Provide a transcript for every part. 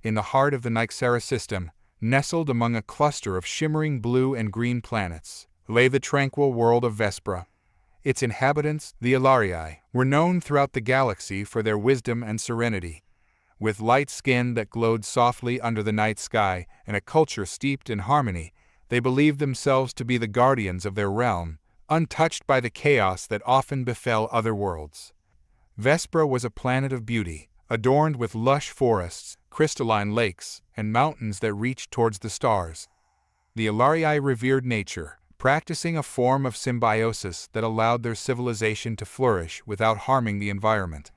in the heart of the Nyxera system, nestled among a cluster of shimmering blue and green planets, lay the tranquil world of Vespra. Its inhabitants, the Ilarii, were known throughout the galaxy for their wisdom and serenity. With light skin that glowed softly under the night sky and a culture steeped in harmony, they believed themselves to be the guardians of their realm, untouched by the chaos that often befell other worlds. Vespra was a planet of beauty, adorned with lush forests, crystalline lakes, and mountains that reached towards the stars. The Ilarii revered nature, practicing a form of symbiosis that allowed their civilization to flourish without harming the environment.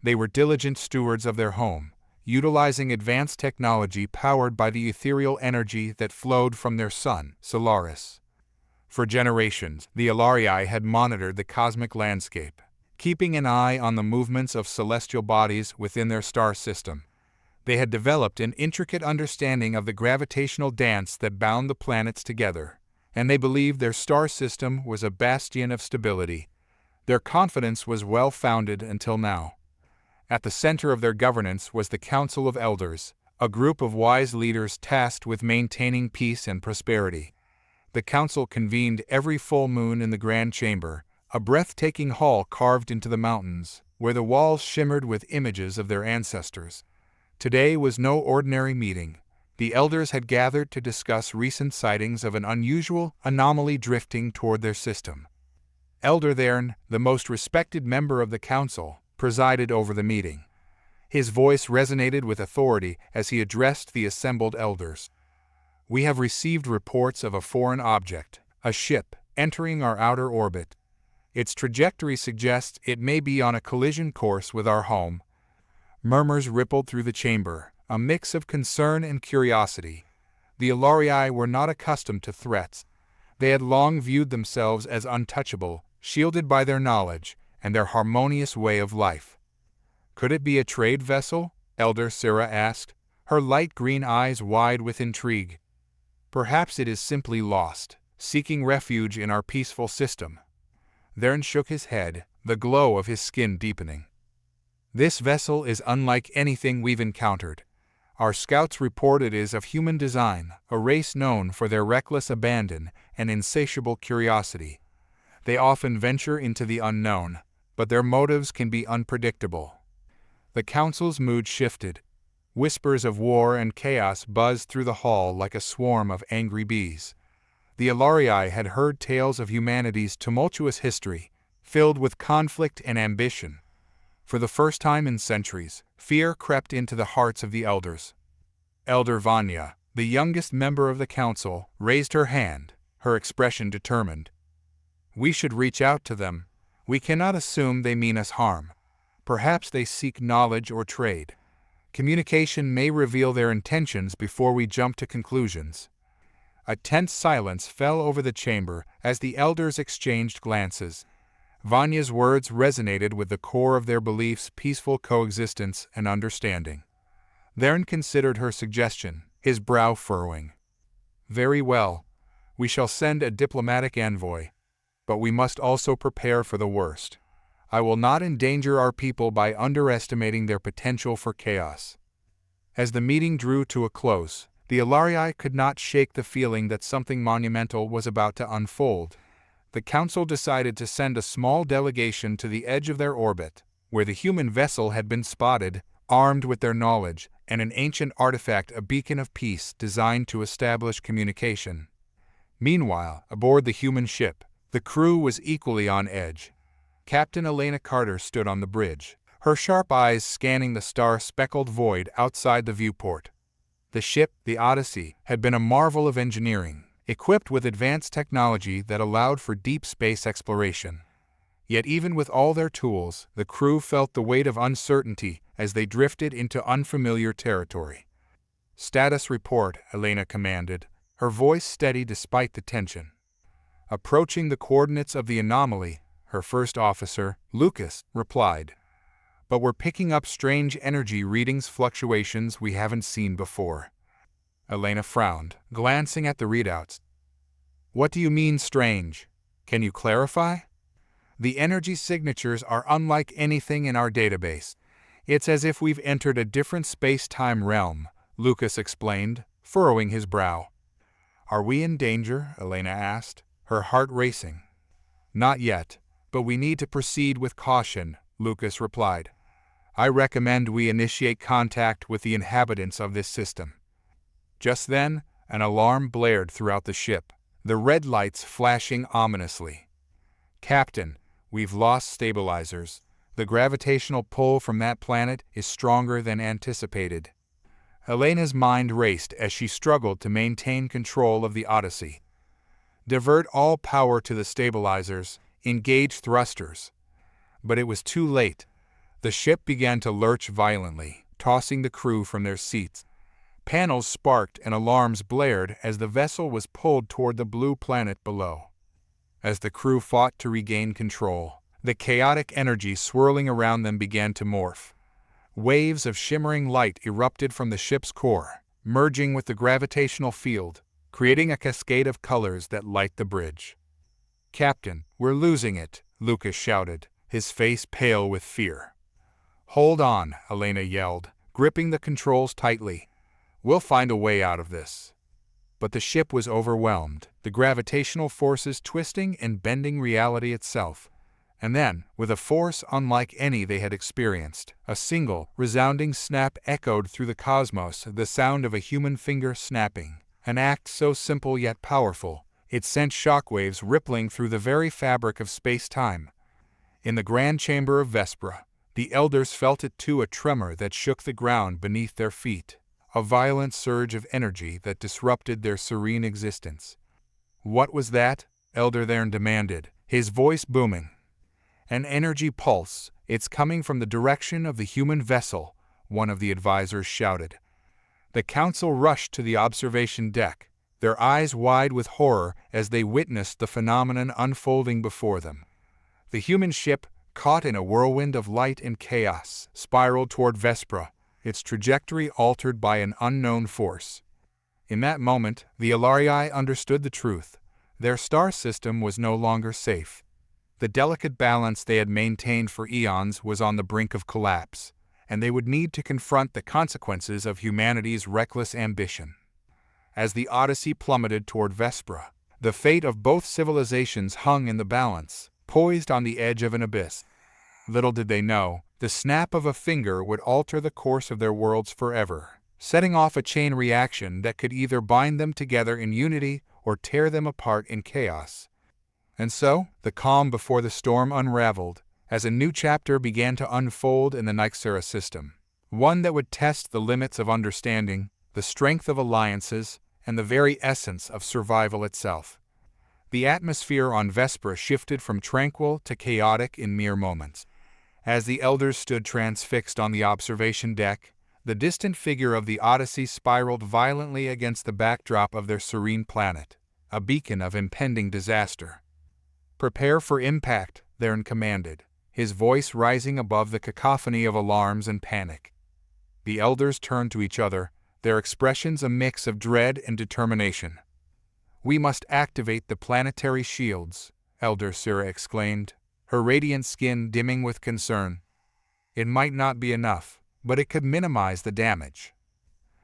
They were diligent stewards of their home, utilizing advanced technology powered by the ethereal energy that flowed from their sun, Solaris. For generations, the Ilarii had monitored the cosmic landscape, keeping an eye on the movements of celestial bodies within their star system. They had developed an intricate understanding of the gravitational dance that bound the planets together, and they believed their star system was a bastion of stability. Their confidence was well-founded until now. At the center of their governance was the Council of Elders, a group of wise leaders tasked with maintaining peace and prosperity. The council convened every full moon in the Grand Chamber, a breathtaking hall carved into the mountains, where the walls shimmered with images of their ancestors. Today was no ordinary meeting. The elders had gathered to discuss recent sightings of an unusual anomaly drifting toward their system. Elder Thern, the most respected member of the council, presided over the meeting. His voice resonated with authority as he addressed the assembled elders. "We have received reports of a foreign object, a ship, entering our outer orbit. Its trajectory suggests it may be on a collision course with our home." Murmurs rippled through the chamber, a mix of concern and curiosity. The Ilarii were not accustomed to threats. They had long viewed themselves as untouchable, shielded by their knowledge and their harmonious way of life. "Could it be a trade vessel?" Elder Sira asked, her light green eyes wide with intrigue. "Perhaps it is simply lost, seeking refuge in our peaceful system." Thern shook his head, the glow of his skin deepening. "This vessel is unlike anything we've encountered. Our scouts report it is of human design, a race known for their reckless abandon and insatiable curiosity. They often venture into the unknown, but their motives can be unpredictable." The council's mood shifted. Whispers of war and chaos buzzed through the hall like a swarm of angry bees. The Ilarii had heard tales of humanity's tumultuous history, filled with conflict and ambition. For the first time in centuries, fear crept into the hearts of the elders. Elder Vanya, the youngest member of the council, raised her hand, her expression determined. "We should reach out to them. We cannot assume they mean us harm. Perhaps they seek knowledge or trade. Communication may reveal their intentions before we jump to conclusions." A tense silence fell over the chamber as the elders exchanged glances. Vanya's words resonated with the core of their beliefs: peaceful coexistence and understanding. Thern considered her suggestion, his brow furrowing. "Very well. We shall send a diplomatic envoy. But we must also prepare for the worst. I will not endanger our people by underestimating their potential for chaos." As the meeting drew to a close, the Ilarii could not shake the feeling that something monumental was about to unfold. The council decided to send a small delegation to the edge of their orbit, where the human vessel had been spotted, armed with their knowledge and an ancient artifact, a beacon of peace designed to establish communication. Meanwhile, aboard the human ship, the crew was equally on edge. Captain Elena Carter stood on the bridge, her sharp eyes scanning the star-speckled void outside the viewport. The ship, the Odyssey, had been a marvel of engineering, equipped with advanced technology that allowed for deep space exploration. Yet even with all their tools, the crew felt the weight of uncertainty as they drifted into unfamiliar territory. "Status report," Elena commanded, her voice steady despite the tension. Approaching the coordinates of the anomaly, her first officer, Lucas, replied. "But we're picking up strange energy readings, fluctuations we haven't seen before." Elena frowned, glancing at the readouts. "What do you mean strange? Can you clarify?" "The energy signatures are unlike anything in our database. It's as if we've entered a different space-time realm, Lucas explained, furrowing his brow. "Are we in danger?" Elena asked, her heart racing. "Not yet, but we need to proceed with caution," Lucas replied. "I recommend we initiate contact with the inhabitants of this system." Just then, an alarm blared throughout the ship, the red lights flashing ominously. "Captain, we've lost stabilizers. The gravitational pull from that planet is stronger than anticipated." Elena's mind raced as she struggled to maintain control of the Odyssey. Divert all power to the stabilizers, engage thrusters. But it was too late. The ship began to lurch violently, tossing the crew from their seats. Panels sparked and alarms blared as the vessel was pulled toward the blue planet below. As the crew fought to regain control, the chaotic energy swirling around them began to morph. Waves of shimmering light erupted from the ship's core, merging with the gravitational field, creating a cascade of colors that light the bridge. "Captain, we're losing it," Lucas shouted, his face pale with fear. "Hold on," Elena yelled, gripping the controls tightly. "We'll find a way out of this." But the ship was overwhelmed, the gravitational forces twisting and bending reality itself. And then, with a force unlike any they had experienced, a single, resounding snap echoed through the cosmos, the sound of a human finger snapping. An act so simple yet powerful, it sent shockwaves rippling through the very fabric of space-time. In the grand chamber of Vespra, the elders felt it too, a tremor that shook the ground beneath their feet, a violent surge of energy that disrupted their serene existence. "What was that?" Elder Thern demanded, his voice booming. "An energy pulse. It's coming from the direction of the human vessel," one of the advisors shouted. The council rushed to the observation deck, their eyes wide with horror as they witnessed the phenomenon unfolding before them. The human ship, caught in a whirlwind of light and chaos, spiraled toward Vespra, its trajectory altered by an unknown force. In that moment, the Ilarii understood the truth. Their star system was no longer safe. The delicate balance they had maintained for eons was on the brink of collapse, and they would need to confront the consequences of humanity's reckless ambition. As the Odyssey plummeted toward Vespra, the fate of both civilizations hung in the balance, poised on the edge of an abyss. Little did they know, the snap of a finger would alter the course of their worlds forever, setting off a chain reaction that could either bind them together in unity or tear them apart in chaos. And so, the calm before the storm unraveled, as a new chapter began to unfold in the Nyxera system, one that would test the limits of understanding, the strength of alliances, and the very essence of survival itself. The atmosphere on Vespra shifted from tranquil to chaotic in mere moments. As the elders stood transfixed on the observation deck, the distant figure of the Odyssey spiraled violently against the backdrop of their serene planet, a beacon of impending disaster. "Prepare for impact," Thern commanded, his voice rising above the cacophony of alarms and panic. The elders turned to each other, their expressions a mix of dread and determination. "We must activate the planetary shields," Elder Sira exclaimed, her radiant skin dimming with concern. "It might not be enough, but it could minimize the damage."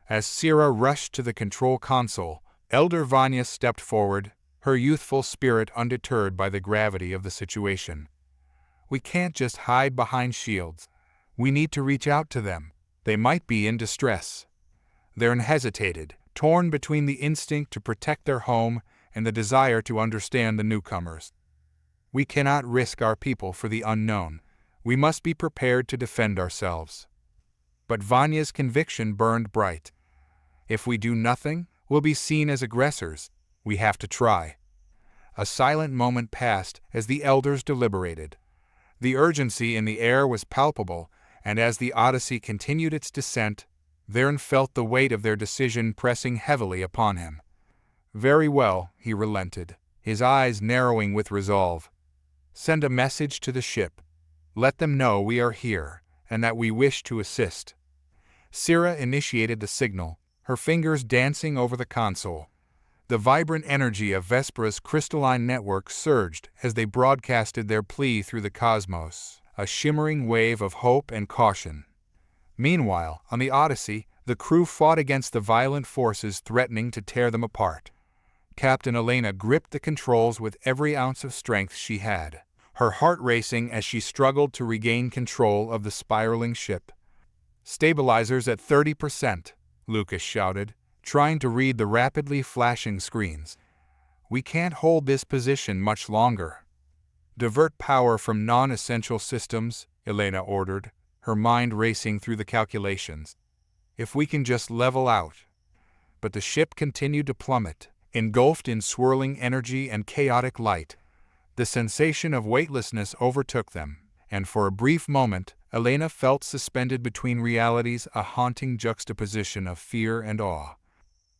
As Sira rushed to the control console, Elder Vanya stepped forward, her youthful spirit undeterred by the gravity of the situation. "We can't just hide behind shields. We need to reach out to them. They might be in distress." Thern hesitated, torn between the instinct to protect their home and the desire to understand the newcomers. "We cannot risk our people for the unknown. We must be prepared to defend ourselves." But Vanya's conviction burned bright. "If we do nothing, we'll be seen as aggressors. We have to try." A silent moment passed as the elders deliberated. The urgency in the air was palpable, and as the Odyssey continued its descent, Thern felt the weight of their decision pressing heavily upon him. "Very well," he relented, his eyes narrowing with resolve. "Send a message to the ship. Let them know we are here, and that we wish to assist." Sira initiated the signal, her fingers dancing over the console. The vibrant energy of Vespra's crystalline network surged as they broadcasted their plea through the cosmos, a shimmering wave of hope and caution. Meanwhile, on the Odyssey, The crew fought against the violent forces threatening to tear them apart. Captain Elena gripped the controls with every ounce of strength she had, her heart racing as she struggled to regain control of the spiraling ship. "Stabilizers at 30%, Lucas shouted, trying to read the rapidly flashing screens. "We can't hold this position much longer." "Divert power from non-essential systems," Elena ordered, her mind racing through the calculations. "If we can just level out." But the ship continued to plummet, engulfed in swirling energy and chaotic light. The sensation of weightlessness overtook them, and for a brief moment, Elena felt suspended between realities, a haunting juxtaposition of fear and awe.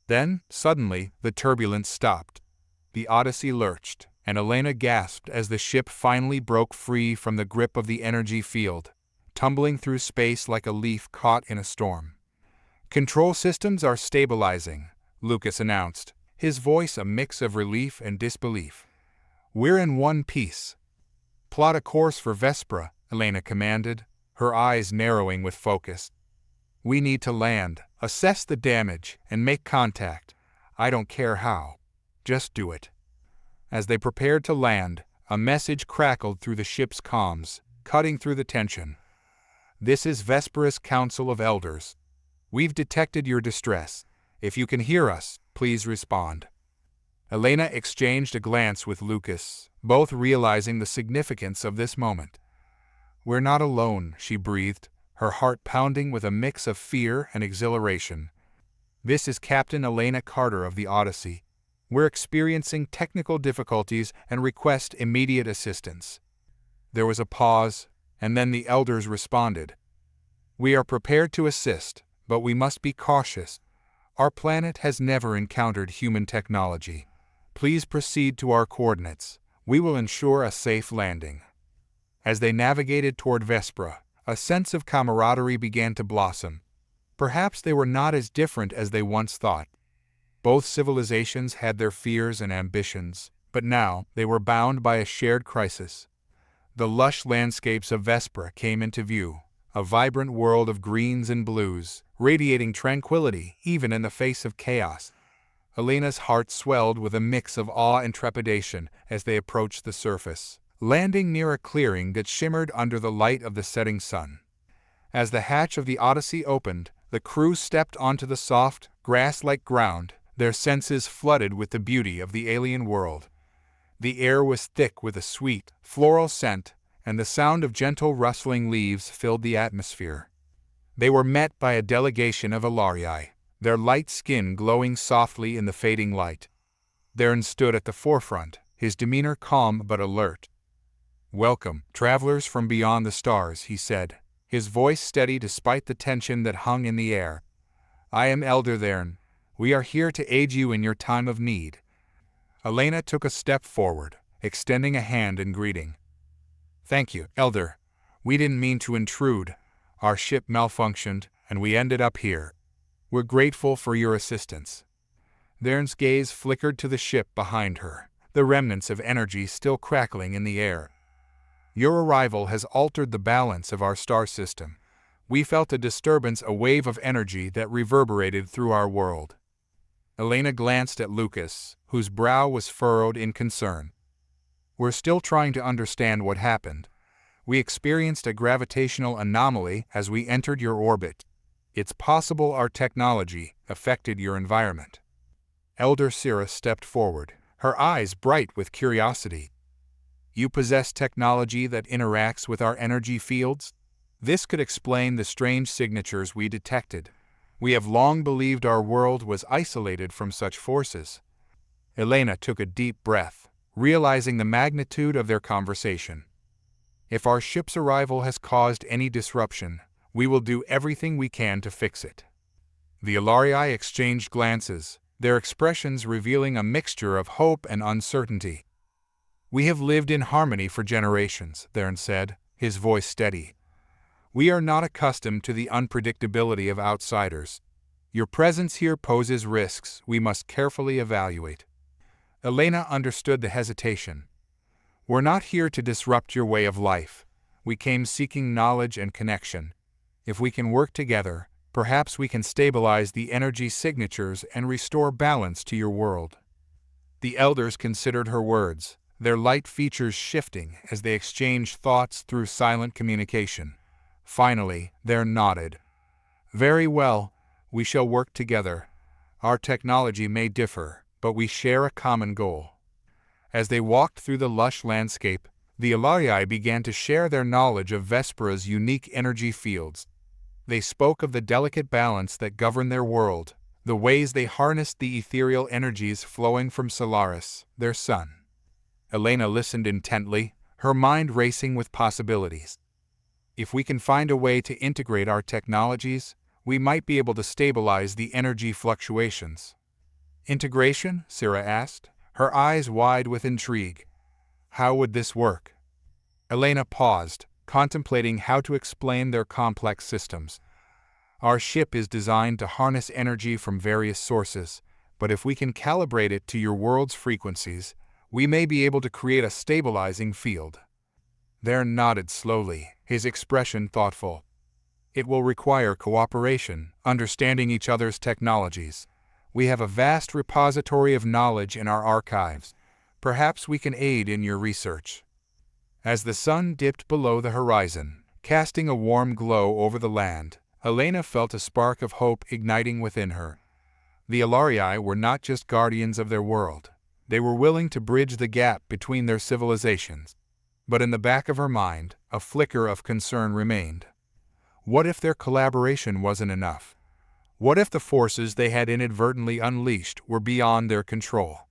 Then, suddenly, the turbulence stopped. The Odyssey lurched, and Elena gasped as the ship finally broke free from the grip of the energy field, tumbling through space like a leaf caught in a storm. "Control systems are stabilizing," Lucas announced, his voice a mix of relief and disbelief. "We're in one piece." "Plot a course for Vespra," Elena commanded, her eyes narrowing with focus. "We need to land, assess the damage, and make contact. I don't care how. Just do it." As they prepared to land, a message crackled through the ship's comms, cutting through the tension. "This is Vespra's Council of Elders. We've detected your distress. If you can hear us, please respond." Elena exchanged a glance with Lucas, both realizing the significance of this moment. "We're not alone," she breathed, her heart pounding with a mix of fear and exhilaration. "This is Captain Elena Carter of the Odyssey. We're experiencing technical difficulties and request immediate assistance." There was a pause, and then the elders responded. "We are prepared to assist, but we must be cautious. Our planet has never encountered human technology. Please proceed to our coordinates. We will ensure a safe landing." As they navigated toward Vespra, a sense of camaraderie began to blossom. Perhaps they were not as different as they once thought. Both civilizations had their fears and ambitions, but now they were bound by a shared crisis. The lush landscapes of Vespra came into view, a vibrant world of greens and blues, radiating tranquility even in the face of chaos. Elena's heart swelled with a mix of awe and trepidation as they approached the surface, landing near a clearing that shimmered under the light of the setting sun. As the hatch of the Odyssey opened, the crew stepped onto the soft, grass-like ground, their senses flooded with the beauty of the alien world. The air was thick with a sweet, floral scent, and the sound of gentle rustling leaves filled the atmosphere. They were met by a delegation of Ilarii, their light skin glowing softly in the fading light. Theron stood at the forefront, his demeanor calm but alert. "Welcome, travelers from beyond the stars," he said, his voice steady despite the tension that hung in the air. "I am Elder Theron. We are here to aid you in your time of need." Elena took a step forward, extending a hand in greeting. "Thank you, Elder. We didn't mean to intrude. Our ship malfunctioned, and we ended up here. We're grateful for your assistance." Theron's gaze flickered to the ship behind her, the remnants of energy still crackling in the air. "Your arrival has altered the balance of our star system. We felt a disturbance, a wave of energy that reverberated through our world." Elena glanced at Lucas, whose brow was furrowed in concern. "We're still trying to understand what happened. We experienced a gravitational anomaly as we entered your orbit. It's possible our technology affected your environment." Elder Sira stepped forward, her eyes bright with curiosity. "You possess technology that interacts with our energy fields? This could explain the strange signatures we detected. We have long believed our world was isolated from such forces." Elena took a deep breath, realizing the magnitude of their conversation. "If our ship's arrival has caused any disruption, we will do everything we can to fix it." The Ilarii exchanged glances, their expressions revealing a mixture of hope and uncertainty. "We have lived in harmony for generations," Theron said, his voice steady. "We are not accustomed to the unpredictability of outsiders. Your presence here poses risks we must carefully evaluate." Elena understood the hesitation. "We're not here to disrupt your way of life. We came seeking knowledge and connection. If we can work together, Perhaps we can stabilize the energy signatures and restore balance to your world." The elders considered her words, their light features shifting as they exchanged thoughts through silent communication. Finally, they nodded. "Very well, we shall work together. Our technology may differ, but we share a common goal." As they walked through the lush landscape, the Ilarii began to share their knowledge of Vespra's unique energy fields. They spoke of the delicate balance that governed their world, the ways they harnessed the ethereal energies flowing from Solaris, their sun. Elena listened intently, her mind racing with possibilities. If we can find a way to integrate our technologies, we might be able to stabilize the energy fluctuations. "Integration?" Sarah asked, her eyes wide with intrigue. "How would this work?" Elena paused, contemplating how to explain their complex systems. "Our ship is designed to harness energy from various sources, but if we can calibrate it to your world's frequencies, we may be able to create a stabilizing field." Vern nodded slowly, his expression thoughtful. "It will require cooperation, understanding each other's technologies. We have a vast repository of knowledge in our archives. Perhaps we can aid in your research." As the sun dipped below the horizon, casting a warm glow over the land, Elena felt a spark of hope igniting within her. The Ilarii were not just guardians of their world. They were willing to bridge the gap between their civilizations. But in the back of her mind, a flicker of concern remained. What if their collaboration wasn't enough? What if the forces they had inadvertently unleashed were beyond their control?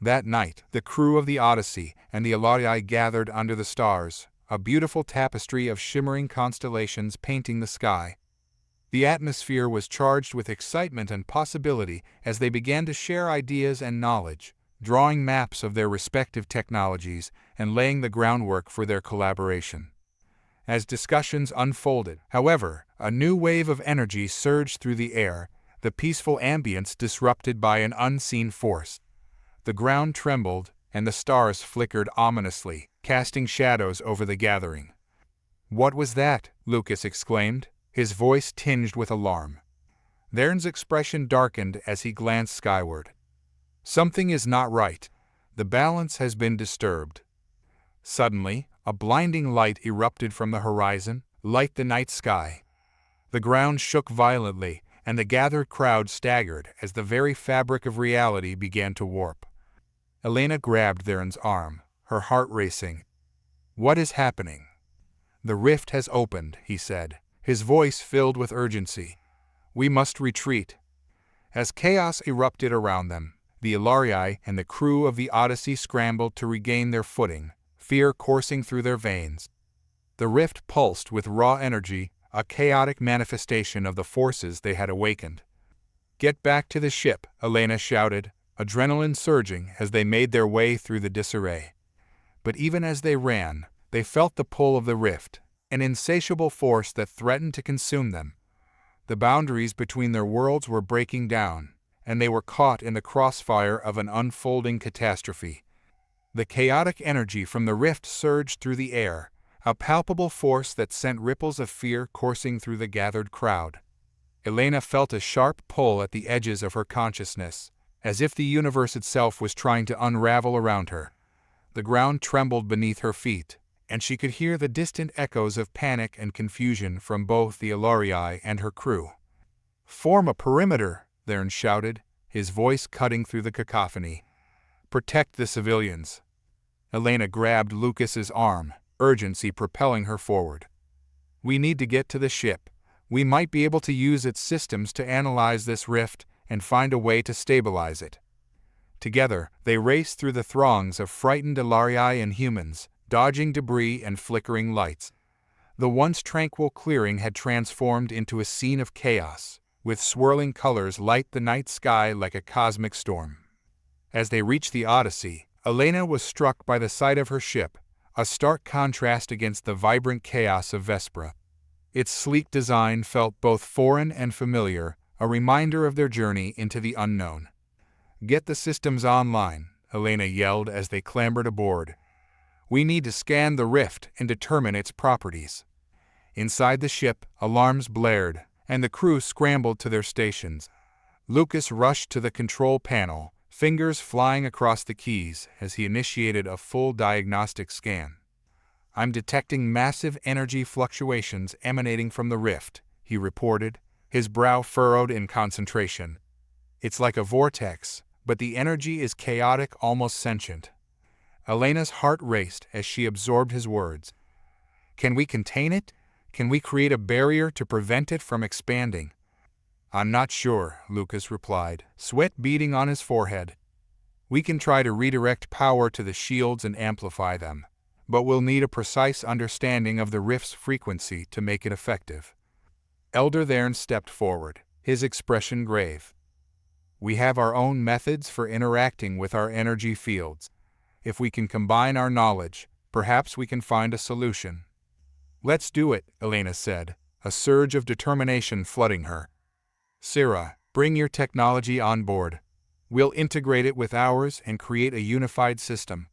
That night, the crew of the Odyssey and the Ilarii gathered under the stars, a beautiful tapestry of shimmering constellations painting the sky. The atmosphere was charged with excitement and possibility as they began to share ideas and knowledge, drawing maps of their respective technologies and laying the groundwork for their collaboration. As discussions unfolded, however, a new wave of energy surged through the air, the peaceful ambience disrupted by an unseen force. The ground trembled, and the stars flickered ominously, casting shadows over the gathering. "What was that?" Lucas exclaimed, his voice tinged with alarm. Vern's expression darkened as he glanced skyward. "Something is not right. The balance has been disturbed." Suddenly, a blinding light erupted from the horizon, light the night sky. The ground shook violently, and the gathered crowd staggered as the very fabric of reality began to warp. Elena grabbed Vern's arm, her heart racing. "What is happening?" "The rift has opened," he said, his voice filled with urgency. "We must retreat." As chaos erupted around them, the Ilarii and the crew of the Odyssey scrambled to regain their footing, fear coursing through their veins. The rift pulsed with raw energy, a chaotic manifestation of the forces they had awakened. "Get back to the ship," Elena shouted, adrenaline surging as they made their way through the disarray. But even as they ran, they felt the pull of the rift, an insatiable force that threatened to consume them. The boundaries between their worlds were breaking down, and they were caught in the crossfire of an unfolding catastrophe. The chaotic energy from the rift surged through the air, a palpable force that sent ripples of fear coursing through the gathered crowd. Elena felt a sharp pull at the edges of her consciousness, as if the universe itself was trying to unravel around her. The ground trembled beneath her feet, and she could hear the distant echoes of panic and confusion from both the Ilarii and her crew. "Form a perimeter," Vern shouted, his voice cutting through the cacophony. "Protect the civilians." Elena grabbed Lucas's arm, urgency propelling her forward. "We need to get to the ship. We might be able to use its systems to analyze this rift and find a way to stabilize it." Together, they raced through the throngs of frightened Ilarii and humans, dodging debris and flickering lights. The once tranquil clearing had transformed into a scene of chaos, with swirling colors light the night sky like a cosmic storm. As they reached the Odyssey, Elena was struck by the sight of her ship, a stark contrast against the vibrant chaos of Vespra. Its sleek design felt both foreign and familiar, a reminder of their journey into the unknown. "Get the systems online," Elena yelled as they clambered aboard. "We need to scan the rift and determine its properties." Inside the ship, alarms blared, and the crew scrambled to their stations. Lucas rushed to the control panel, fingers flying across the keys as he initiated a full diagnostic scan. "I'm detecting massive energy fluctuations emanating from the rift," he reported, his brow furrowed in concentration. "It's like a vortex, but the energy is chaotic, almost sentient." Elena's heart raced as she absorbed his words. "Can we contain it? Can we create a barrier to prevent it from expanding?" "I'm not sure," Lucas replied, sweat beading on his forehead. "We can try to redirect power to the shields and amplify them, but we'll need a precise understanding of the rift's frequency to make it effective." Elder Thern stepped forward, his expression grave. "We have our own methods for interacting with our energy fields. If we can combine our knowledge, perhaps we can find a solution." "Let's do it," Elena said, a surge of determination flooding her. "Sarah, bring your technology on board. We'll integrate it with ours and create a unified system."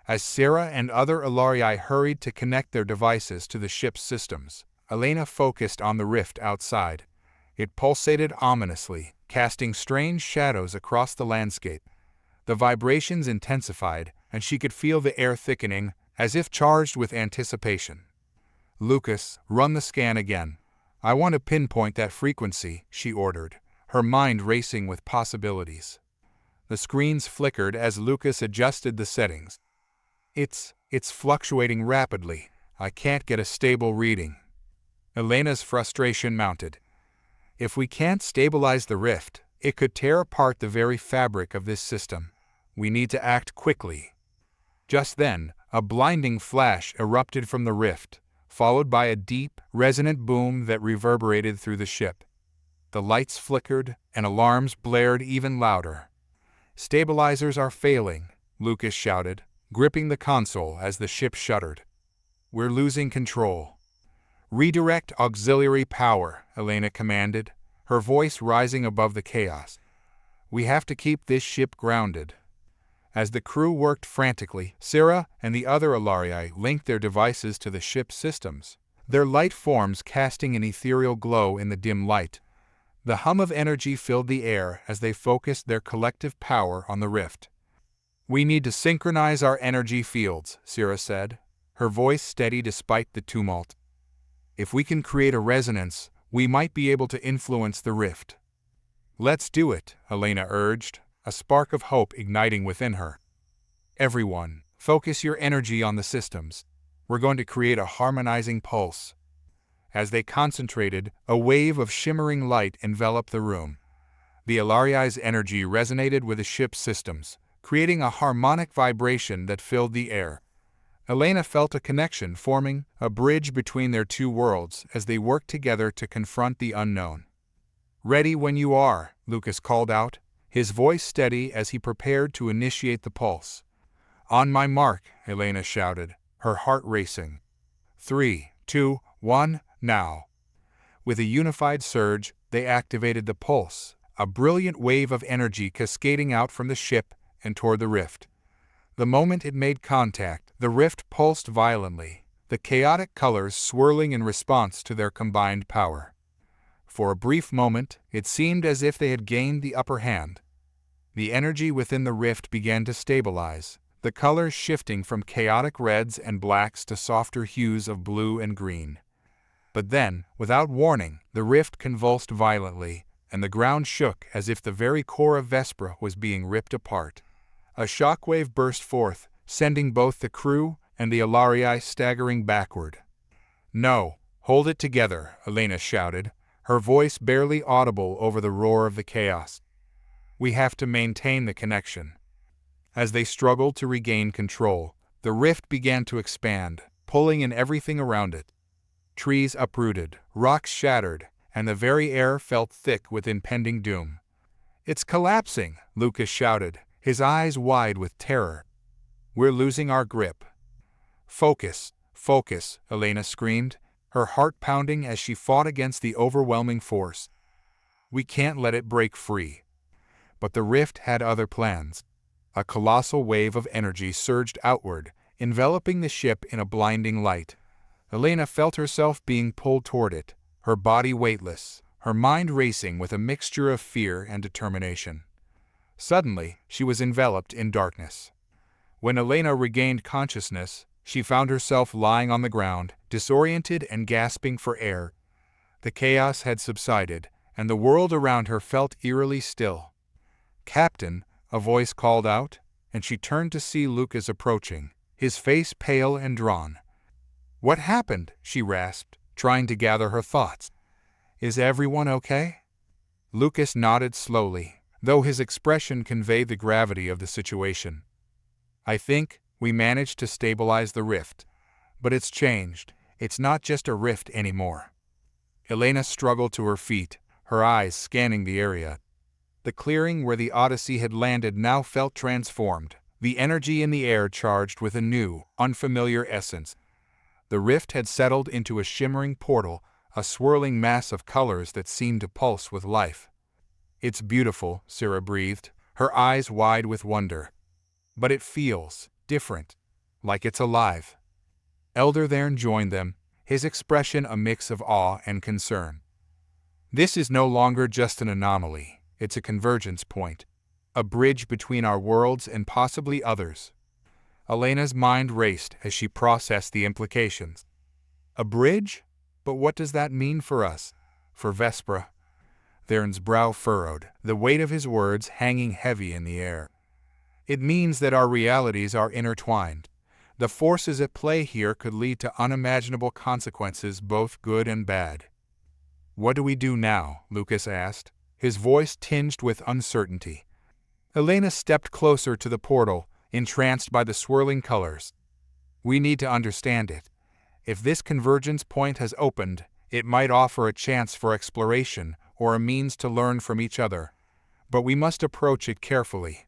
As Sarah and other Ilarii hurried to connect their devices to the ship's systems, Elena focused on the rift outside. It pulsated ominously, casting strange shadows across the landscape. The vibrations intensified, and she could feel the air thickening, as if charged with anticipation. "Lucas, run the scan again. I want to pinpoint that frequency," she ordered, her mind racing with possibilities. The screens flickered as Lucas adjusted the settings. It's fluctuating rapidly. I can't get a stable reading." Elena's frustration mounted. "If we can't stabilize the rift, it could tear apart the very fabric of this system. We need to act quickly." Just then, a blinding flash erupted from the rift, followed by a deep, resonant boom that reverberated through the ship. The lights flickered, and alarms blared even louder. "Stabilizers are failing," Lucas shouted, gripping the console as the ship shuddered. "We're losing control." "Redirect auxiliary power," Elena commanded, her voice rising above the chaos. "We have to keep this ship grounded." As the crew worked frantically, Sarah and the other Ilarii linked their devices to the ship's systems, their light forms casting an ethereal glow in the dim light. The hum of energy filled the air as they focused their collective power on the rift. "We need to synchronize our energy fields," Sarah said, her voice steady despite the tumult. "If we can create a resonance, we might be able to influence the rift." "Let's do it," Elena urged, a spark of hope igniting within her. "Everyone, focus your energy on the systems. We're going to create a harmonizing pulse." As they concentrated, a wave of shimmering light enveloped the room. The Ilarii's energy resonated with the ship's systems, creating a harmonic vibration that filled the air. Elena felt a connection forming, a bridge between their two worlds as they worked together to confront the unknown. "Ready when you are," Lucas called out, his voice steady as he prepared to initiate the pulse. "On my mark," Elena shouted, her heart racing. 3, 2, 1, now." With a unified surge, they activated the pulse, a brilliant wave of energy cascading out from the ship and toward the rift. The moment it made contact, the rift pulsed violently, the chaotic colors swirling in response to their combined power. For a brief moment, it seemed as if they had gained the upper hand. The energy within the rift began to stabilize, the colors shifting from chaotic reds and blacks to softer hues of blue and green. But then, without warning, the rift convulsed violently, and the ground shook as if the very core of Vespra was being ripped apart. A shockwave burst forth, sending both the crew and the Ilarii staggering backward. "No, hold it together," Elena shouted, her voice barely audible over the roar of the chaos. "We have to maintain the connection." As they struggled to regain control, the rift began to expand, pulling in everything around it. Trees uprooted, rocks shattered, and the very air felt thick with impending doom. "It's collapsing," Lucas shouted, his eyes wide with terror. "We're losing our grip." "Focus, focus," Elena screamed, her heart pounding as she fought against the overwhelming force. "We can't let it break free." But the rift had other plans. A colossal wave of energy surged outward, enveloping the ship in a blinding light. Elena felt herself being pulled toward it, her body weightless, her mind racing with a mixture of fear and determination. Suddenly, she was enveloped in darkness. When Elena regained consciousness, she found herself lying on the ground, disoriented and gasping for air. The chaos had subsided, and the world around her felt eerily still. "Captain," a voice called out, and she turned to see Lucas approaching, his face pale and drawn. "What happened?" she rasped, trying to gather her thoughts. "Is everyone okay?" Lucas nodded slowly, though his expression conveyed the gravity of the situation. "I think we managed to stabilize the rift, but it's changed. It's not just a rift anymore." Elena struggled to her feet, her eyes scanning the area. The clearing where the Odyssey had landed now felt transformed, the energy in the air charged with a new, unfamiliar essence. The rift had settled into a shimmering portal, a swirling mass of colors that seemed to pulse with life. "It's beautiful," Sarah breathed, her eyes wide with wonder. "But it feels different, like it's alive." Elder Thern joined them, his expression a mix of awe and concern. "This is no longer just an anomaly, it's a convergence point, a bridge between our worlds and possibly others." Elena's mind raced as she processed the implications. "A bridge? But what does that mean for us? For Vespra?" Thern's brow furrowed, the weight of his words hanging heavy in the air. "It means that our realities are intertwined. The forces at play here could lead to unimaginable consequences, both good and bad." "What do we do now?" Lucas asked, his voice tinged with uncertainty. Elena stepped closer to the portal, entranced by the swirling colors. "We need to understand it. If this convergence point has opened, it might offer a chance for exploration or a means to learn from each other. But we must approach it carefully."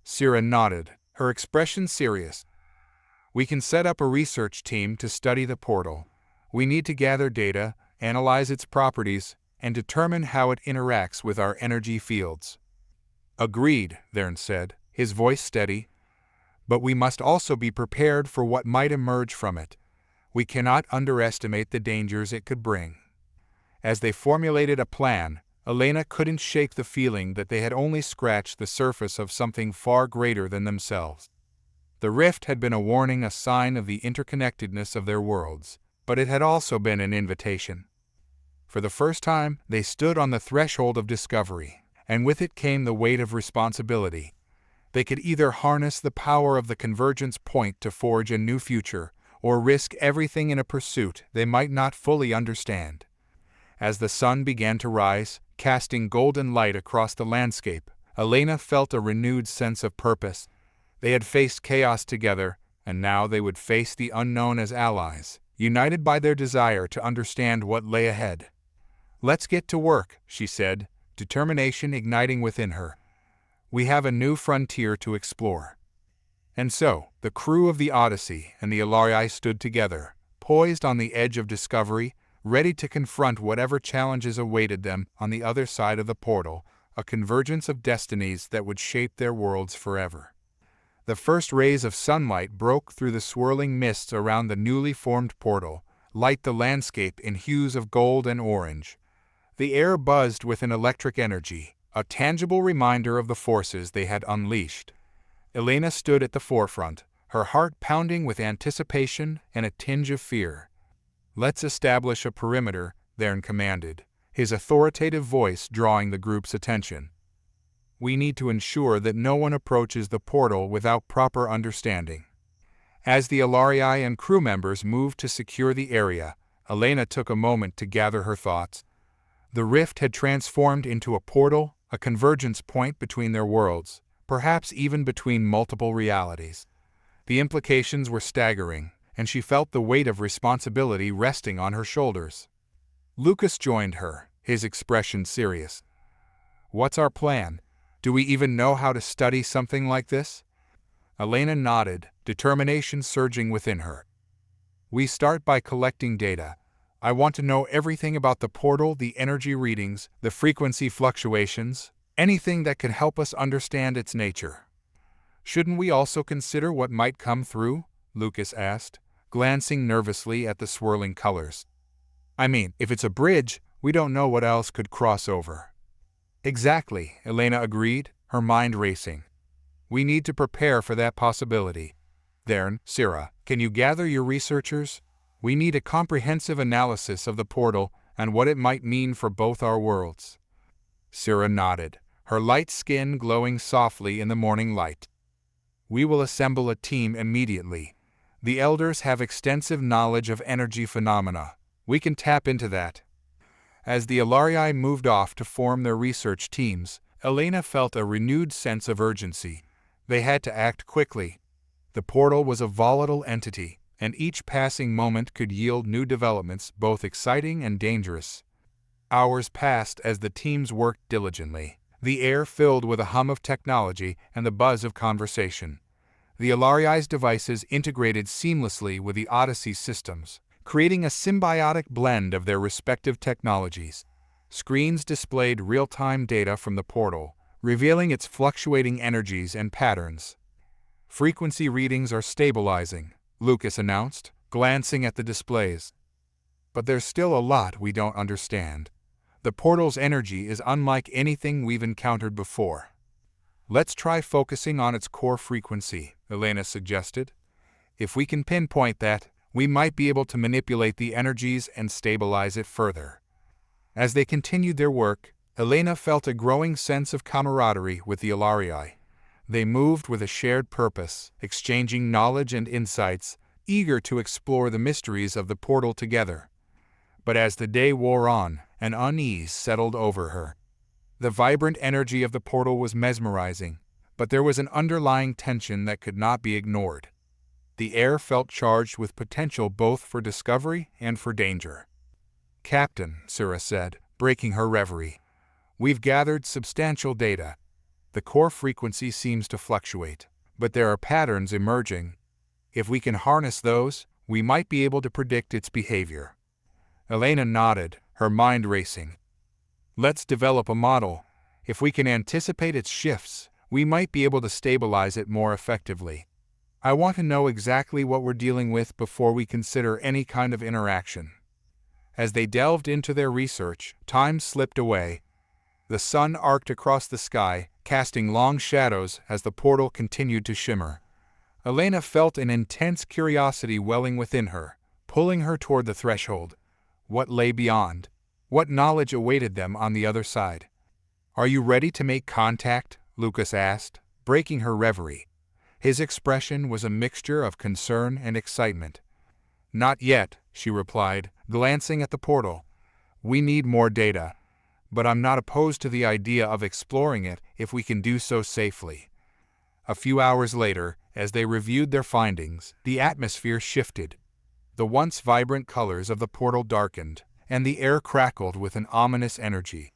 Sarah nodded, her expression serious. "We can set up a research team to study the portal. We need to gather data, analyze its properties, and determine how it interacts with our energy fields." "Agreed," Thern said, his voice steady. "But we must also be prepared for what might emerge from it. We cannot underestimate the dangers it could bring." As they formulated a plan, Elena couldn't shake the feeling that they had only scratched the surface of something far greater than themselves. The rift had been a warning, a sign of the interconnectedness of their worlds, but it had also been an invitation. For the first time, they stood on the threshold of discovery, and with it came the weight of responsibility. They could either harness the power of the convergence point to forge a new future, or risk everything in a pursuit they might not fully understand. As the sun began to rise, casting golden light across the landscape, Elena felt a renewed sense of purpose. They had faced chaos together, and now they would face the unknown as allies, united by their desire to understand what lay ahead. "Let's get to work," she said, determination igniting within her. "We have a new frontier to explore." And so, the crew of the Odyssey and the Ilarii stood together, poised on the edge of discovery, ready to confront whatever challenges awaited them on the other side of the portal, a convergence of destinies that would shape their worlds forever. The first rays of sunlight broke through the swirling mists around the newly formed portal, light the landscape in hues of gold and orange. The air buzzed with an electric energy, a tangible reminder of the forces they had unleashed. Elena stood at the forefront, her heart pounding with anticipation and a tinge of fear. "Let's establish a perimeter," Thern commanded, his authoritative voice drawing the group's attention. "We need to ensure that no one approaches the portal without proper understanding." As the Ilarii and crew members moved to secure the area, Elena took a moment to gather her thoughts. The rift had transformed into a portal, a convergence point between their worlds, perhaps even between multiple realities. The implications were staggering, and she felt the weight of responsibility resting on her shoulders. Lucas joined her, his expression serious. "What's our plan? Do we even know how to study something like this?" Elena nodded, determination surging within her. "We start by collecting data. I want to know everything about the portal, the energy readings, the frequency fluctuations, anything that could help us understand its nature." "Shouldn't we also consider what might come through?" Lucas asked, glancing nervously at the swirling colors. I mean, if it's a bridge, we don't know what else could cross over. Exactly, Elena agreed, her mind racing. We need to prepare for that possibility. Then, Sira, can you gather your researchers? We need a comprehensive analysis of the portal and what it might mean for both our worlds. Sira nodded, her light skin glowing softly in the morning light. We will assemble a team immediately. The elders have extensive knowledge of energy phenomena. We can tap into that. As the Ilarii moved off to form their research teams, Elena felt a renewed sense of urgency. They had to act quickly. The portal was a volatile entity, and each passing moment could yield new developments, both exciting and dangerous. Hours passed as the teams worked diligently, the air filled with a hum of technology and the buzz of conversation. The Ilarii's devices integrated seamlessly with the Odyssey systems, creating a symbiotic blend of their respective technologies. Screens displayed real-time data from the portal, revealing its fluctuating energies and patterns. Frequency readings are stabilizing, Lucas announced, glancing at the displays. But there's still a lot we don't understand. The portal's energy is unlike anything we've encountered before. Let's try focusing on its core frequency, Elena suggested. If we can pinpoint that, we might be able to manipulate the energies and stabilize it further. As they continued their work, Elena felt a growing sense of camaraderie with the Ilarii. They moved with a shared purpose, exchanging knowledge and insights, eager to explore the mysteries of the portal together. But as the day wore on, an unease settled over her. The vibrant energy of the portal was mesmerizing, but there was an underlying tension that could not be ignored. The air felt charged with potential both for discovery and for danger. "Captain," Sira said, breaking her reverie, "we've gathered substantial data. The core frequency seems to fluctuate, but there are patterns emerging. If we can harness those, we might be able to predict its behavior." Elena nodded, her mind racing. "Let's develop a model. If we can anticipate its shifts, we might be able to stabilize it more effectively. I want to know exactly what we're dealing with before we consider any kind of interaction." As they delved into their research, time slipped away. The sun arced across the sky, casting long shadows as the portal continued to shimmer. Elena felt an intense curiosity welling within her, pulling her toward the threshold. What lay beyond? What knowledge awaited them on the other side? "Are you ready to make contact?" Lucas asked, breaking her reverie. His expression was a mixture of concern and excitement. "Not yet," she replied, glancing at the portal. "We need more data, but I'm not opposed to the idea of exploring it if we can do so safely." A few hours later, as they reviewed their findings, the atmosphere shifted. The once vibrant colors of the portal darkened, and the air crackled with an ominous energy.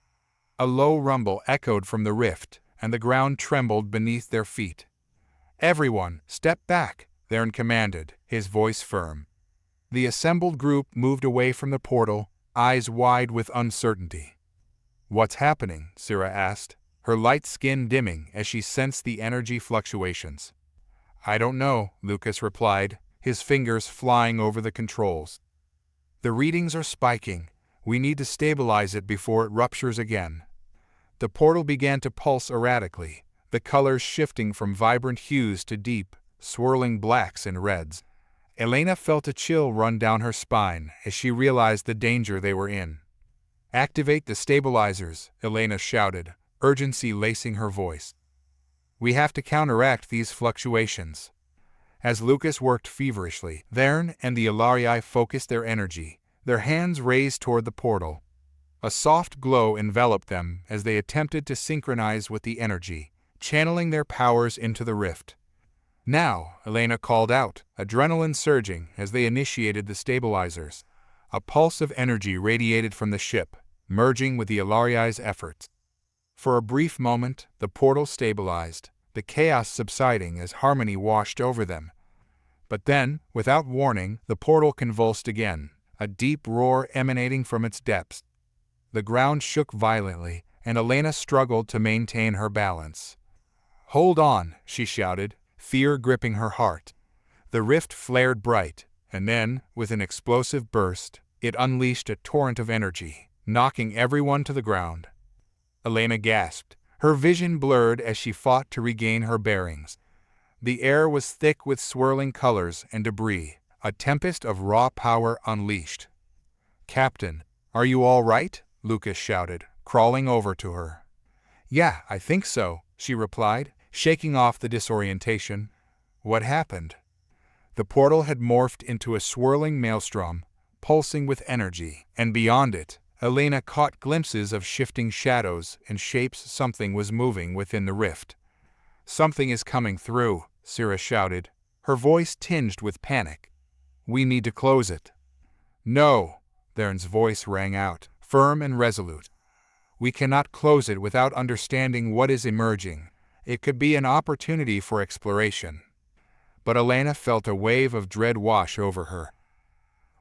A low rumble echoed from the rift, and the ground trembled beneath their feet. "Everyone, step back," Theron commanded, his voice firm. The assembled group moved away from the portal, eyes wide with uncertainty. "What's happening?" Sira asked, her light skin dimming as she sensed the energy fluctuations. "I don't know," Lucas replied, his fingers flying over the controls. "The readings are spiking. We need to stabilize it before it ruptures again." The portal began to pulse erratically, the colors shifting from vibrant hues to deep, swirling blacks and reds. Elena felt a chill run down her spine as she realized the danger they were in. "Activate the stabilizers," Elena shouted, urgency lacing her voice. "We have to counteract these fluctuations." As Lucas worked feverishly, Theron and the Ilarii focused their energy, their hands raised toward the portal. A soft glow enveloped them as they attempted to synchronize with the energy, channeling their powers into the rift. "Now," Elena called out, adrenaline surging as they initiated the stabilizers. A pulse of energy radiated from the ship, merging with the Ilarii's efforts. For a brief moment, the portal stabilized, the chaos subsiding as harmony washed over them. But then, without warning, the portal convulsed again, a deep roar emanating from its depths. The ground shook violently, and Elena struggled to maintain her balance. "Hold on," she shouted, fear gripping her heart. The rift flared bright, and then, with an explosive burst, It unleashed a torrent of energy, knocking everyone to the ground. Elena gasped, her vision blurred as she fought to regain her bearings. The air was thick with swirling colors and debris, a tempest of raw power unleashed. "Captain, are you all right?" Lucas shouted, crawling over to her. "Yeah, I think so," she replied, shaking off the disorientation. "What happened?" The portal had morphed into a swirling maelstrom, pulsing with energy, and beyond it, Elena caught glimpses of shifting shadows and shapes. Something was moving within the rift. "Something is coming through," Syrah shouted, her voice tinged with panic. "We need to close it." "No," Theron's voice rang out, firm and resolute. "We cannot close it without understanding what is emerging. It could be an opportunity for exploration." But Elena felt a wave of dread wash over her.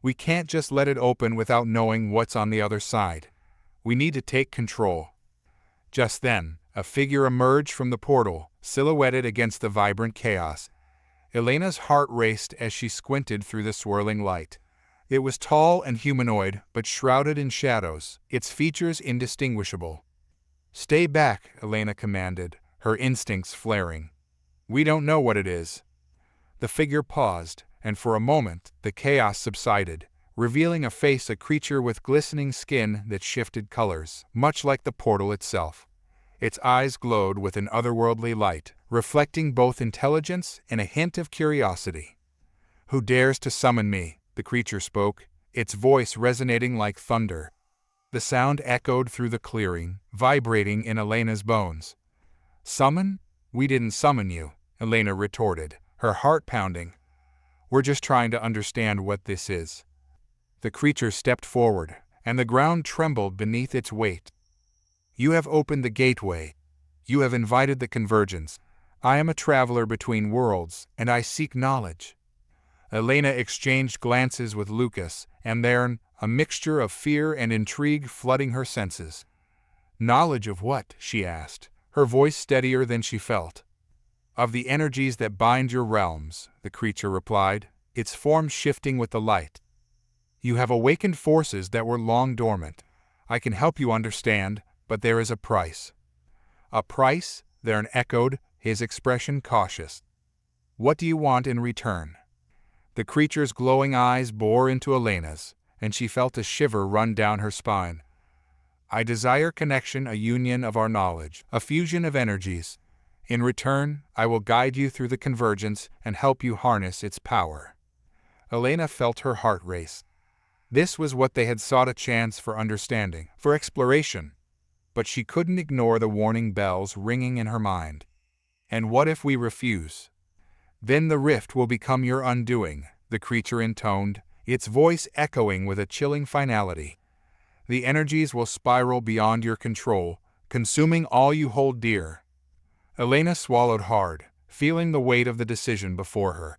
"We can't just let it open without knowing what's on the other side. We need to take control." Just then, a figure emerged from the portal, silhouetted against the vibrant chaos. Elena's heart raced as she squinted through the swirling light. It was tall and humanoid, but shrouded in shadows, its features indistinguishable. "Stay back," Elena commanded, her instincts flaring. "We don't know what it is." The figure paused, and for a moment the chaos subsided, revealing a creature with glistening skin that shifted colors, much like the portal itself. Its eyes glowed with an otherworldly light, reflecting both intelligence and a hint of curiosity. "Who dares to summon me?" the creature spoke, its voice resonating like thunder. The sound echoed through the clearing, vibrating in Elena's bones. "Summon? We didn't summon you," Elena retorted, her heart pounding. "We're just trying to understand what this is." The creature stepped forward, and the ground trembled beneath its weight. "You have opened the gateway. You have invited the convergence. I am a traveler between worlds, and I seek knowledge." Elena exchanged glances with Lucas, and Theron, a mixture of fear and intrigue flooding her senses. "Knowledge of what?" she asked, her voice steadier than she felt. "Of the energies that bind your realms," the creature replied, its form shifting with the light. "You have awakened forces that were long dormant. I can help you understand, but there is a price." "A price?" Theron echoed, his expression cautious. "What do you want in return?" The creature's glowing eyes bore into Elena's, and she felt a shiver run down her spine. "I desire connection, a union of our knowledge, a fusion of energies. In return, I will guide you through the convergence and help you harness its power." Elena felt her heart race. This was what they had sought, a chance for understanding, for exploration. But she couldn't ignore the warning bells ringing in her mind. "And what if we refuse?" "Then the rift will become your undoing," the creature intoned, its voice echoing with a chilling finality. "The energies will spiral beyond your control, consuming all you hold dear." Elena swallowed hard, feeling the weight of the decision before her.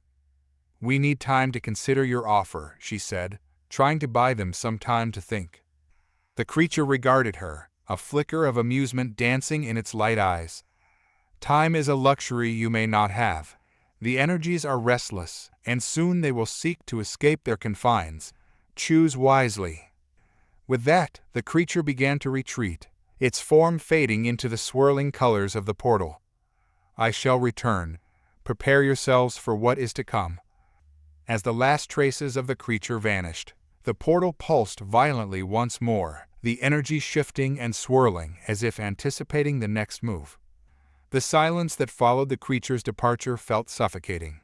"We need time to consider your offer," she said, trying to buy them some time to think. The creature regarded her, a flicker of amusement dancing in its light eyes. "Time is a luxury you may not have. The energies are restless, and soon they will seek to escape their confines. Choose wisely." With that, the creature began to retreat, its form fading into the swirling colors of the portal. "I shall return. Prepare yourselves for what is to come." As the last traces of the creature vanished, the portal pulsed violently once more, the energy shifting and swirling as if anticipating the next move. The silence that followed the creature's departure felt suffocating.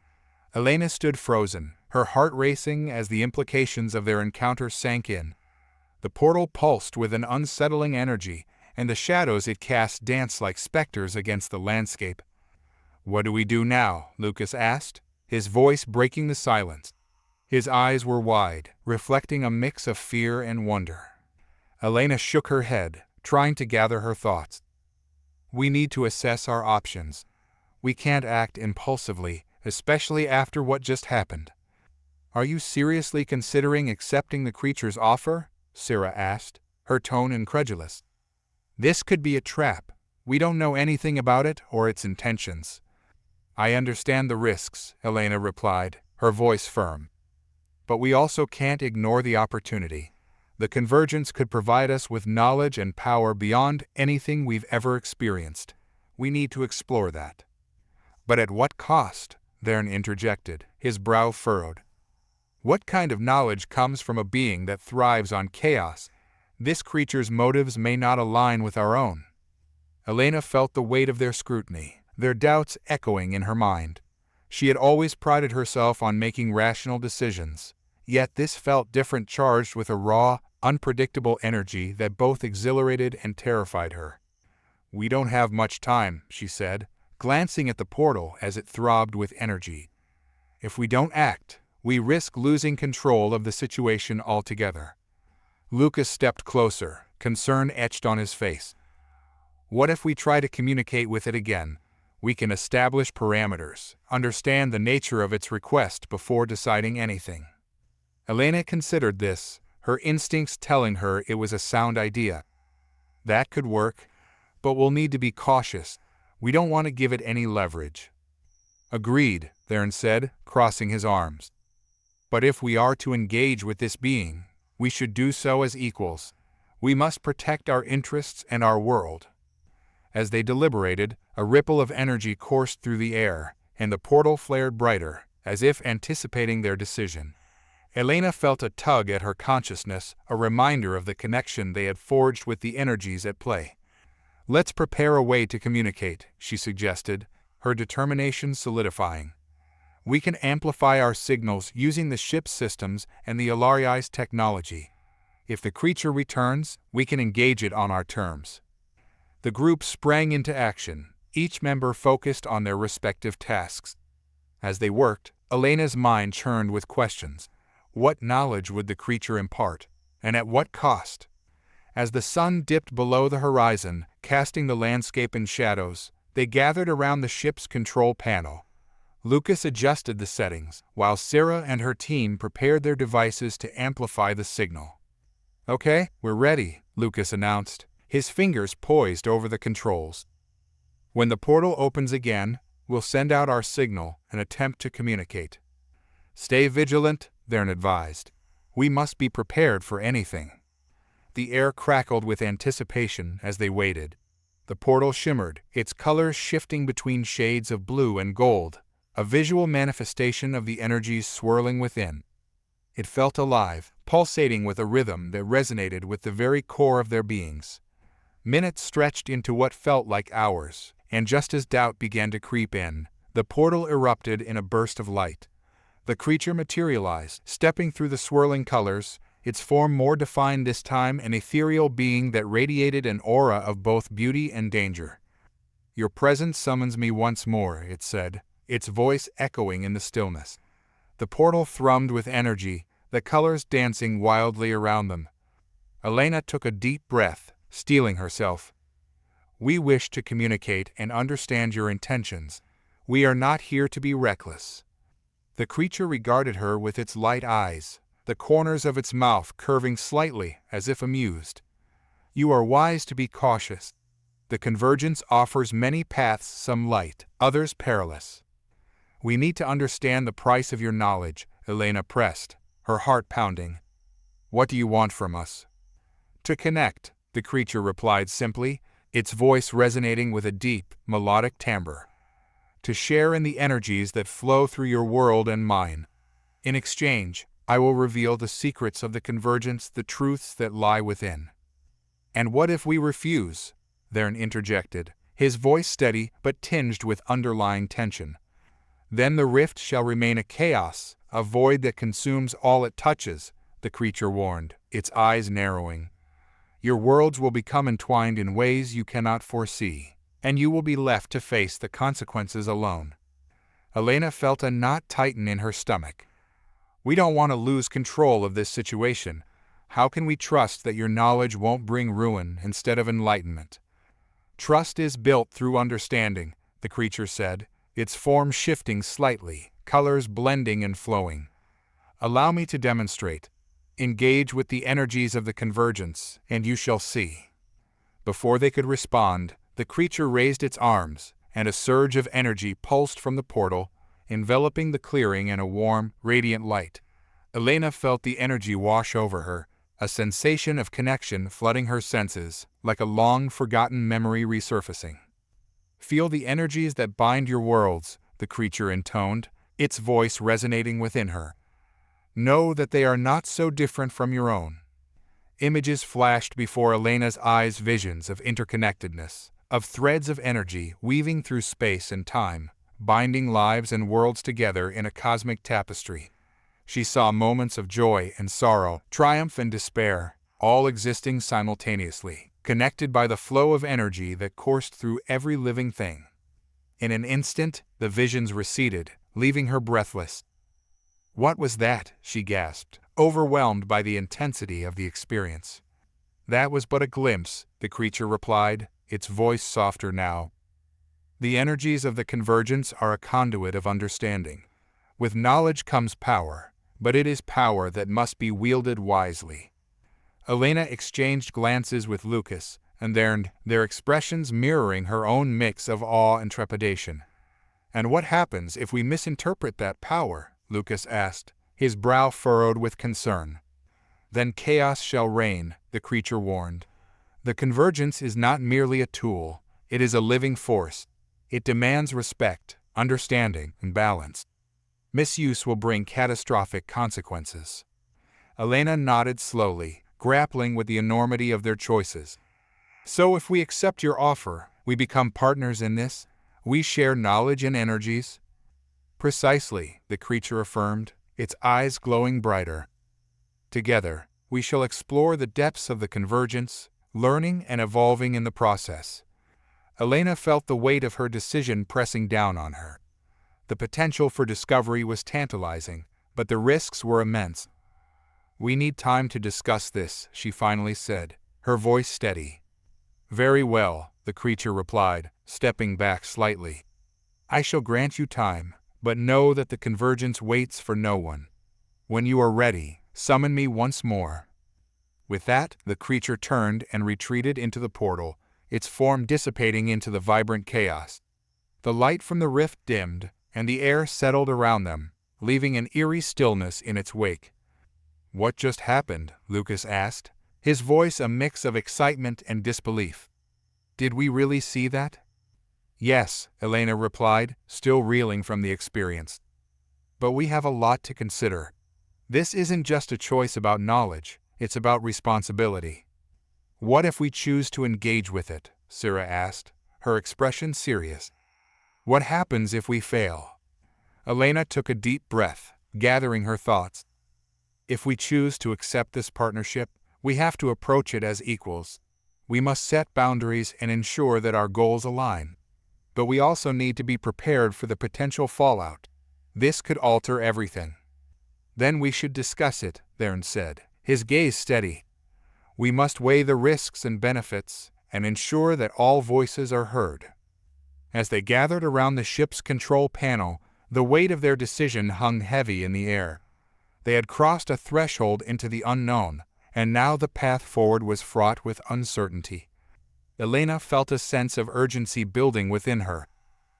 Elena stood frozen, her heart racing as the implications of their encounter sank in. The portal pulsed with an unsettling energy, and the shadows it cast danced like specters against the landscape. "What do we do now?" Lucas asked, his voice breaking the silence. His eyes were wide, reflecting a mix of fear and wonder. Elena shook her head, trying to gather her thoughts. "We need to assess our options. We can't act impulsively, especially after what just happened." "Are you seriously considering accepting the creature's offer?" Syrah asked, her tone incredulous. "This could be a trap. We don't know anything about it or its intentions." "I understand the risks," Elena replied, her voice firm. but we also can't ignore the opportunity. The convergence could provide us with knowledge and power beyond anything we've ever experienced. We need to explore that. But at what cost? Vern interjected, his brow furrowed. What kind of knowledge comes from a being that thrives on chaos? This creature's motives may not align with our own. Elena felt the weight of their scrutiny, their doubts echoing in her mind. She had always prided herself on making rational decisions, yet this felt different, charged with a raw, unpredictable energy that both exhilarated and terrified her. "We don't have much time," she said, glancing at the portal as it throbbed with energy. "If we don't act, we risk losing control of the situation altogether." Lucas stepped closer, concern etched on his face. "What if we try to communicate with it again? We can establish parameters, understand the nature of its request before deciding anything." Elena considered this, her instincts telling her it was a sound idea. "That could work, but we'll need to be cautious. We don't want to give it any leverage." "Agreed," Theron said, crossing his arms. "But if we are to engage with this being, we should do so as equals. We must protect our interests and our world." As they deliberated, a ripple of energy coursed through the air, and the portal flared brighter, as if anticipating their decision. Elena felt a tug at her consciousness, a reminder of the connection they had forged with the energies at play. "Let's prepare a way to communicate," she suggested, her determination solidifying. "We can amplify our signals using the ship's systems and the Ilari's technology. If the creature returns, we can engage it on our terms." The group sprang into action, each member focused on their respective tasks. As they worked, Elena's mind churned with questions. What knowledge would the creature impart, and at what cost? As the sun dipped below the horizon, casting the landscape in shadows, they gathered around the ship's control panel. Lucas adjusted the settings, while Sarah and her team prepared their devices to amplify the signal. "Okay, we're ready," Lucas announced, his fingers poised over the controls. "When the portal opens again, we'll send out our signal and attempt to communicate." "Stay vigilant," Vern advised. "We must be prepared for anything." The air crackled with anticipation as they waited. The portal shimmered, its colors shifting between shades of blue and gold, a visual manifestation of the energies swirling within. It felt alive, pulsating with a rhythm that resonated with the very core of their beings. Minutes stretched into what felt like hours, and just as doubt began to creep in, the portal erupted in a burst of light. The creature materialized, stepping through the swirling colors, its form more defined this time, an ethereal being that radiated an aura of both beauty and danger. "Your presence summons me once more," it said, its voice echoing in the stillness. The portal thrummed with energy, the colors dancing wildly around them. Elena took a deep breath, steeling herself. "We wish to communicate and understand your intentions. We are not here to be reckless." The creature regarded her with its light eyes, the corners of its mouth curving slightly as if amused. "You are wise to be cautious. The convergence offers many paths, some light, others perilous. We need to understand the price of your knowledge," Elena pressed, her heart pounding. "What do you want from us?" "To connect," the creature replied simply, its voice resonating with a deep, melodic timbre. "To share in the energies that flow through your world and mine. In exchange, I will reveal the secrets of the convergence, the truths that lie within." "And what if we refuse?" Vern interjected, his voice steady but tinged with underlying tension. "Then the rift shall remain a chaos, a void that consumes all it touches," the creature warned, its eyes narrowing. "Your worlds will become entwined in ways you cannot foresee, and you will be left to face the consequences alone." Elena felt a knot tighten in her stomach. "We don't want to lose control of this situation. How can we trust that your knowledge won't bring ruin instead of enlightenment?" "Trust is built through understanding," the creature said, its form shifting slightly, colors blending and flowing. "Allow me to demonstrate. Engage with the energies of the convergence, and you shall see." Before they could respond, the creature raised its arms, and a surge of energy pulsed from the portal, enveloping the clearing in a warm, radiant light. Elena felt the energy wash over her, a sensation of connection flooding her senses, like a long-forgotten memory resurfacing. "Feel the energies that bind your worlds," the creature intoned, its voice resonating within her. "Know that they are not so different from your own." Images flashed before Elena's eyes, visions of interconnectedness, of threads of energy weaving through space and time, binding lives and worlds together in a cosmic tapestry. She saw moments of joy and sorrow, triumph and despair, all existing simultaneously, connected by the flow of energy that coursed through every living thing. In an instant, the visions receded, leaving her breathless. "What was that?" she gasped, overwhelmed by the intensity of the experience. "That was but a glimpse," the creature replied, its voice softer now. "The energies of the convergence are a conduit of understanding. With knowledge comes power, but it is power that must be wielded wisely." Elena exchanged glances with Lucas, and their expressions mirroring her own mix of awe and trepidation. "And what happens if we misinterpret that power?" Lucas asked, his brow furrowed with concern. "Then chaos shall reign," the creature warned. "The convergence is not merely a tool, it is a living force. It demands respect, understanding, and balance. Misuse will bring catastrophic consequences." Elena nodded slowly, grappling with the enormity of their choices. "So if we accept your offer, we become partners in this? We share knowledge and energies?" "Precisely," the creature affirmed, its eyes glowing brighter. "Together, we shall explore the depths of the convergence, learning and evolving in the process." Elena felt the weight of her decision pressing down on her. The potential for discovery was tantalizing, but the risks were immense. "We need time to discuss this," she finally said, her voice steady. "Very well," the creature replied, stepping back slightly. "I shall grant you time, but know that the convergence waits for no one. When you are ready, summon me once more." With that, the creature turned and retreated into the portal, its form dissipating into the vibrant chaos. The light from the rift dimmed, and the air settled around them, leaving an eerie stillness in its wake. "What just happened?" Lucas asked, his voice a mix of excitement and disbelief. "Did we really see that?" "Yes," Elena replied, still reeling from the experience. "But we have a lot to consider. This isn't just a choice about knowledge, it's about responsibility." "What if we choose to engage with it?" Sira asked, her expression serious. "What happens if we fail?" Elena took a deep breath, gathering her thoughts. "If we choose to accept this partnership, we have to approach it as equals. We must set boundaries and ensure that our goals align. But we also need to be prepared for the potential fallout. This could alter everything." "Then we should discuss it," Theron said, his gaze steady. "We must weigh the risks and benefits, and ensure that all voices are heard." As they gathered around the ship's control panel, the weight of their decision hung heavy in the air. They had crossed a threshold into the unknown, and now the path forward was fraught with uncertainty. Elena felt a sense of urgency building within her.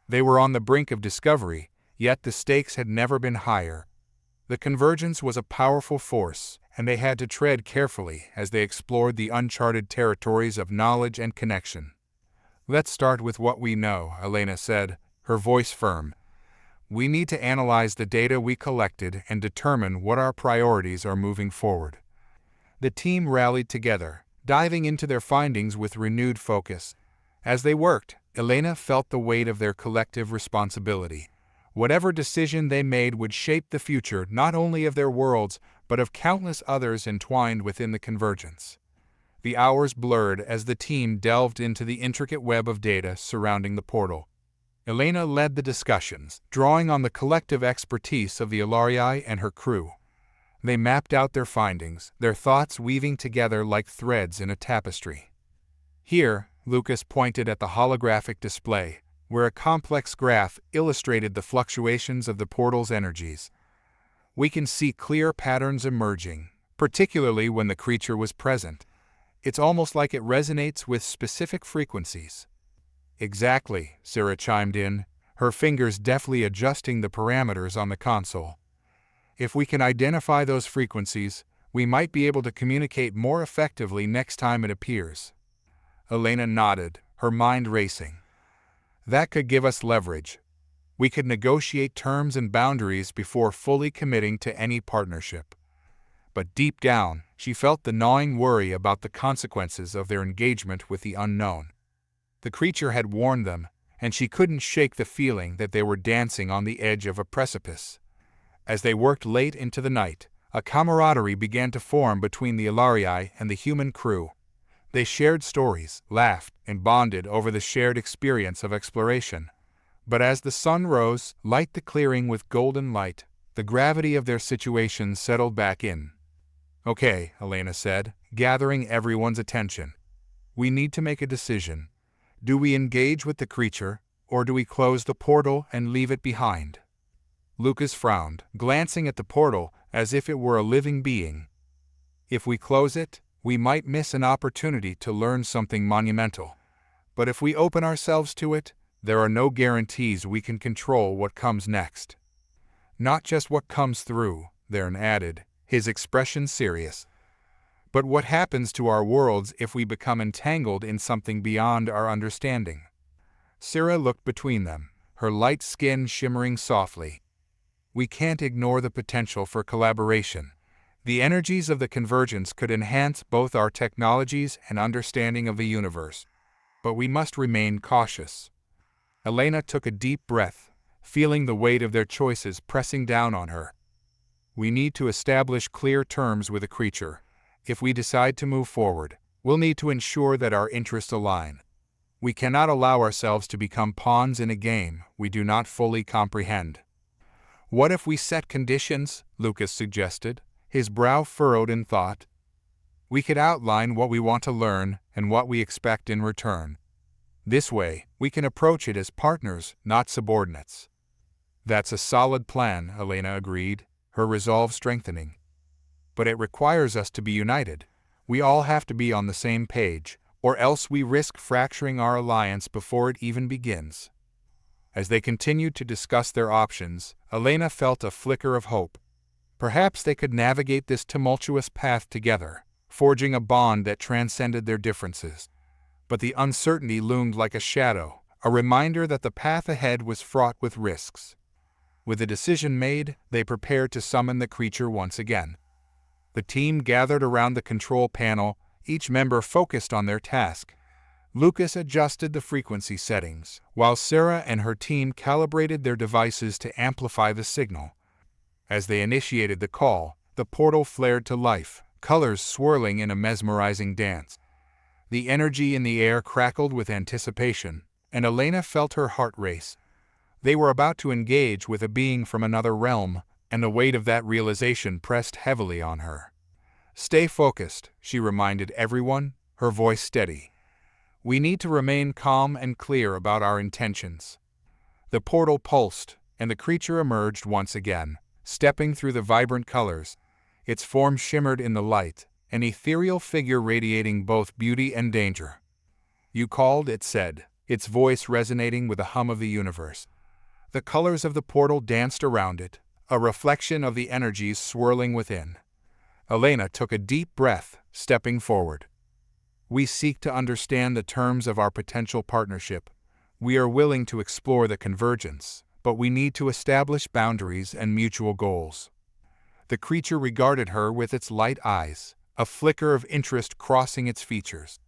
They were on the brink of discovery, yet the stakes had never been higher. The convergence was a powerful force, and they had to tread carefully as they explored the uncharted territories of knowledge and connection. "Let's start with what we know," Elena said, her voice firm. "We need to analyze the data we collected and determine what our priorities are moving forward." The team rallied together, diving into their findings with renewed focus. As they worked, Elena felt the weight of their collective responsibility. Whatever decision they made would shape the future not only of their worlds, but of countless others entwined within the convergence. The hours blurred as the team delved into the intricate web of data surrounding the portal. Elena led the discussions, drawing on the collective expertise of the Ilarii and her crew. They mapped out their findings, their thoughts weaving together like threads in a tapestry. Here, Lucas pointed at the holographic display, where a complex graph illustrated the fluctuations of the portal's energies. "We can see clear patterns emerging, particularly when the creature was present. It's almost like it resonates with specific frequencies." "Exactly," Sira chimed in, her fingers deftly adjusting the parameters on the console. If we can identify those frequencies, we might be able to communicate more effectively next time it appears. Elena nodded, her mind racing. That could give us leverage. We could negotiate terms and boundaries before fully committing to any partnership. But deep down, she felt the gnawing worry about the consequences of their engagement with the unknown. The creature had warned them, and she couldn't shake the feeling that they were dancing on the edge of a precipice. As they worked late into the night, a camaraderie began to form between the Ilarii and the human crew. They shared stories, laughed, and bonded over the shared experience of exploration. But as the sun rose, light the clearing with golden light, the gravity of their situation settled back in. "Okay," Elena said, gathering everyone's attention. "We need to make a decision. Do we engage with the creature, or do we close the portal and leave it behind?" Lucas frowned, glancing at the portal as if it were a living being. "If we close it, we might miss an opportunity to learn something monumental. But if we open ourselves to it, there are no guarantees we can control what comes next." "Not just what comes through," Theron added, his expression serious. "But what happens to our worlds if we become entangled in something beyond our understanding?" Sarah looked between them, her light skin shimmering softly. "We can't ignore the potential for collaboration. The energies of the convergence could enhance both our technologies and understanding of the universe. But we must remain cautious." Elena took a deep breath, feeling the weight of their choices pressing down on her. "We need to establish clear terms with the creature. If we decide to move forward, we'll need to ensure that our interests align. We cannot allow ourselves to become pawns in a game we do not fully comprehend." "What if we set conditions?" Lucas suggested, his brow furrowed in thought. "We could outline what we want to learn and what we expect in return. This way, we can approach it as partners, not subordinates." "That's a solid plan," Elena agreed, her resolve strengthening. "But it requires us to be united. We all have to be on the same page, or else we risk fracturing our alliance before it even begins." As they continued to discuss their options, Elena felt a flicker of hope. Perhaps they could navigate this tumultuous path together, forging a bond that transcended their differences. But the uncertainty loomed like a shadow, a reminder that the path ahead was fraught with risks. With the decision made, they prepared to summon the creature once again. The team gathered around the control panel, each member focused on their task. Lucas adjusted the frequency settings, while Sarah and her team calibrated their devices to amplify the signal. As they initiated the call, the portal flared to life, colors swirling in a mesmerizing dance. The energy in the air crackled with anticipation, and Elena felt her heart race. They were about to engage with a being from another realm, and the weight of that realization pressed heavily on her. "Stay focused," she reminded everyone, her voice steady. "We need to remain calm and clear about our intentions." The portal pulsed, and the creature emerged once again, stepping through the vibrant colors. Its form shimmered in the light, an ethereal figure radiating both beauty and danger. "You called," it said, its voice resonating with the hum of the universe. The colors of the portal danced around it, a reflection of the energies swirling within. Elena took a deep breath, stepping forward. "We seek to understand the terms of our potential partnership. We are willing to explore the convergence, but we need to establish boundaries and mutual goals." The creature regarded her with its light eyes, a flicker of interest crossing its features.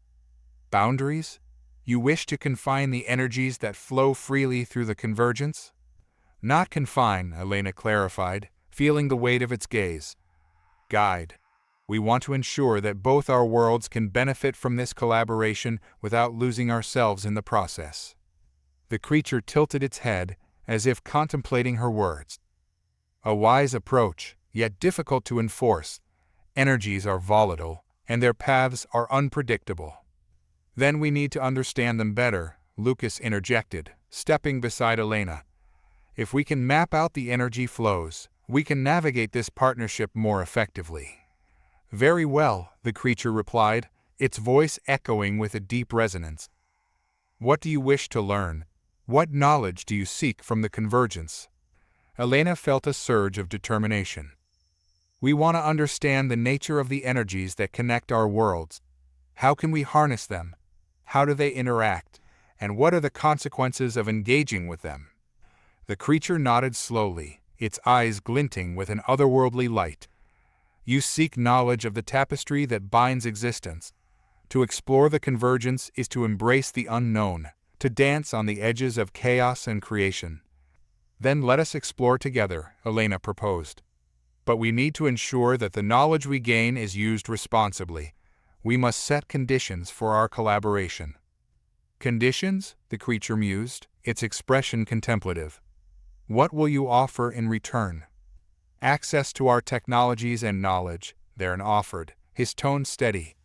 "Boundaries? You wish to confine the energies that flow freely through the convergence?" "Not confine," Elena clarified, feeling the weight of its gaze. "Guide. We want to ensure that both our worlds can benefit from this collaboration without losing ourselves in the process." The creature tilted its head, as if contemplating her words. "A wise approach, yet difficult to enforce. Energies are volatile, and their paths are unpredictable." "Then we need to understand them better," Lucas interjected, stepping beside Elena. "If we can map out the energy flows, we can navigate this partnership more effectively." "Very well," the creature replied, its voice echoing with a deep resonance. "What do you wish to learn? What knowledge do you seek from the convergence?" Elena felt a surge of determination. We want to understand the nature of the energies that connect our worlds. How can we harness them? How do they interact? And what are the consequences of engaging with them? The creature nodded slowly, its eyes glinting with an otherworldly light. You seek knowledge of the tapestry that binds existence. To explore the convergence is to embrace the unknown, to dance on the edges of chaos and creation. Then let us explore together, Elena proposed. But we need to ensure that the knowledge we gain is used responsibly. We must set conditions for our collaboration. Conditions? The creature mused, its expression contemplative. What will you offer in return? Access to our technologies and knowledge, Theron offered, his tone steady.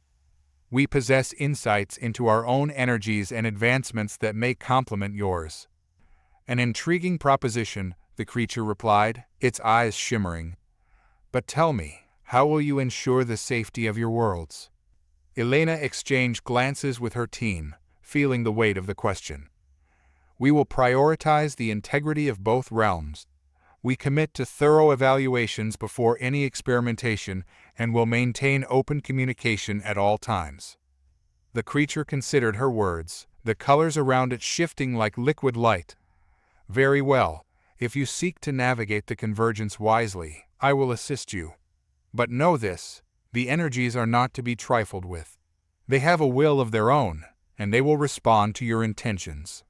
We possess insights into our own energies and advancements that may complement yours. An intriguing proposition, the creature replied, its eyes shimmering. But tell me, how will you ensure the safety of your worlds? Elena exchanged glances with her team, feeling the weight of the question. We will prioritize the integrity of both realms. We commit to thorough evaluations before any experimentation and will maintain open communication at all times. The creature considered her words, the colors around it shifting like liquid light. Very well. If you seek to navigate the convergence wisely, I will assist you. But know this, the energies are not to be trifled with. They have a will of their own, and they will respond to your intentions.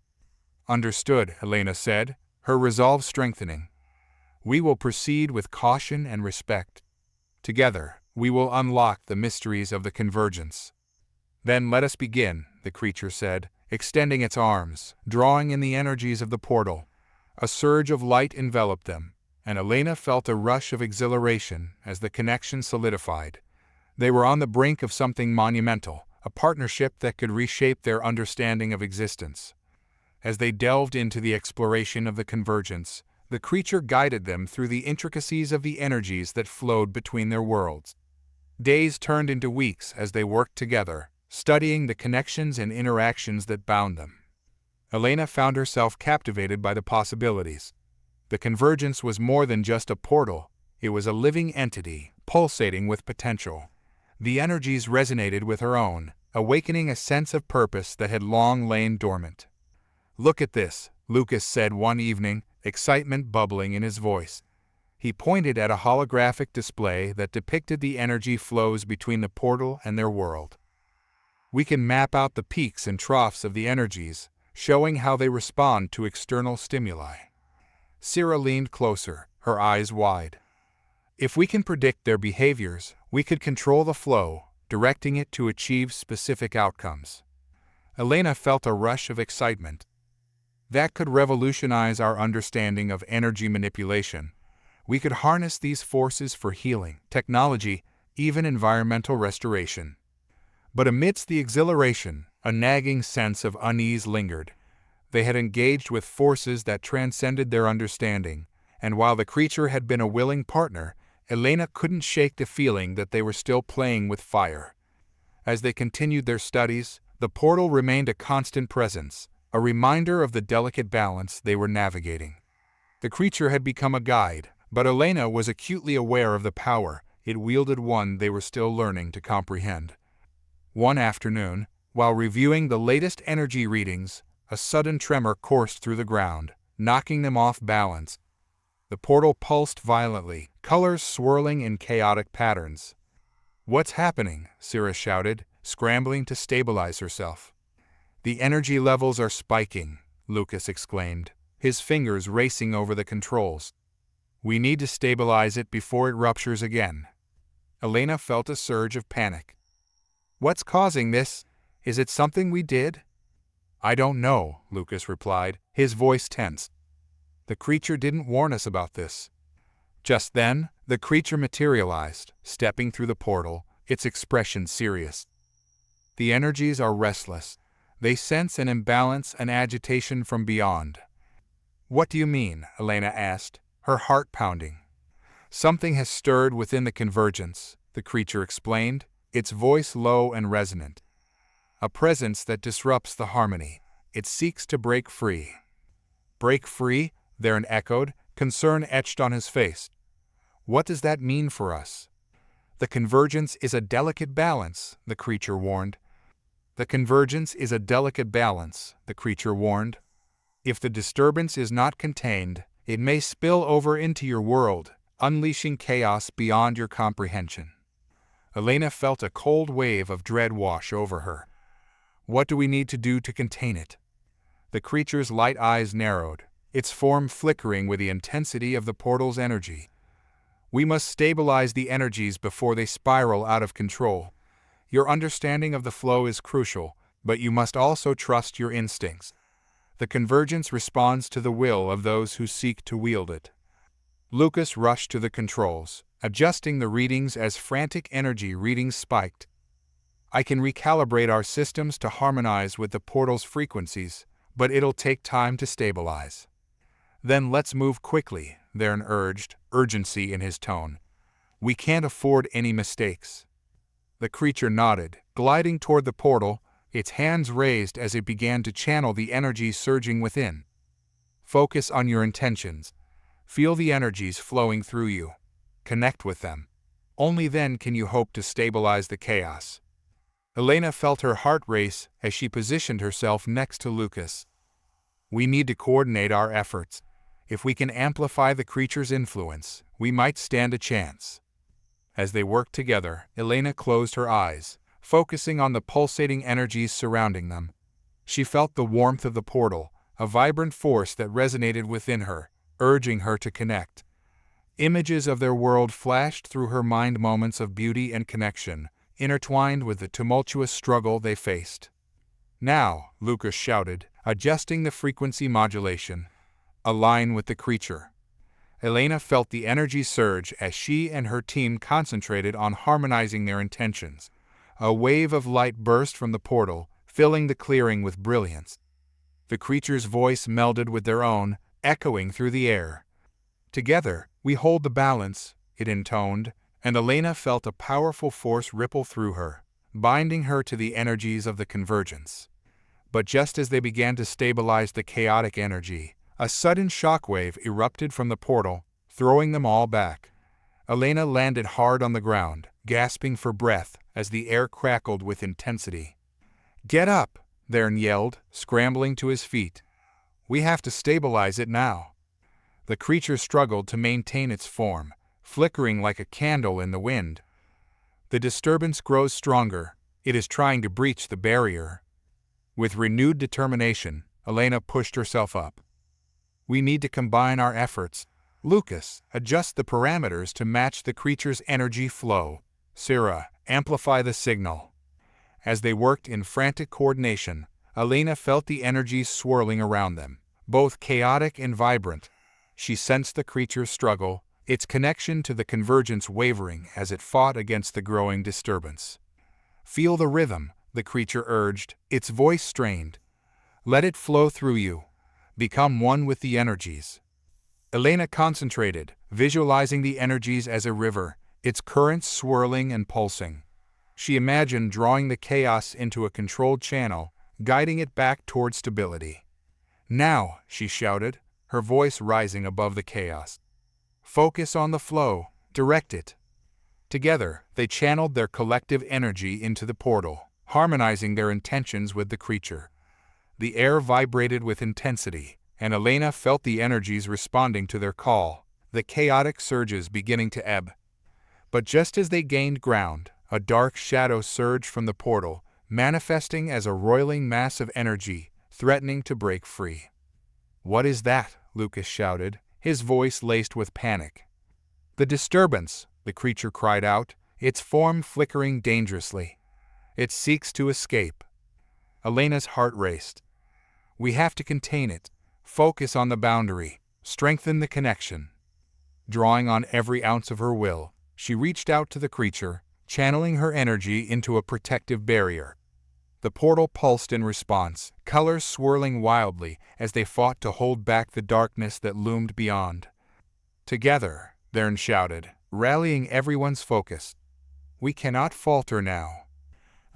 Understood, Elena said, her resolve strengthening. We will proceed with caution and respect. Together, we will unlock the mysteries of the convergence. Then let us begin, the creature said, extending its arms, drawing in the energies of the portal. A surge of light enveloped them, and Elena felt a rush of exhilaration as the connection solidified. They were on the brink of something monumental, a partnership that could reshape their understanding of existence. As they delved into the exploration of the convergence, the creature guided them through the intricacies of the energies that flowed between their worlds. Days turned into weeks as they worked together, studying the connections and interactions that bound them. Elena found herself captivated by the possibilities. The convergence was more than just a portal, it was a living entity, pulsating with potential. The energies resonated with her own, awakening a sense of purpose that had long lain dormant. Look at this, Lucas said one evening, excitement bubbling in his voice. He pointed at a holographic display that depicted the energy flows between the portal and their world. We can map out the peaks and troughs of the energies, showing how they respond to external stimuli. Syrah leaned closer, her eyes wide. If we can predict their behaviors, we could control the flow, directing it to achieve specific outcomes. Elena felt a rush of excitement. That could revolutionize our understanding of energy manipulation. We could harness these forces for healing, technology, even environmental restoration. But amidst the exhilaration, a nagging sense of unease lingered. They had engaged with forces that transcended their understanding, and while the creature had been a willing partner, Elena couldn't shake the feeling that they were still playing with fire. As they continued their studies, the portal remained a constant presence, a reminder of the delicate balance they were navigating. The creature had become a guide, but Elena was acutely aware of the power it wielded, one they were still learning to comprehend. One afternoon, while reviewing the latest energy readings, a sudden tremor coursed through the ground, knocking them off balance. The portal pulsed violently, colors swirling in chaotic patterns. "What's happening?" Syrah shouted, scrambling to stabilize herself. "The energy levels are spiking," Lucas exclaimed, his fingers racing over the controls. "We need to stabilize it before it ruptures again." Elena felt a surge of panic. "What's causing this? Is it something we did?" "I don't know," Lucas replied, his voice tense. "The creature didn't warn us about this." Just then, the creature materialized, stepping through the portal, its expression serious. "The energies are restless. They sense an imbalance and agitation from beyond." "What do you mean?" Elena asked, her heart pounding. "Something has stirred within the convergence," the creature explained, its voice low and resonant. "A presence that disrupts the harmony. It seeks to break free." "Break free?" Theron echoed, concern etched on his face. What does that mean for us? The convergence is a delicate balance, the creature warned. The convergence is a delicate balance, the creature warned. If the disturbance is not contained, it may spill over into your world, unleashing chaos beyond your comprehension. Elena felt a cold wave of dread wash over her. What do we need to do to contain it? The creature's light eyes narrowed, its form flickering with the intensity of the portal's energy. We must stabilize the energies before they spiral out of control. Your understanding of the flow is crucial, but you must also trust your instincts. The convergence responds to the will of those who seek to wield it. Lucas rushed to the controls, adjusting the readings as frantic energy readings spiked. I can recalibrate our systems to harmonize with the portal's frequencies, but it'll take time to stabilize. Then let's move quickly, Vern urged, urgency in his tone. We can't afford any mistakes. The creature nodded, gliding toward the portal, its hands raised as it began to channel the energy surging within. Focus on your intentions. Feel the energies flowing through you. Connect with them. Only then can you hope to stabilize the chaos. Elena felt her heart race as she positioned herself next to Lucas. We need to coordinate our efforts. If we can amplify the creature's influence, we might stand a chance. As they worked together, Elena closed her eyes, focusing on the pulsating energies surrounding them. She felt the warmth of the portal, a vibrant force that resonated within her, urging her to connect. Images of their world flashed through her mind, moments of beauty and connection, intertwined with the tumultuous struggle they faced. Now, Lucas shouted, adjusting the frequency modulation. Align with the creature. Elena felt the energy surge as she and her team concentrated on harmonizing their intentions. A wave of light burst from the portal, filling the clearing with brilliance. The creature's voice melded with their own, echoing through the air. Together, we hold the balance, it intoned, and Elena felt a powerful force ripple through her, binding her to the energies of the convergence. But just as they began to stabilize the chaotic energy, a sudden shockwave erupted from the portal, throwing them all back. Elena landed hard on the ground, gasping for breath as the air crackled with intensity. Get up, Vern yelled, scrambling to his feet. We have to stabilize it now. The creature struggled to maintain its form, flickering like a candle in the wind. The disturbance grows stronger. It is trying to breach the barrier. With renewed determination, Elena pushed herself up. We need to combine our efforts. Lucas, adjust the parameters to match the creature's energy flow. Syrah, amplify the signal. As they worked in frantic coordination, Elena felt the energies swirling around them, both chaotic and vibrant. She sensed the creature's struggle, its connection to the convergence wavering as it fought against the growing disturbance. Feel the rhythm, the creature urged, its voice strained. Let it flow through you. Become one with the energies. Elena concentrated, visualizing the energies as a river, its currents swirling and pulsing. She imagined drawing the chaos into a controlled channel, guiding it back toward stability. Now, she shouted, her voice rising above the chaos. Focus on the flow, direct it. Together, they channeled their collective energy into the portal, harmonizing their intentions with the creature. The air vibrated with intensity, and Elena felt the energies responding to their call, the chaotic surges beginning to ebb. But just as they gained ground, a dark shadow surged from the portal, manifesting as a roiling mass of energy, threatening to break free. What is that? Lucas shouted, his voice laced with panic. The disturbance, the creature cried out, its form flickering dangerously. It seeks to escape. Elena's heart raced. We have to contain it, focus on the boundary, strengthen the connection. Drawing on every ounce of her will, she reached out to the creature, channeling her energy into a protective barrier. The portal pulsed in response, colors swirling wildly as they fought to hold back the darkness that loomed beyond. Together, Vern shouted, rallying everyone's focus. We cannot falter now.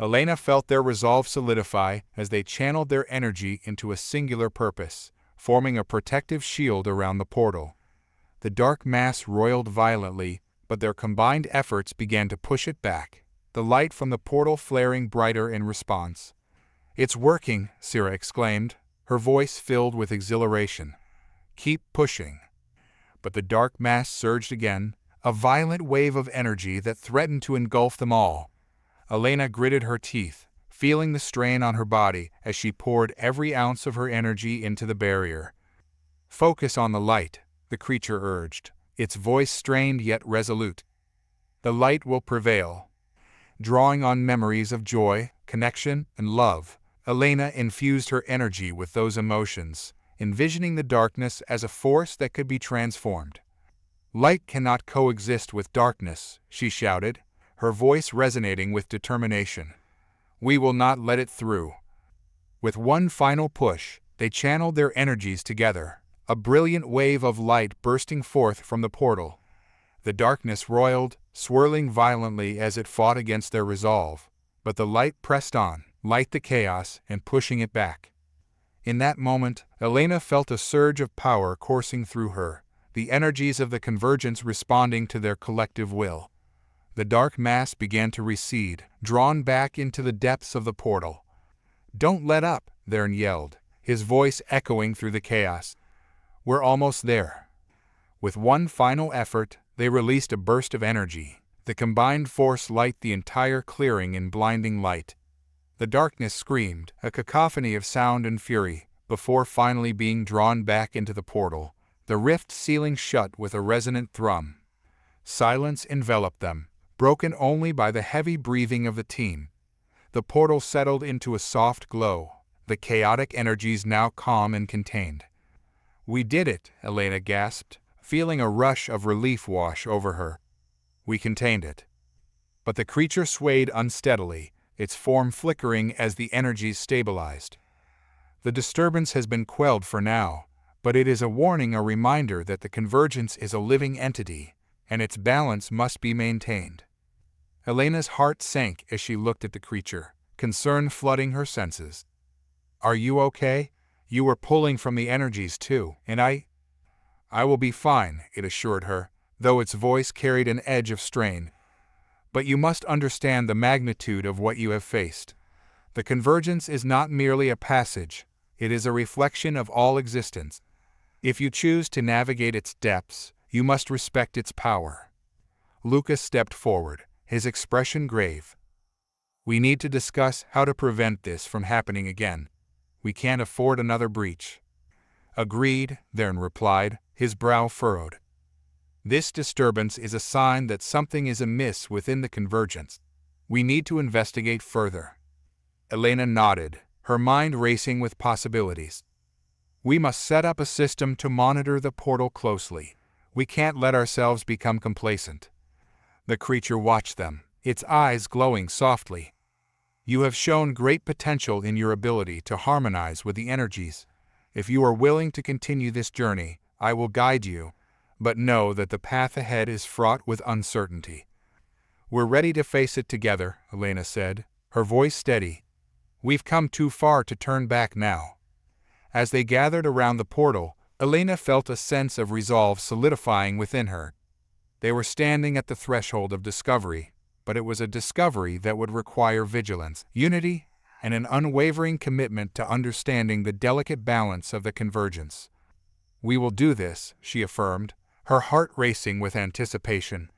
Elena felt their resolve solidify as they channeled their energy into a singular purpose, forming a protective shield around the portal. The dark mass roiled violently, but their combined efforts began to push it back, the light from the portal flaring brighter in response. "It's working," Sira exclaimed, her voice filled with exhilaration. "Keep pushing." But the dark mass surged again, a violent wave of energy that threatened to engulf them all. Elena gritted her teeth, feeling the strain on her body as she poured every ounce of her energy into the barrier. "Focus on the light," the creature urged, its voice strained yet resolute. "The light will prevail." Drawing on memories of joy, connection, and love, Elena infused her energy with those emotions, envisioning the darkness as a force that could be transformed. "Light cannot coexist with darkness," she shouted, her voice resonating with determination. "We will not let it through." With one final push, they channeled their energies together, a brilliant wave of light bursting forth from the portal. The darkness roiled, swirling violently as it fought against their resolve, but the light pressed on, light the chaos and pushing it back. In that moment, Elena felt a surge of power coursing through her, the energies of the convergence responding to their collective will. The dark mass began to recede, drawn back into the depths of the portal. "Don't let up," Vern yelled, his voice echoing through the chaos. "We're almost there." With one final effort, they released a burst of energy. The combined force lit the entire clearing in blinding light. The darkness screamed, a cacophony of sound and fury, before finally being drawn back into the portal, the rift sealing shut with a resonant thrum. Silence enveloped them, broken only by the heavy breathing of the team. The portal settled into a soft glow, the chaotic energies now calm and contained. "We did it," Elena gasped, feeling a rush of relief wash over her. "We contained it." But the creature swayed unsteadily, its form flickering as the energies stabilized. "The disturbance has been quelled for now, but it is a warning, a reminder that the convergence is a living entity, and its balance must be maintained." Elena's heart sank as she looked at the creature, concern flooding her senses. "Are you okay? You were pulling from the energies too, and I will be fine," it assured her, though its voice carried an edge of strain. "But you must understand the magnitude of what you have faced. The convergence is not merely a passage, it is a reflection of all existence. If you choose to navigate its depths, you must respect its power." Lucas stepped forward, his expression grave. "We need to discuss how to prevent this from happening again. We can't afford another breach." "Agreed," Vern replied, his brow furrowed. "This disturbance is a sign that something is amiss within the convergence. We need to investigate further." Elena nodded, her mind racing with possibilities. "We must set up a system to monitor the portal closely. We can't let ourselves become complacent." The creature watched them, its eyes glowing softly. "You have shown great potential in your ability to harmonize with the energies. If you are willing to continue this journey, I will guide you, but know that the path ahead is fraught with uncertainty." "We're ready to face it together," Elena said, her voice steady. "We've come too far to turn back now." As they gathered around the portal, Elena felt a sense of resolve solidifying within her. They were standing at the threshold of discovery, but it was a discovery that would require vigilance, unity, and an unwavering commitment to understanding the delicate balance of the convergence. "We will do this," she affirmed, her heart racing with anticipation.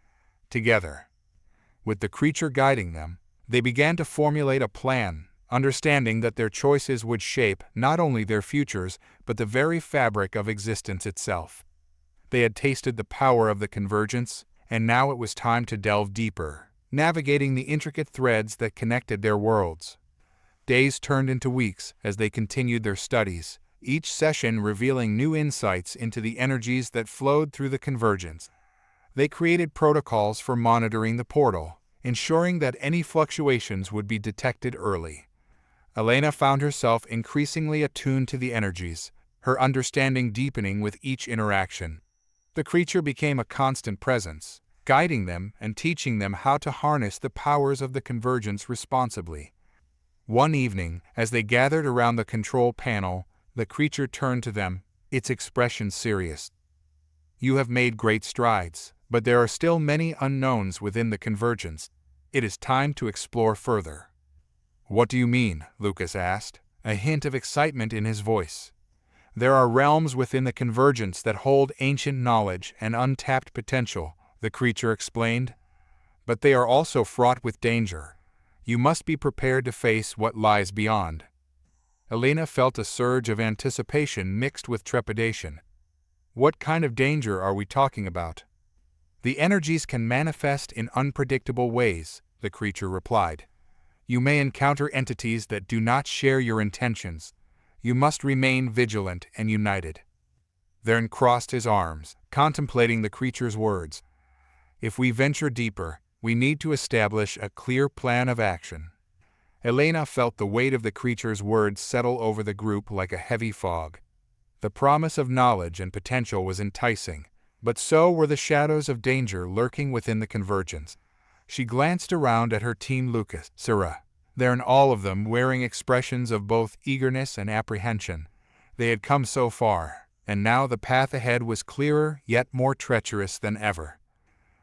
Together. With the creature guiding them, they began to formulate a plan, understanding that their choices would shape not only their futures, but the very fabric of existence itself. They had tasted the power of the convergence, and now it was time to delve deeper, navigating the intricate threads that connected their worlds. Days turned into weeks as they continued their studies, each session revealing new insights into the energies that flowed through the convergence. They created protocols for monitoring the portal, ensuring that any fluctuations would be detected early. Elena found herself increasingly attuned to the energies, her understanding deepening with each interaction. The creature became a constant presence, guiding them and teaching them how to harness the powers of the convergence responsibly. One evening, as they gathered around the control panel, the creature turned to them, its expression serious. You have made great strides, but there are still many unknowns within the convergence. It is time to explore further." "What do you mean?" Lucas asked, a hint of excitement in his voice. "There are realms within the convergence that hold ancient knowledge and untapped potential," the creature explained. "But they are also fraught with danger. You must be prepared to face what lies beyond." Elena felt a surge of anticipation mixed with trepidation. "What kind of danger are we talking about?" "The energies can manifest in unpredictable ways," the creature replied. "You may encounter entities that do not share your intentions. You must remain vigilant and united." Vern crossed his arms, contemplating the creature's words. "If we venture deeper, we need to establish a clear plan of action." Elena felt the weight of the creature's words settle over the group like a heavy fog. The promise of knowledge and potential was enticing, but so were the shadows of danger lurking within the convergence. She glanced around at her team, Lucas, Sarah, there and all of them wearing expressions of both eagerness and apprehension. They had come so far, and now the path ahead was clearer yet more treacherous than ever.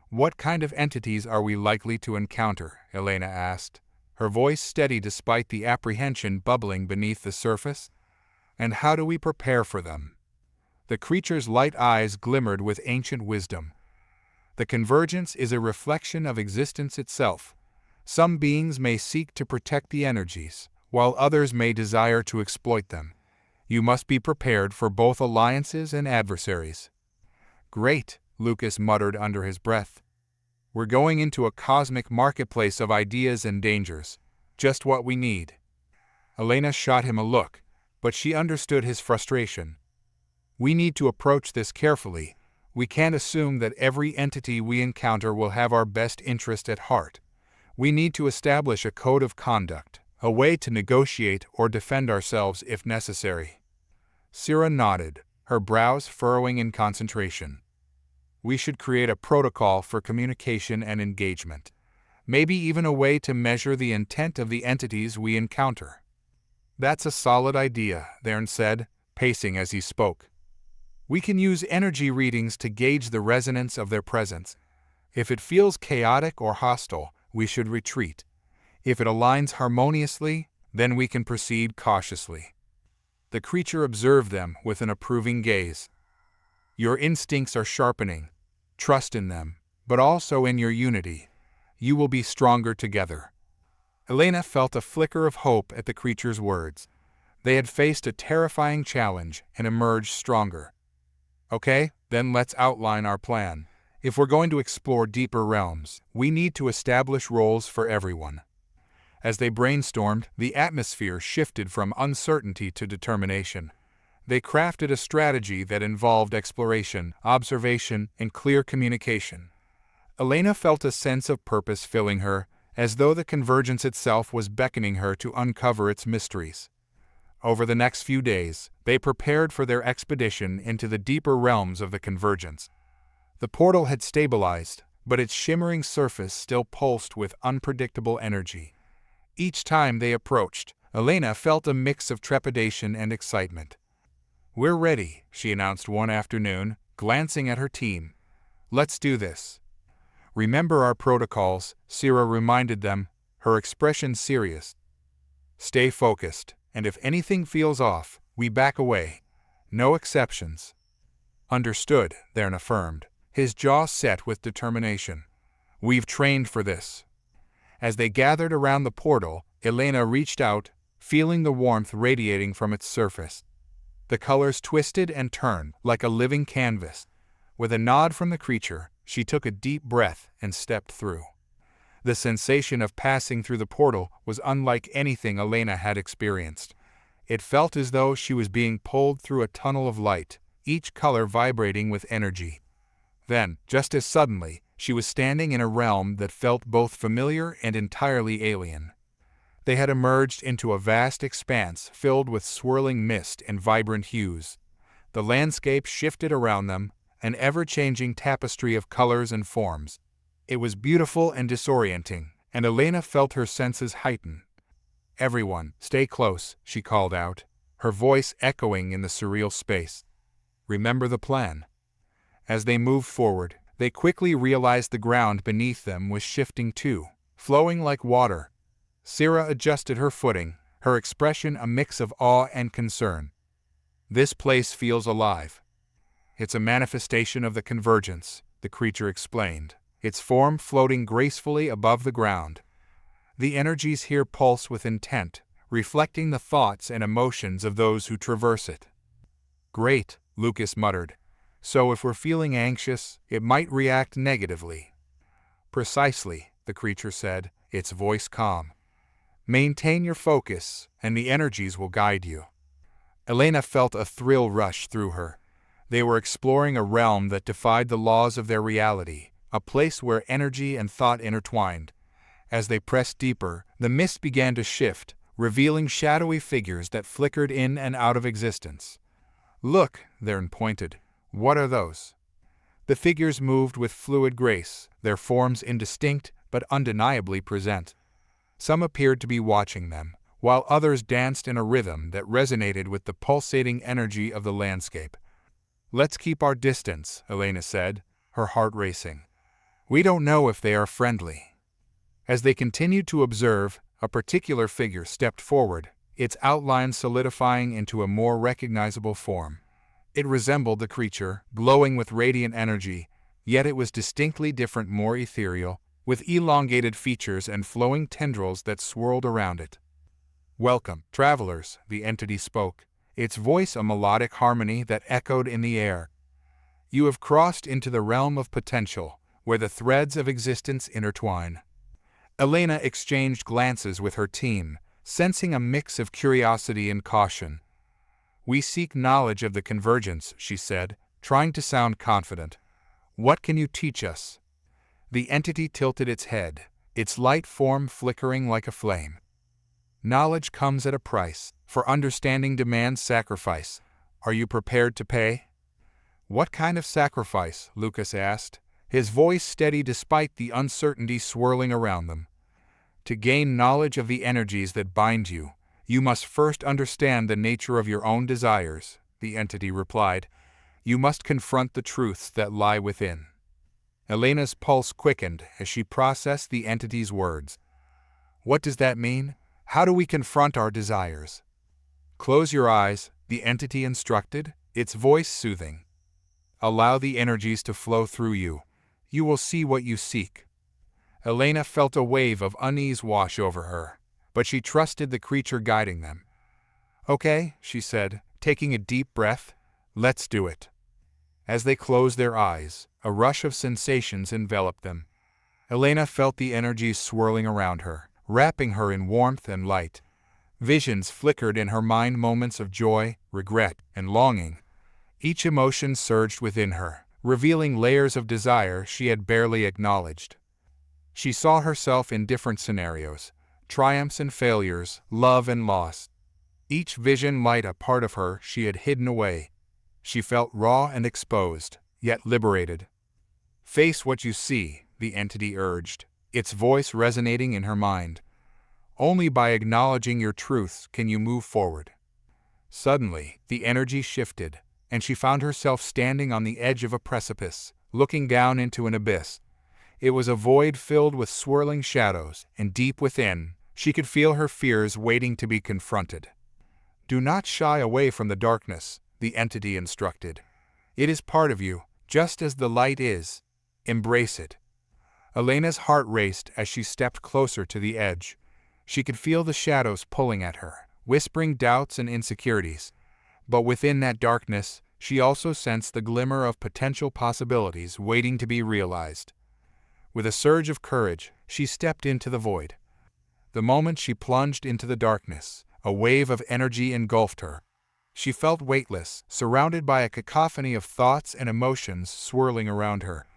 "What kind of entities are we likely to encounter?" Elena asked, her voice steady despite the apprehension bubbling beneath the surface. "And how do we prepare for them?" The creature's light eyes glimmered with ancient wisdom. "The convergence is a reflection of existence itself. Some beings may seek to protect the energies, while others may desire to exploit them. You must be prepared for both alliances and adversaries." "Great," Lucas muttered under his breath. "We're going into a cosmic marketplace of ideas and dangers. Just what we need." Elena shot him a look, but she understood his frustration. "We need to approach this carefully. We can't assume that every entity we encounter will have our best interest at heart. We need to establish a code of conduct, a way to negotiate or defend ourselves if necessary." Sira nodded, her brows furrowing in concentration. "We should create a protocol for communication and engagement. Maybe even a way to measure the intent of the entities we encounter." "That's a solid idea," Vern said, pacing as he spoke. "We can use energy readings to gauge the resonance of their presence. If it feels chaotic or hostile, we should retreat. If it aligns harmoniously, then we can proceed cautiously." The creature observed them with an approving gaze. "Your instincts are sharpening. Trust in them, but also in your unity. You will be stronger together." Elena felt a flicker of hope at the creature's words. They had faced a terrifying challenge and emerged stronger. "Okay, then let's outline our plan. If we're going to explore deeper realms, we need to establish roles for everyone." As they brainstormed, the atmosphere shifted from uncertainty to determination. They crafted a strategy that involved exploration, observation, and clear communication. Elena felt a sense of purpose filling her, as though the convergence itself was beckoning her to uncover its mysteries. Over the next few days, they prepared for their expedition into the deeper realms of the convergence. The portal had stabilized, but its shimmering surface still pulsed with unpredictable energy. Each time they approached, Elena felt a mix of trepidation and excitement. "We're ready," she announced one afternoon, glancing at her team. "Let's do this." "Remember our protocols," Sira reminded them, her expression serious. "Stay focused, and if anything feels off, we back away. No exceptions." "Understood," Vern affirmed, his jaw set with determination. "We've trained for this." As they gathered around the portal, Elena reached out, feeling the warmth radiating from its surface. The colors twisted and turned like a living canvas. With a nod from the creature, she took a deep breath and stepped through. The sensation of passing through the portal was unlike anything Elena had experienced. It felt as though she was being pulled through a tunnel of light, each color vibrating with energy. Then, just as suddenly, she was standing in a realm that felt both familiar and entirely alien. They had emerged into a vast expanse filled with swirling mist and vibrant hues. The landscape shifted around them, an ever-changing tapestry of colors and forms. It was beautiful and disorienting, and Elena felt her senses heighten. "Everyone, stay close," she called out, her voice echoing in the surreal space. "Remember the plan." As they moved forward, they quickly realized the ground beneath them was shifting too, flowing like water. Syrah adjusted her footing, her expression a mix of awe and concern. "This place feels alive." "It's a manifestation of the convergence," the creature explained, its form floating gracefully above the ground. "The energies here pulse with intent, reflecting the thoughts and emotions of those who traverse it." "Great," Lucas muttered. "So if we're feeling anxious, it might react negatively." "Precisely," the creature said, its voice calm. "Maintain your focus, and the energies will guide you." Elena felt a thrill rush through her. They were exploring a realm that defied the laws of their reality, a place where energy and thought intertwined. As they pressed deeper, the mist began to shift, revealing shadowy figures that flickered in and out of existence. "Look," Thern pointed. "What are those?" The figures moved with fluid grace, their forms indistinct but undeniably present. Some appeared to be watching them, while others danced in a rhythm that resonated with the pulsating energy of the landscape. "Let's keep our distance," Elena said, her heart racing. "We don't know if they are friendly." As they continued to observe, a particular figure stepped forward, its outline solidifying into a more recognizable form. It resembled the creature, glowing with radiant energy, yet it was distinctly different, more ethereal, with elongated features and flowing tendrils that swirled around it. "Welcome, travelers," the entity spoke, its voice a melodic harmony that echoed in the air. "You have crossed into the realm of potential, where the threads of existence intertwine." Elena exchanged glances with her team, sensing a mix of curiosity and caution. "We seek knowledge of the convergence," she said, trying to sound confident. "What can you teach us?" The entity tilted its head, its light form flickering like a flame. "Knowledge comes at a price, for understanding demands sacrifice. Are you prepared to pay?" "What kind of sacrifice?" Lucas asked, his voice steady despite the uncertainty swirling around them. "To gain knowledge of the energies that bind you, you must first understand the nature of your own desires," the entity replied. "You must confront the truths that lie within." Elena's pulse quickened as she processed the entity's words. "What does that mean? How do we confront our desires?" "Close your eyes," the entity instructed, its voice soothing. "Allow the energies to flow through you. You will see what you seek." Elena felt a wave of unease wash over her, but she trusted the creature guiding them. "Okay," she said, taking a deep breath, "let's do it." As they closed their eyes, a rush of sensations enveloped them. Elena felt the energies swirling around her, wrapping her in warmth and light. Visions flickered in her mind, moments of joy, regret, and longing. Each emotion surged within her, revealing layers of desire she had barely acknowledged. She saw herself in different scenarios, triumphs and failures, love and loss. Each vision light a part of her she had hidden away. She felt raw and exposed, yet liberated. "Face what you see," the entity urged, its voice resonating in her mind. "Only by acknowledging your truths can you move forward." Suddenly, the energy shifted, and she found herself standing on the edge of a precipice, looking down into an abyss. It was a void filled with swirling shadows, and deep within, she could feel her fears waiting to be confronted. "Do not shy away from the darkness," the entity instructed. "It is part of you, just as the light is. Embrace it." Elena's heart raced as she stepped closer to the edge. She could feel the shadows pulling at her, whispering doubts and insecurities. But within that darkness, she also sensed the glimmer of potential possibilities waiting to be realized. With a surge of courage, she stepped into the void. The moment she plunged into the darkness, a wave of energy engulfed her. She felt weightless, surrounded by a cacophony of thoughts and emotions swirling around her.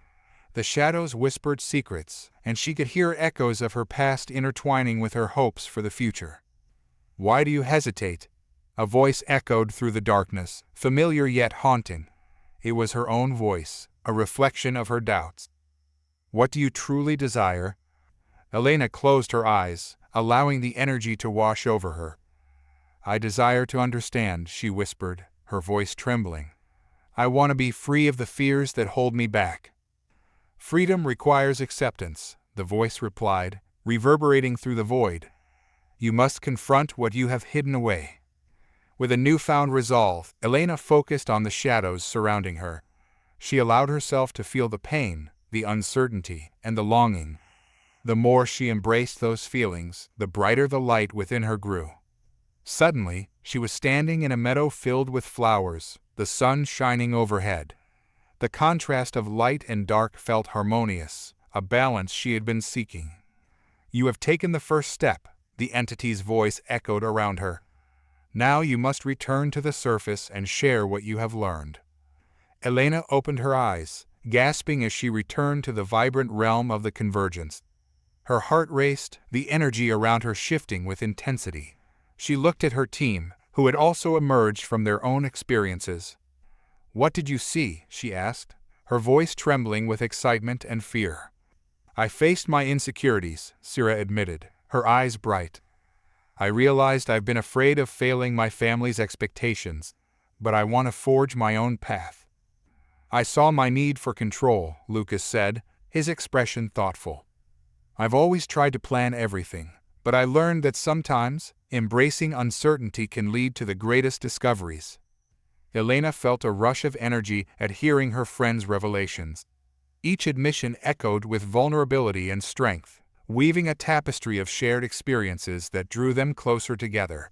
The shadows whispered secrets, and she could hear echoes of her past intertwining with her hopes for the future. "Why do you hesitate?" A voice echoed through the darkness, familiar yet haunting. It was her own voice, a reflection of her doubts. "What do you truly desire?" Elena closed her eyes, allowing the energy to wash over her. "I desire to understand," she whispered, her voice trembling. I want to be free of the fears that hold me back." "Freedom requires acceptance," the voice replied, reverberating through the void. "You must confront what you have hidden away." With a newfound resolve, Elena focused on the shadows surrounding her. She allowed herself to feel the pain, the uncertainty, and the longing. The more she embraced those feelings, the brighter the light within her grew. Suddenly, she was standing in a meadow filled with flowers, the sun shining overhead. The contrast of light and dark felt harmonious, a balance she had been seeking. "You have taken the first step," the entity's voice echoed around her. "Now you must return to the surface and share what you have learned." Elena opened her eyes, gasping as she returned to the vibrant realm of the convergence. Her heart raced, the energy around her shifting with intensity. She looked at her team, who had also emerged from their own experiences. "What did you see?" she asked, her voice trembling with excitement and fear. "I faced my insecurities," Sira admitted, her eyes bright. "I realized I've been afraid of failing my family's expectations, but I want to forge my own path." "I saw my need for control," Lucas said, his expression thoughtful. "I've always tried to plan everything, but I learned that sometimes embracing uncertainty can lead to the greatest discoveries." Elena felt a rush of energy at hearing her friend's revelations. Each admission echoed with vulnerability and strength, weaving a tapestry of shared experiences that drew them closer together.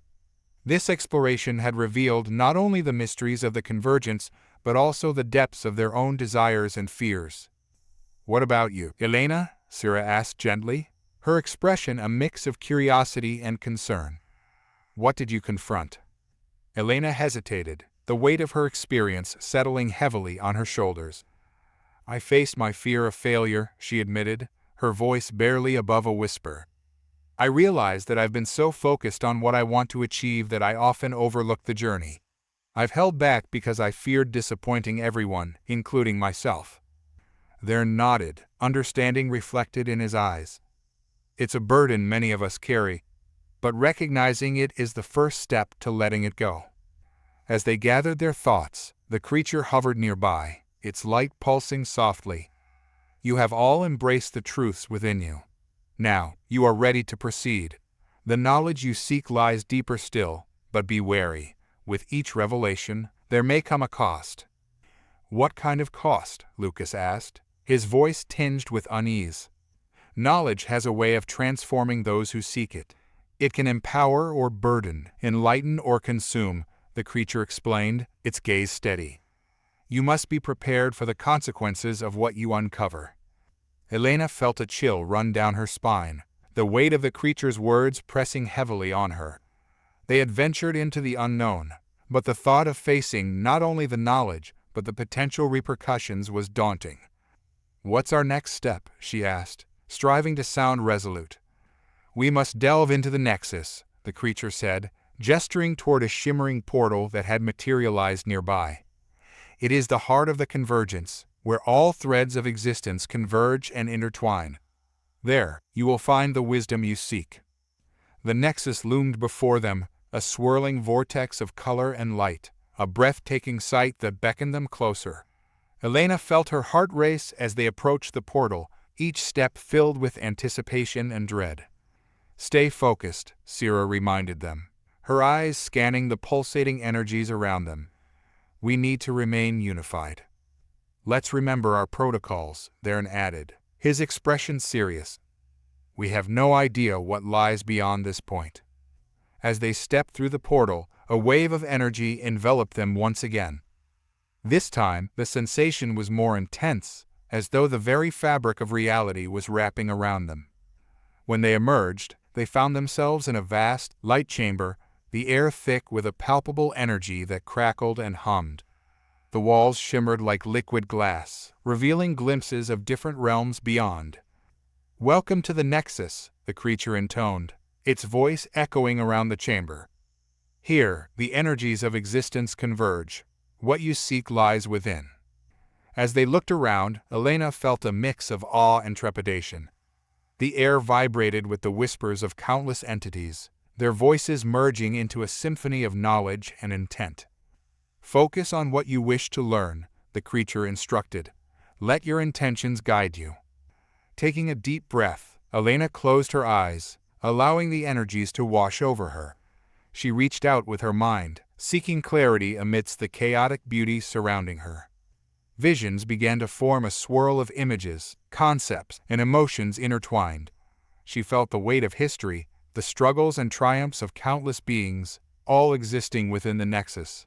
This exploration had revealed not only the mysteries of the convergence, but also the depths of their own desires and fears. "What about you, Elena?" Sira asked gently, her expression a mix of curiosity and concern. "What did you confront?" Elena hesitated, the weight of her experience settling heavily on her shoulders. "I faced my fear of failure," she admitted, her voice barely above a whisper. "I realize that I've been so focused on what I want to achieve that I often overlook the journey. I've held back because I feared disappointing everyone, including myself." Thern nodded, understanding reflected in his eyes. "It's a burden many of us carry, but recognizing it is the first step to letting it go." As they gathered their thoughts, the creature hovered nearby, its light pulsing softly. "You have all embraced the truths within you. Now, you are ready to proceed. The knowledge you seek lies deeper still, but be wary. With each revelation, there may come a cost." "What kind of cost?" Lucas asked, his voice tinged with unease. "Knowledge has a way of transforming those who seek it. It can empower or burden, enlighten or consume," the creature explained, its gaze steady. "You must be prepared for the consequences of what you uncover." Elena felt a chill run down her spine, the weight of the creature's words pressing heavily on her. They had ventured into the unknown, but the thought of facing not only the knowledge, but the potential repercussions was daunting. "What's our next step?" she asked, striving to sound resolute. "We must delve into the Nexus," the creature said, gesturing toward a shimmering portal that had materialized nearby. "It is the heart of the convergence, where all threads of existence converge and intertwine. There, you will find the wisdom you seek." The Nexus loomed before them, a swirling vortex of color and light, a breathtaking sight that beckoned them closer. Elena felt her heart race as they approached the portal, each step filled with anticipation and dread. "Stay focused," Sira reminded them, her eyes scanning the pulsating energies around them. "We need to remain unified." "Let's remember our protocols," Thern added, his expression serious. "We have no idea what lies beyond this point." As they stepped through the portal, a wave of energy enveloped them once again. This time, the sensation was more intense, as though the very fabric of reality was wrapping around them. When they emerged, they found themselves in a vast, light chamber, the air thick with a palpable energy that crackled and hummed. The walls shimmered like liquid glass, revealing glimpses of different realms beyond. "Welcome to the Nexus," the creature intoned, its voice echoing around the chamber. "Here, the energies of existence converge. What you seek lies within." As they looked around, Elena felt a mix of awe and trepidation. The air vibrated with the whispers of countless entities, their voices merging into a symphony of knowledge and intent. Focus on what you wish to learn, the creature instructed. Let your intentions guide you. Taking a deep breath, Elena closed her eyes, allowing the energies to wash over her. She reached out with her mind, seeking clarity amidst the chaotic beauty surrounding her. Visions began to form a swirl of images, concepts, and emotions intertwined. She felt the weight of history, the struggles and triumphs of countless beings, all existing within the nexus.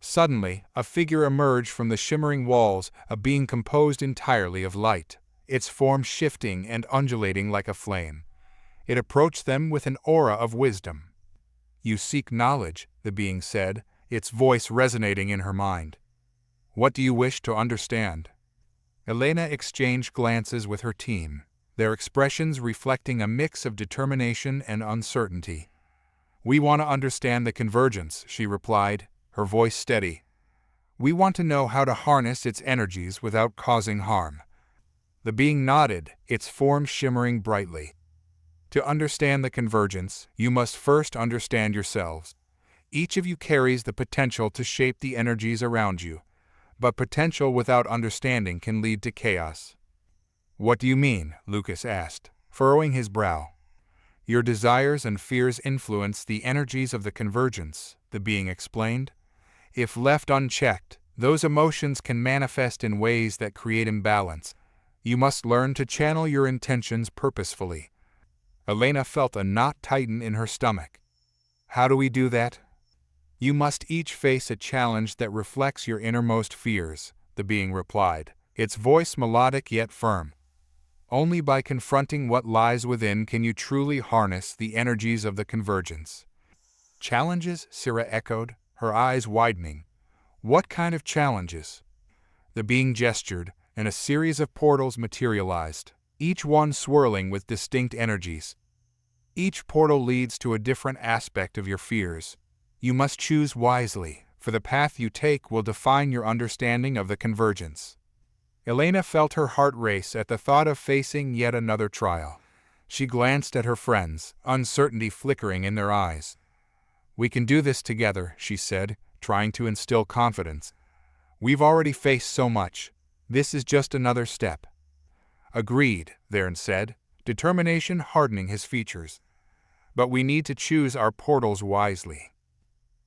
Suddenly, a figure emerged from the shimmering walls, a being composed entirely of light, its form shifting and undulating like a flame. It approached them with an aura of wisdom. "You seek knowledge," the being said, its voice resonating in her mind. "What do you wish to understand?" Elena exchanged glances with her team, their expressions reflecting a mix of determination and uncertainty. "We want to understand the convergence," she replied, her voice steady. "We want to know how to harness its energies without causing harm." The being nodded, its form shimmering brightly. "To understand the convergence, you must first understand yourselves. Each of you carries the potential to shape the energies around you, but potential without understanding can lead to chaos." "What do you mean?" Lucas asked, furrowing his brow. "Your desires and fears influence the energies of the convergence," the being explained. "If left unchecked, those emotions can manifest in ways that create imbalance. You must learn to channel your intentions purposefully." Elena felt a knot tighten in her stomach. "How do we do that?" "You must each face a challenge that reflects your innermost fears," the being replied, its voice melodic yet firm. "Only by confronting what lies within can you truly harness the energies of the convergence." "Challenges?" Syrah echoed, her eyes widening. "What kind of challenges?" The being gestured, and a series of portals materialized, each one swirling with distinct energies. "Each portal leads to a different aspect of your fears. You must choose wisely, for the path you take will define your understanding of the convergence." Elena felt her heart race at the thought of facing yet another trial. She glanced at her friends, uncertainty flickering in their eyes. "We can do this together," she said, trying to instill confidence. "We've already faced so much. This is just another step." "Agreed," Varen said, determination hardening his features. "But we need to choose our portals wisely."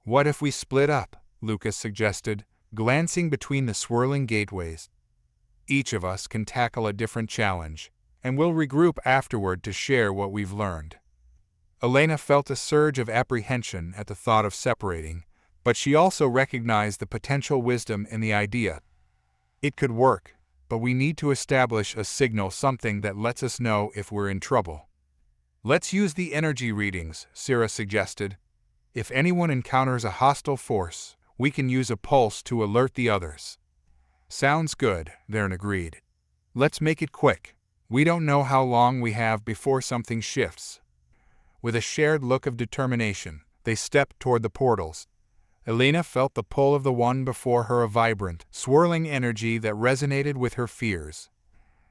"What if we split up?" Lucas suggested, glancing between the swirling gateways. "Each of us can tackle a different challenge, and we'll regroup afterward to share what we've learned." Elena felt a surge of apprehension at the thought of separating, but she also recognized the potential wisdom in the idea. It could work, but we need to establish a signal, something that lets us know if we're in trouble. "Let's use the energy readings," Syrah suggested. "If anyone encounters a hostile force, we can use a pulse to alert the others." "Sounds good," Varen agreed. "Let's make it quick. We don't know how long we have before something shifts." With a shared look of determination, they stepped toward the portals. Elena felt the pull of the one before her, a vibrant, swirling energy that resonated with her fears.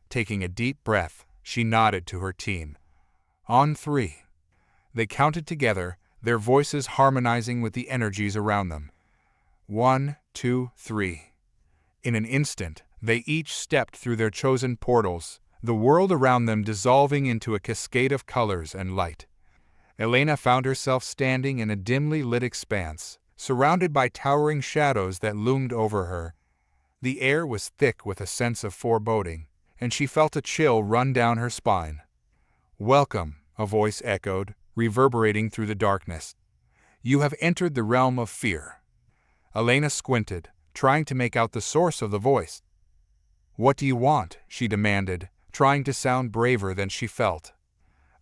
Taking a deep breath, she nodded to her team. "On 3. They counted together, their voices harmonizing with the energies around them. 1, 2, 3. In an instant, they each stepped through their chosen portals, the world around them dissolving into a cascade of colors and light. Elena found herself standing in a dimly lit expanse, surrounded by towering shadows that loomed over her. The air was thick with a sense of foreboding, and she felt a chill run down her spine. "Welcome," a voice echoed, reverberating through the darkness. "You have entered the realm of fear." Elena squinted, trying to make out the source of the voice. "What do you want?" she demanded, trying to sound braver than she felt.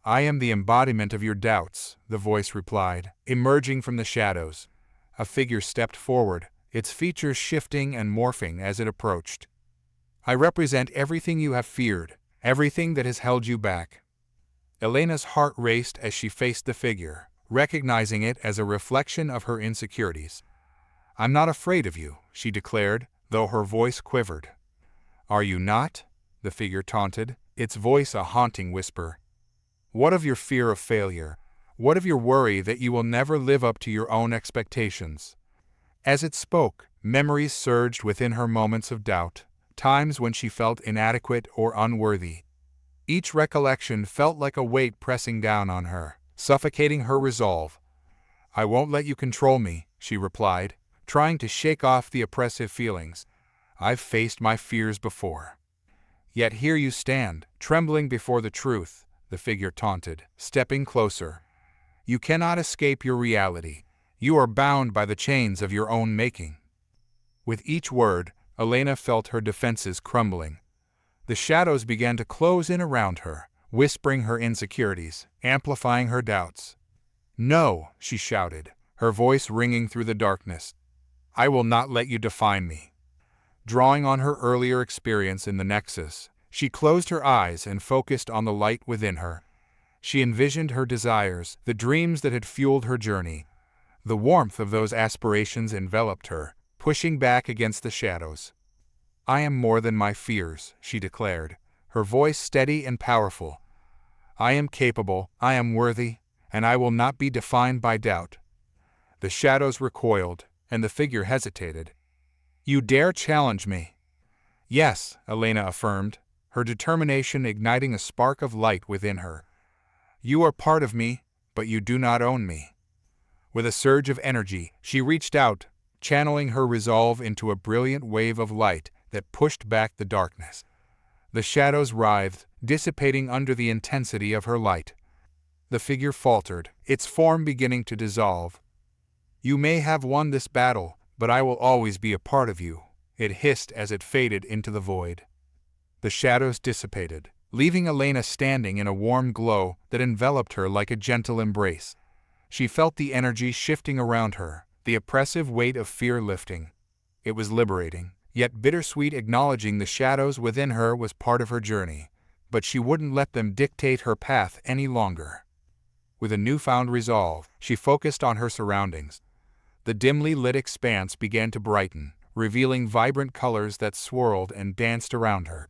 "I am the embodiment of your doubts," the voice replied, emerging from the shadows. A figure stepped forward, its features shifting and morphing as it approached. "I represent everything you have feared, everything that has held you back." Elena's heart raced as she faced the figure, recognizing it as a reflection of her insecurities. "I'm not afraid of you," she declared, though her voice quivered. "Are you not?" the figure taunted, its voice a haunting whisper. "What of your fear of failure? What of your worry that you will never live up to your own expectations?" As it spoke, Memories surged within her moments of doubt, times when she felt inadequate or unworthy. Each recollection felt like a weight pressing down on her, suffocating her resolve. "I won't let you control me," she replied, trying to shake off the oppressive feelings. "I've faced my fears before." "Yet here you stand, trembling before the truth," the figure taunted, stepping closer. "You cannot escape your reality. You are bound by the chains of your own making." With each word, Elena felt her defenses crumbling. The shadows began to close in around her, whispering her insecurities, amplifying her doubts. "No," she shouted, her voice ringing through the darkness. "I will not let you define me." Drawing on her earlier experience in the Nexus, she closed her eyes and focused on the light within her. She envisioned her desires, the dreams that had fueled her journey. The warmth of those aspirations enveloped her, pushing back against the shadows. "I am more than my fears," she declared, her voice steady and powerful. "I am capable, I am worthy, and I will not be defined by doubt." The shadows recoiled, and the figure hesitated. "You dare challenge me?" "Yes," Elena affirmed, her determination igniting a spark of light within her. "You are part of me, but you do not own me." With a surge of energy, she reached out, channeling her resolve into a brilliant wave of light that pushed back the darkness. The shadows writhed, dissipating under the intensity of her light. The figure faltered, its form beginning to dissolve. "You may have won this battle, but I will always be a part of you," it hissed as it faded into the void. The shadows dissipated, leaving Elena standing in a warm glow that enveloped her like a gentle embrace. She felt the energy shifting around her, the oppressive weight of fear lifting. It was liberating, yet bittersweet, acknowledging the shadows within her was part of her journey, but she wouldn't let them dictate her path any longer. With a newfound resolve, she focused on her surroundings. The dimly lit expanse began to brighten, revealing vibrant colors that swirled and danced around her.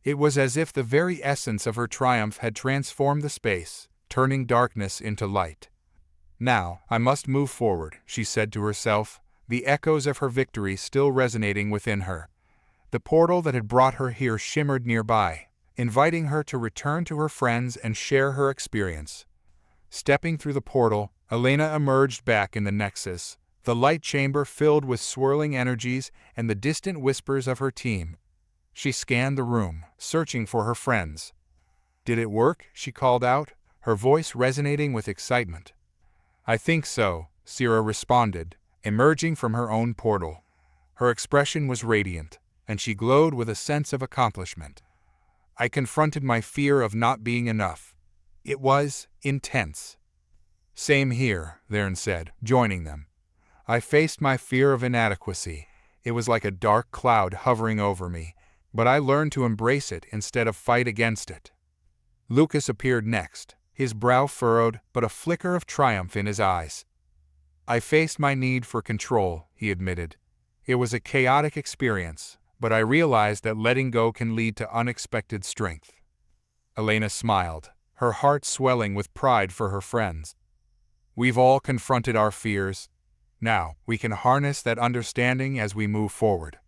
It was as if the very essence of her triumph had transformed the space, turning darkness into light. "Now, I must move forward," she said to herself, the echoes of her victory still resonating within her. The portal that had brought her here shimmered nearby, inviting her to return to her friends and share her experience. Stepping through the portal, Elena emerged back in the Nexus, the light chamber filled with swirling energies and the distant whispers of her team. She scanned the room, searching for her friends. "Did it work?" she called out, her voice resonating with excitement. "I think so," Sira responded, emerging from her own portal. Her expression was radiant, and she glowed with a sense of accomplishment. "I confronted my fear of not being enough. It was intense." "Same here," Vern said, joining them. "I faced my fear of inadequacy. It was like a dark cloud hovering over me, but I learned to embrace it instead of fight against it." Lucas appeared next, his brow furrowed but a flicker of triumph in his eyes. "I faced my need for control," he admitted. "It was a chaotic experience, but I realized that letting go can lead to unexpected strength." Elena smiled, her heart swelling with pride for her friends. "We've all confronted our fears. Now, we can harness that understanding as we move forward."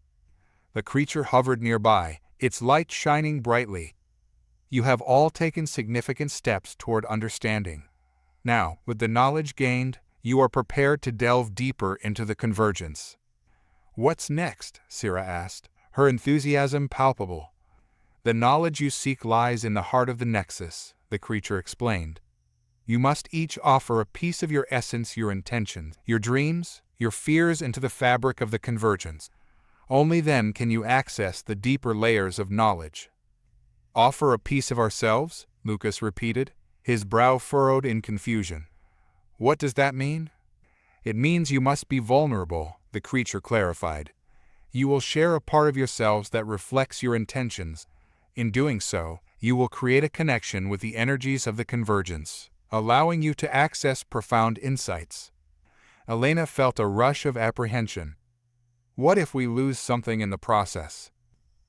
The creature hovered nearby, its light shining brightly. "You have all taken significant steps toward understanding. Now, with the knowledge gained, you are prepared to delve deeper into the convergence." "What's next?" Sira asked, her enthusiasm palpable. "The knowledge you seek lies in the heart of the Nexus," the creature explained. "You must each offer a piece of your essence, your intentions, your dreams, your fears into the fabric of the convergence. Only then can you access the deeper layers of knowledge." "Offer a piece of ourselves?" Lucas repeated, his brow furrowed in confusion. "What does that mean?" "It means you must be vulnerable," the creature clarified. "You will share a part of yourselves that reflects your intentions. In doing so, you will create a connection with the energies of the convergence, allowing you to access profound insights." Elena felt a rush of apprehension. "What if we lose something in the process?"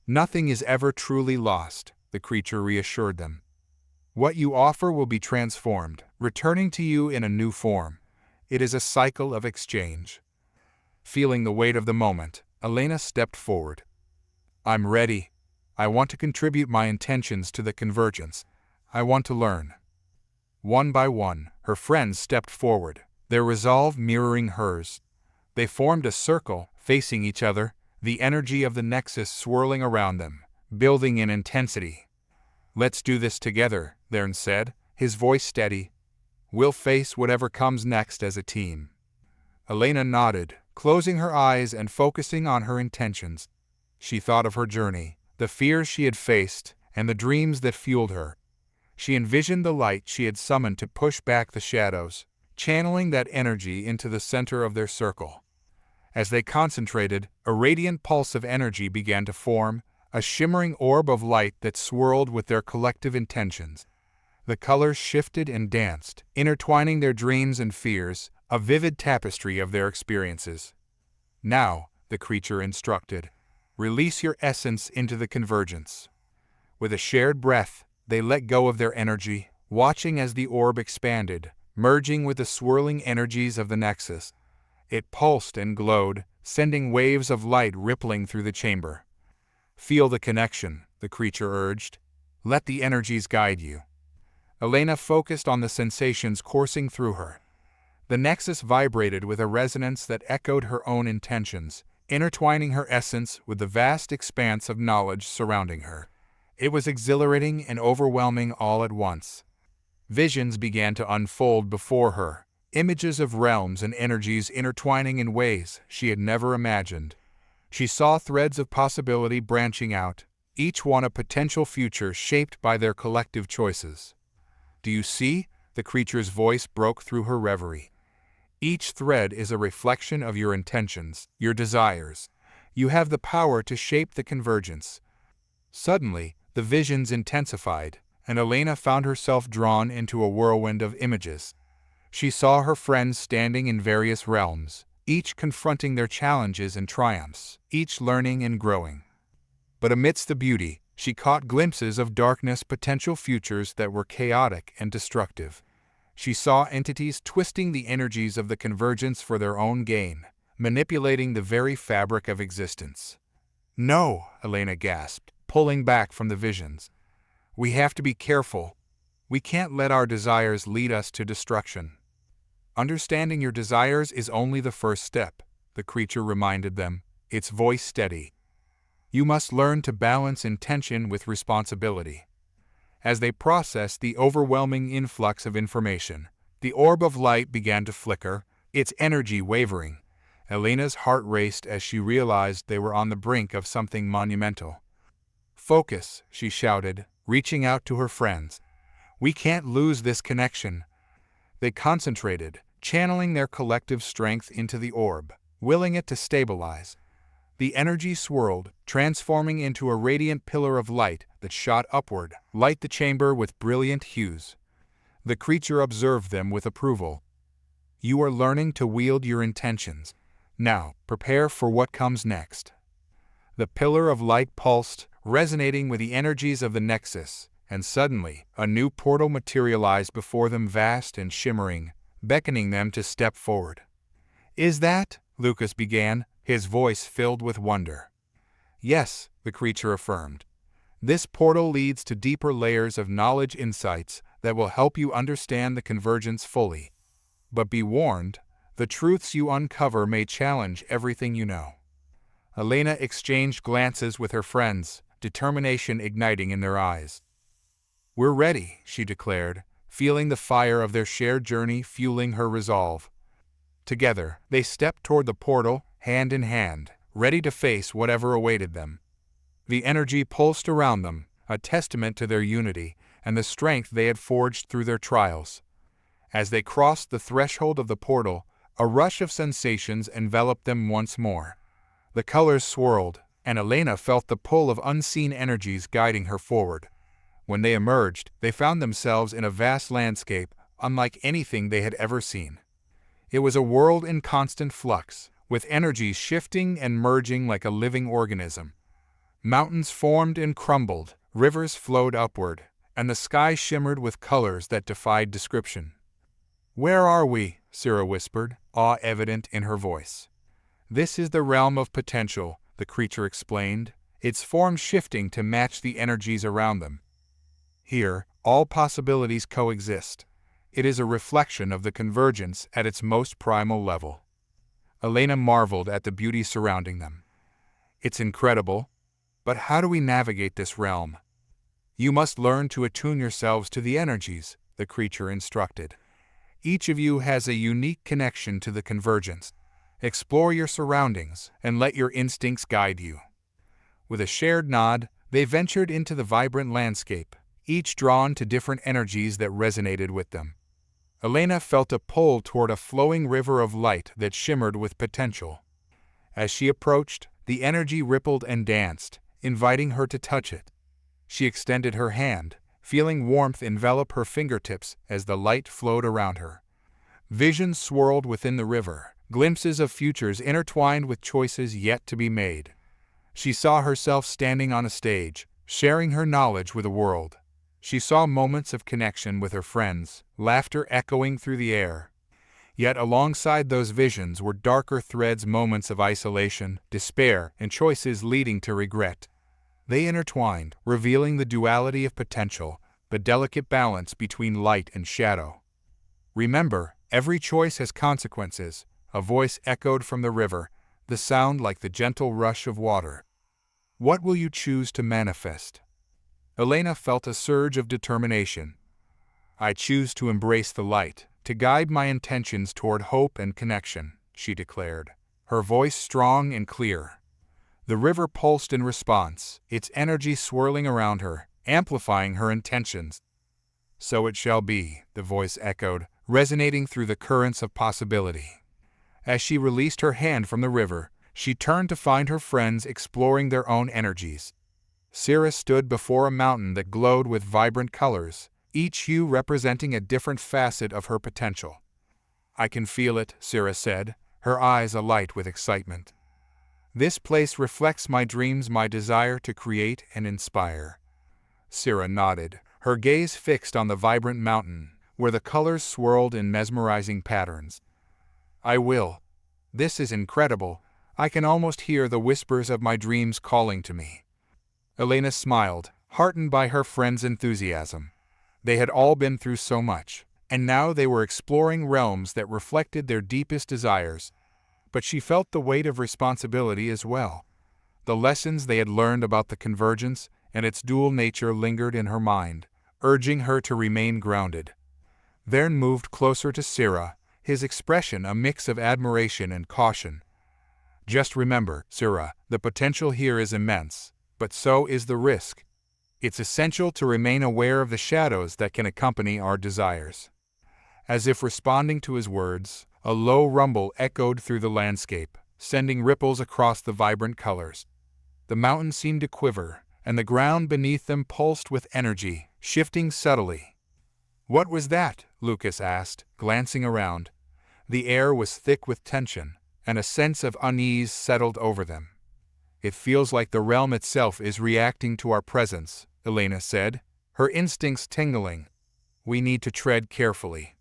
"Nothing is ever truly lost," the creature reassured them. "What you offer will be transformed, returning to you in a new form. It is a cycle of exchange." Feeling the weight of the moment, Elena stepped forward. I'm ready. I want to contribute my intentions to the convergence. I want to learn. One by one, her friends stepped forward, their resolve mirroring hers. They formed a circle, facing each other, the energy of the nexus swirling around them, building in intensity. Let's do this together, Thern said, his voice steady. We'll face whatever comes next as a team. Elena nodded, closing her eyes and focusing on her intentions. She thought of her journey, the fears she had faced, and the dreams that fueled her. She envisioned the light she had summoned to push back the shadows, channeling that energy into the center of their circle. As they concentrated, a radiant pulse of energy began to form, a shimmering orb of light that swirled with their collective intentions. The colors shifted and danced, intertwining their dreams and fears, a vivid tapestry of their experiences. Now, the creature instructed, release your essence into the convergence. With a shared breath, they let go of their energy, watching as the orb expanded, merging with the swirling energies of the nexus. It pulsed and glowed, sending waves of light rippling through the chamber. Feel the connection, the creature urged. Let the energies guide you. Elena focused on the sensations coursing through her. The nexus vibrated with a resonance that echoed her own intentions, intertwining her essence with the vast expanse of knowledge surrounding her. It was exhilarating and overwhelming all at once. Visions began to unfold before her, images of realms and energies intertwining in ways she had never imagined. She saw threads of possibility branching out, each one a potential future shaped by their collective choices. Do you see? The creature's voice broke through her reverie. Each thread is a reflection of your intentions, your desires. You have the power to shape the convergence. Suddenly, the visions intensified, and Elena found herself drawn into a whirlwind of images. She saw her friends standing in various realms, each confronting their challenges and triumphs, each learning and growing. But amidst the beauty, she caught glimpses of darkness, potential futures that were chaotic and destructive. She saw entities twisting the energies of the convergence for their own gain, manipulating the very fabric of existence. No, Elena gasped, pulling back from the visions. We have to be careful. We can't let our desires lead us to destruction. Understanding your desires is only the first step, the creature reminded them, its voice steady. You must learn to balance intention with responsibility. As they processed the overwhelming influx of information, the orb of light began to flicker, its energy wavering. Elena's heart raced as she realized they were on the brink of something monumental. Focus, she shouted, reaching out to her friends. We can't lose this connection. They concentrated, channeling their collective strength into the orb, willing it to stabilize. The energy swirled, transforming into a radiant pillar of light that shot upward, light the chamber with brilliant hues. The creature observed them with approval. You are learning to wield your intentions. Now, prepare for what comes next. The pillar of light pulsed, resonating with the energies of the nexus, and suddenly, a new portal materialized before them, vast and shimmering, beckoning them to step forward. Is that? Lucas began, his voice filled with wonder. Yes, the creature affirmed. This portal leads to deeper layers of knowledge insights that will help you understand the convergence fully. But be warned, the truths you uncover may challenge everything you know. Elena exchanged glances with her friends, determination igniting in their eyes. We're ready, she declared, feeling the fire of their shared journey fueling her resolve. Together, they stepped toward the portal, hand in hand, ready to face whatever awaited them. The energy pulsed around them, a testament to their unity and the strength they had forged through their trials. As they crossed the threshold of the portal, a rush of sensations enveloped them once more. The colors swirled, and Elena felt the pull of unseen energies guiding her forward. When they emerged, they found themselves in a vast landscape, unlike anything they had ever seen. It was a world in constant flux, with energies shifting and merging like a living organism. Mountains formed and crumbled, rivers flowed upward, and the sky shimmered with colors that defied description. Where are we? Syrah whispered, awe evident in her voice. This is the realm of potential, the creature explained, its form shifting to match the energies around them. Here, all possibilities coexist. It is a reflection of the convergence at its most primal level. Elena marveled at the beauty surrounding them. It's incredible, but how do we navigate this realm? You must learn to attune yourselves to the energies, the creature instructed. Each of you has a unique connection to the convergence. Explore your surroundings and let your instincts guide you. With a shared nod, they ventured into the vibrant landscape, each drawn to different energies that resonated with them. Elena felt a pull toward a flowing river of light that shimmered with potential. As she approached, the energy rippled and danced, inviting her to touch it. She extended her hand, feeling warmth envelop her fingertips as the light flowed around her. Visions swirled within the river, glimpses of futures intertwined with choices yet to be made. She saw herself standing on a stage, sharing her knowledge with the world. She saw moments of connection with her friends, laughter echoing through the air. Yet alongside those visions were darker threads, moments of isolation, despair, and choices leading to regret. They intertwined, revealing the duality of potential, the delicate balance between light and shadow. Remember, every choice has consequences, a voice echoed from the river, the sound like the gentle rush of water. What will you choose to manifest? Elena felt a surge of determination. I choose to embrace the light, to guide my intentions toward hope and connection, she declared, her voice strong and clear. The river pulsed in response, its energy swirling around her, amplifying her intentions. So it shall be, the voice echoed, resonating through the currents of possibility. As she released her hand from the river, she turned to find her friends exploring their own energies. Sira stood before a mountain that glowed with vibrant colors, each hue representing a different facet of her potential. I can feel it, Sira said, her eyes alight with excitement. This place reflects my dreams, my desire to create and inspire. Sira nodded, her gaze fixed on the vibrant mountain, where the colors swirled in mesmerizing patterns. I will. This is incredible. I can almost hear the whispers of my dreams calling to me. Elena smiled, heartened by her friends' enthusiasm. They had all been through so much, and now they were exploring realms that reflected their deepest desires. But she felt the weight of responsibility as well. The lessons they had learned about the convergence and its dual nature lingered in her mind, urging her to remain grounded. Vern moved closer to Sira, his expression a mix of admiration and caution. Just remember, Sira, the potential here is immense, but so is the risk. It's essential to remain aware of the shadows that can accompany our desires. As if responding to his words, a low rumble echoed through the landscape, sending ripples across the vibrant colors. The mountains seemed to quiver, and the ground beneath them pulsed with energy, shifting subtly. What was that? Lucas asked, glancing around. The air was thick with tension, and a sense of unease settled over them. It feels like the realm itself is reacting to our presence, Elena said, her instincts tingling. We need to tread carefully.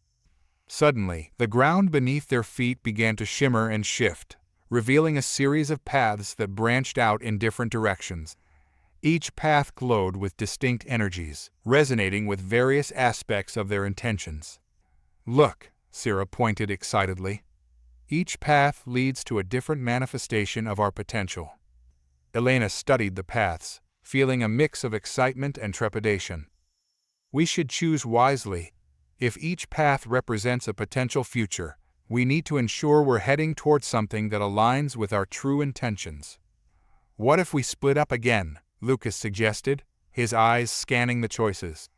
Suddenly, the ground beneath their feet began to shimmer and shift, revealing a series of paths that branched out in different directions. Each path glowed with distinct energies, resonating with various aspects of their intentions. Look, Sira pointed excitedly. Each path leads to a different manifestation of our potential. Elena studied the paths, feeling a mix of excitement and trepidation. We should choose wisely. If each path represents a potential future, we need to ensure we're heading towards something that aligns with our true intentions. What if we split up again? Lucas suggested, his eyes scanning the choices.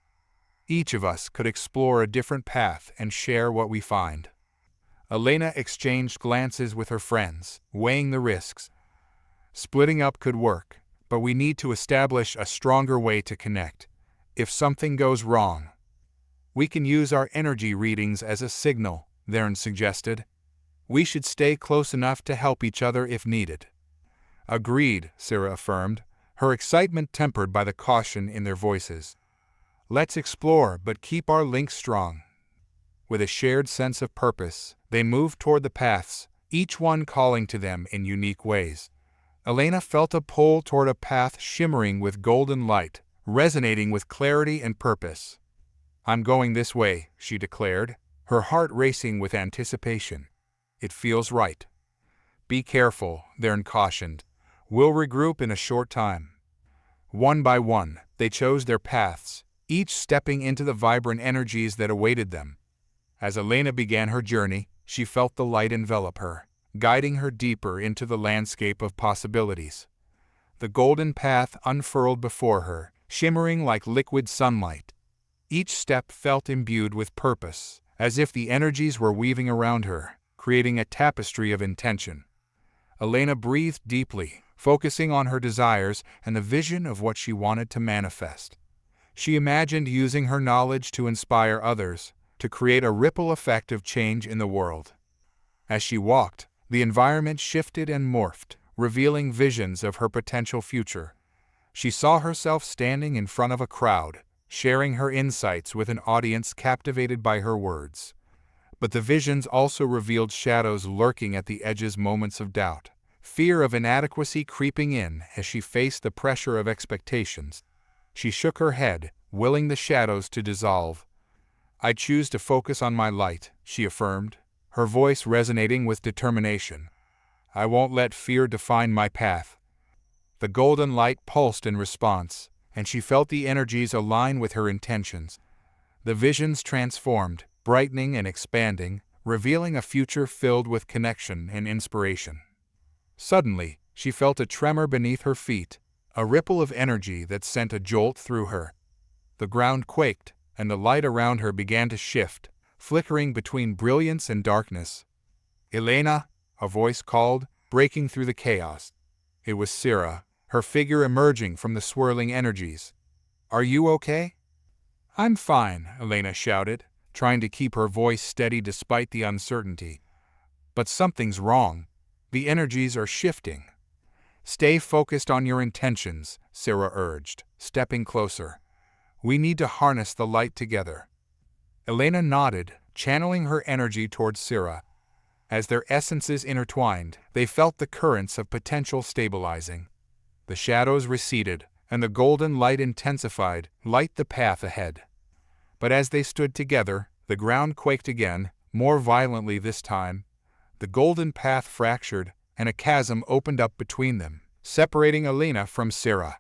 Each of us could explore a different path and share what we find. Elena exchanged glances with her friends, weighing the risks. Splitting up could work, but we need to establish a stronger way to connect. If something goes wrong, we can use our energy readings as a signal, Vern suggested. We should stay close enough to help each other if needed. Agreed, Sira affirmed, her excitement tempered by the caution in their voices. Let's explore, but keep our links strong. With a shared sense of purpose, they moved toward the paths, each one calling to them in unique ways. Elena felt a pull toward a path shimmering with golden light, resonating with clarity and purpose. "I'm going this way," she declared, her heart racing with anticipation. "It feels right." "Be careful," Thern cautioned. "We'll regroup in a short time." One by one, they chose their paths, each stepping into the vibrant energies that awaited them. As Elena began her journey, she felt the light envelop her, guiding her deeper into the landscape of possibilities. The golden path unfurled before her, shimmering like liquid sunlight. Each step felt imbued with purpose, as if the energies were weaving around her, creating a tapestry of intention. Elena breathed deeply, focusing on her desires and the vision of what she wanted to manifest. She imagined using her knowledge to inspire others, to create a ripple effect of change in the world. As she walked, the environment shifted and morphed, revealing visions of her potential future. She saw herself standing in front of a crowd, sharing her insights with an audience captivated by her words. But the visions also revealed shadows lurking at the edges, moments of doubt, fear of inadequacy creeping in as she faced the pressure of expectations. She shook her head, willing the shadows to dissolve. "I choose to focus on my light," she affirmed, her voice resonating with determination. "I won't let fear define my path." The golden light pulsed in response, and she felt the energies align with her intentions. The visions transformed, brightening and expanding, revealing a future filled with connection and inspiration. Suddenly, she felt a tremor beneath her feet, a ripple of energy that sent a jolt through her. The ground quaked, and the light around her began to shift, flickering between brilliance and darkness. "Elena," a voice called, breaking through the chaos. It was Sira, her figure emerging from the swirling energies. "Are you okay?" "I'm fine," Elena shouted, trying to keep her voice steady despite the uncertainty. "But something's wrong. The energies are shifting." "Stay focused on your intentions," Sira urged, stepping closer. "We need to harness the light together." Elena nodded, channeling her energy towards Sira. As their essences intertwined, they felt the currents of potential stabilizing. The shadows receded, and the golden light intensified, light the path ahead. But as they stood together, the ground quaked again, more violently this time. The golden path fractured, and a chasm opened up between them, separating Elena from Sira.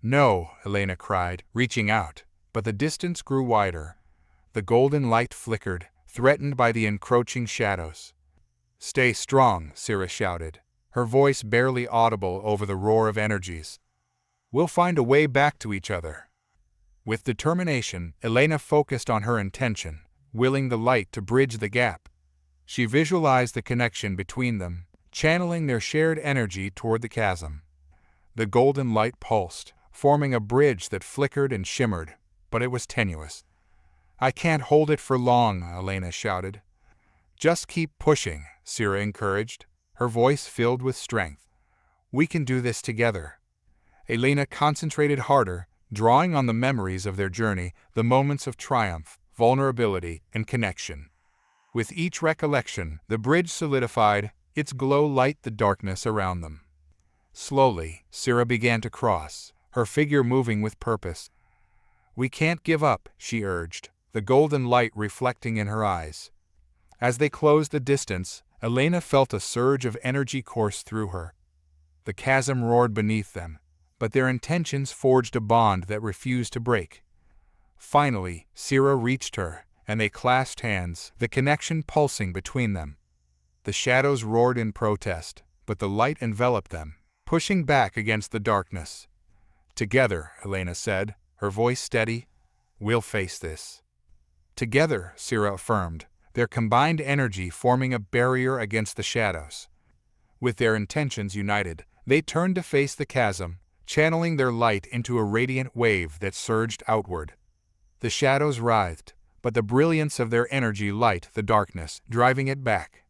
"No," Elena cried, reaching out, but the distance grew wider. The golden light flickered, threatened by the encroaching shadows. "Stay strong," Sira shouted, her voice barely audible over the roar of energies. "We'll find a way back to each other." With determination, Elena focused on her intention, willing the light to bridge the gap. She visualized the connection between them, channeling their shared energy toward the chasm. The golden light pulsed, forming a bridge that flickered and shimmered, but it was tenuous. "I can't hold it for long," Elena shouted. "Just keep pushing," Sira encouraged, her voice filled with strength. "We can do this together." Elena concentrated harder, drawing on the memories of their journey, the moments of triumph, vulnerability, and connection. With each recollection, the bridge solidified, its glow light the darkness around them. Slowly, Sira began to cross, her figure moving with purpose. "We can't give up," she urged, the golden light reflecting in her eyes. As they closed the distance, Elena felt a surge of energy course through her. The chasm roared beneath them, but their intentions forged a bond that refused to break. Finally, Sira reached her, and they clasped hands, the connection pulsing between them. The shadows roared in protest, but the light enveloped them, pushing back against the darkness. "Together," Elena said, her voice steady, "we'll face this." "Together," Sira affirmed, their combined energy forming a barrier against the shadows. With their intentions united, they turned to face the chasm, channeling their light into a radiant wave that surged outward. The shadows writhed, but the brilliance of their energy light the darkness, driving it back.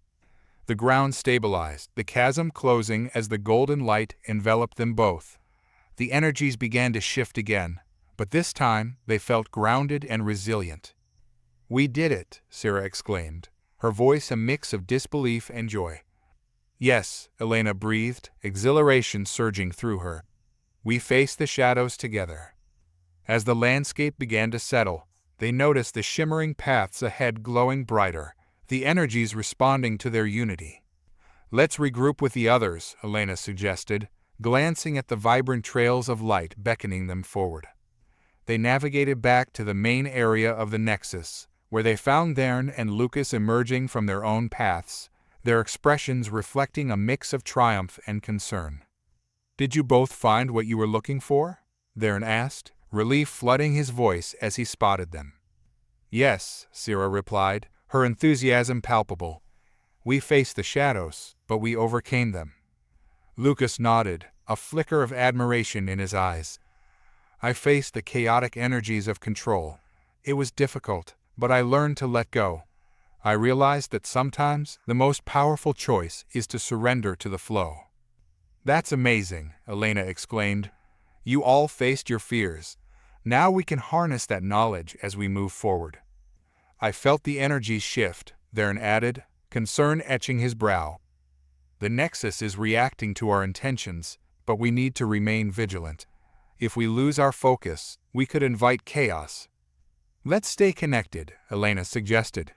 The ground stabilized, the chasm closing as the golden light enveloped them both. The energies began to shift again, but this time they felt grounded and resilient. "We did it," Sira exclaimed, her voice a mix of disbelief and joy. Yes, Elena breathed, exhilaration surging through her. We faced the shadows together. As the landscape began to settle, they noticed the shimmering paths ahead glowing brighter, the energies responding to their unity. Let's regroup with the others, Elena suggested, glancing at the vibrant trails of light beckoning them forward. They navigated back to the main area of the Nexus, where they found Thern and Lucas emerging from their own paths, their expressions reflecting a mix of triumph and concern. "Did you both find what you were looking for?" Thern asked, relief flooding his voice as he spotted them. "Yes," Syrah replied, her enthusiasm palpable. "We faced the shadows, but we overcame them." Lucas nodded, a flicker of admiration in his eyes. "I faced the chaotic energies of control. It was difficult, but I learned to let go. I realized that sometimes the most powerful choice is to surrender to the flow." "That's amazing," Elena exclaimed. "You all faced your fears. Now we can harness that knowledge as we move forward." "I felt the energies shift," Thern added, concern etching his brow. "The Nexus is reacting to our intentions, but we need to remain vigilant. If we lose our focus, we could invite chaos." "Let's stay connected," Elena suggested.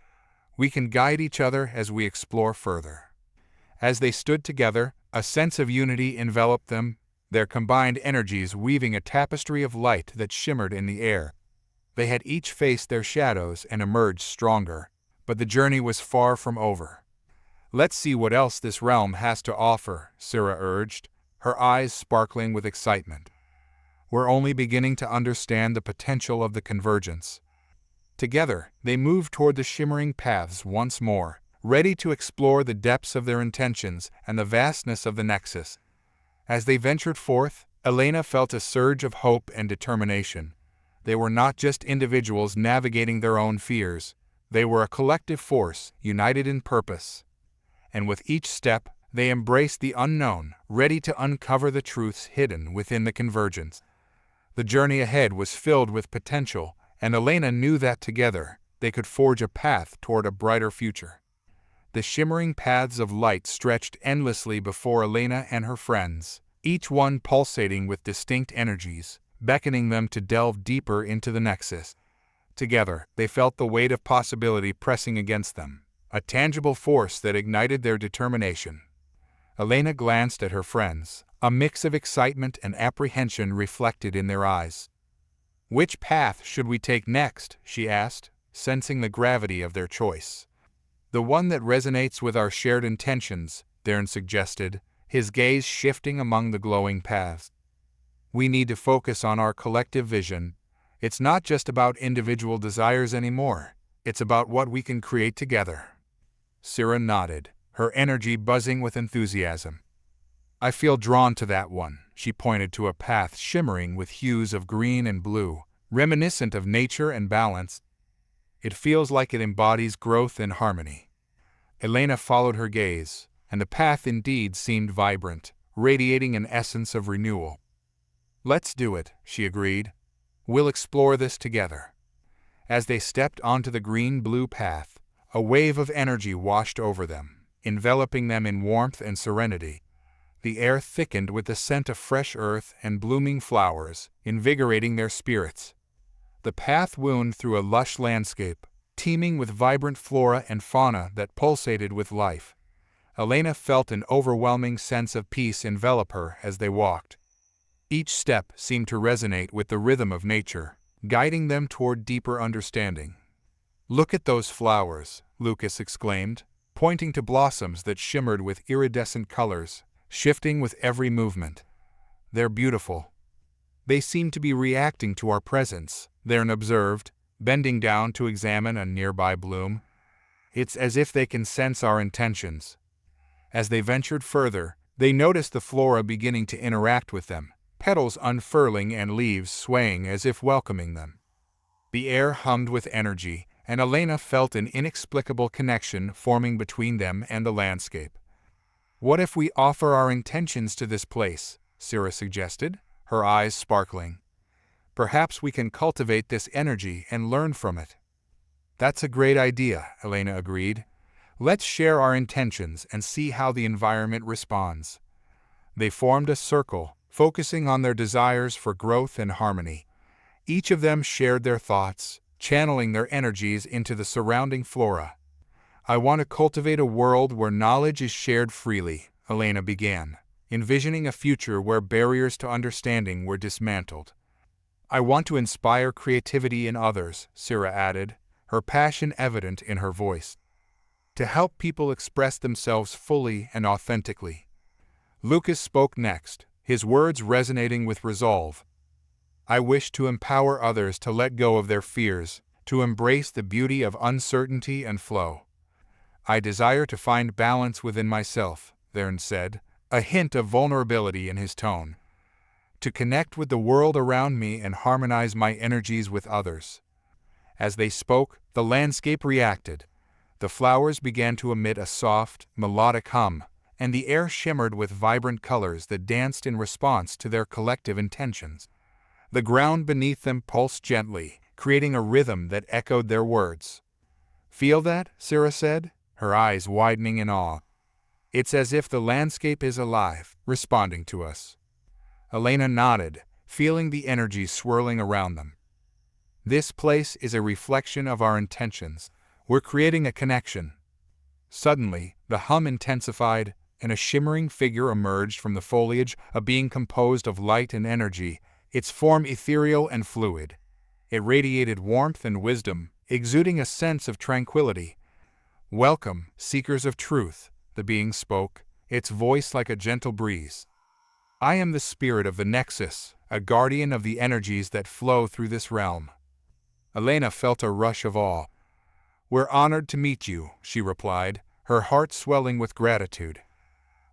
"We can guide each other as we explore further." As they stood together, a sense of unity enveloped them, their combined energies weaving a tapestry of light that shimmered in the air. They had each faced their shadows and emerged stronger, but the journey was far from over. "Let's see what else this realm has to offer," Syrah urged, her eyes sparkling with excitement. "We're only beginning to understand the potential of the convergence." Together, they moved toward the shimmering paths once more, ready to explore the depths of their intentions and the vastness of the Nexus. As they ventured forth, Elena felt a surge of hope and determination. They were not just individuals navigating their own fears, they were a collective force, united in purpose. And with each step, they embraced the unknown, ready to uncover the truths hidden within the convergence. The journey ahead was filled with potential, and Elena knew that together, they could forge a path toward a brighter future. The shimmering paths of light stretched endlessly before Elena and her friends, each one pulsating with distinct energies, beckoning them to delve deeper into the Nexus. Together, they felt the weight of possibility pressing against them, a tangible force that ignited their determination. Elena glanced at her friends, a mix of excitement and apprehension reflected in their eyes. "Which path should we take next?" she asked, sensing the gravity of their choice. "The one that resonates with our shared intentions," Thern suggested, his gaze shifting among the glowing paths. "We need to focus on our collective vision. It's not just about individual desires anymore, it's about what we can create together." Syrah nodded, her energy buzzing with enthusiasm. "I feel drawn to that one," she pointed to a path shimmering with hues of green and blue, reminiscent of nature and balance. "It feels like it embodies growth and harmony." Elena followed her gaze, and the path indeed seemed vibrant, radiating an essence of renewal. "Let's do it," she agreed. "We'll explore this together." As they stepped onto the green-blue path, a wave of energy washed over them, enveloping them in warmth and serenity. The air thickened with the scent of fresh earth and blooming flowers, invigorating their spirits. The path wound through a lush landscape, teeming with vibrant flora and fauna that pulsated with life. Elena felt an overwhelming sense of peace envelop her as they walked. Each step seemed to resonate with the rhythm of nature, guiding them toward deeper understanding. "Look at those flowers," Lucas exclaimed, pointing to blossoms that shimmered with iridescent colors, shifting with every movement. "They're beautiful." "They seem to be reacting to our presence," Thern observed, bending down to examine a nearby bloom. "It's as if they can sense our intentions." As they ventured further, they noticed the flora beginning to interact with them, petals unfurling and leaves swaying as if welcoming them. The air hummed with energy, and Elena felt an inexplicable connection forming between them and the landscape. "What if we offer our intentions to this place?" Syrah suggested, her eyes sparkling. "Perhaps we can cultivate this energy and learn from it." "That's a great idea," Elena agreed. Let's share our intentions and see how the environment responds. They formed a circle, focusing on their desires for growth and harmony. Each of them shared their thoughts, channeling their energies into the surrounding flora. I want to cultivate a world where knowledge is shared freely, Elena began, envisioning a future where barriers to understanding were dismantled. I want to inspire creativity in others, Sira added, her passion evident in her voice. To help people express themselves fully and authentically. Lucas spoke next, his words resonating with resolve. I wish to empower others to let go of their fears, to embrace the beauty of uncertainty and flow. I desire to find balance within myself, Vern said, a hint of vulnerability in his tone. To connect with the world around me and harmonize my energies with others. As they spoke, the landscape reacted. The flowers began to emit a soft, melodic hum, and the air shimmered with vibrant colors that danced in response to their collective intentions. The ground beneath them pulsed gently, creating a rhythm that echoed their words. Feel that? Sira said, her eyes widening in awe. It's as if the landscape is alive, responding to us. Elena nodded, feeling the energy swirling around them. This place is a reflection of our intentions. We're creating a connection. Suddenly, the hum intensified, and a shimmering figure emerged from the foliage, a being composed of light and energy, its form ethereal and fluid. It radiated warmth and wisdom, exuding a sense of tranquility. Welcome, seekers of truth, the being spoke, its voice like a gentle breeze. I am the spirit of the Nexus, a guardian of the energies that flow through this realm. Elena felt a rush of awe. We're honored to meet you, she replied, her heart swelling with gratitude.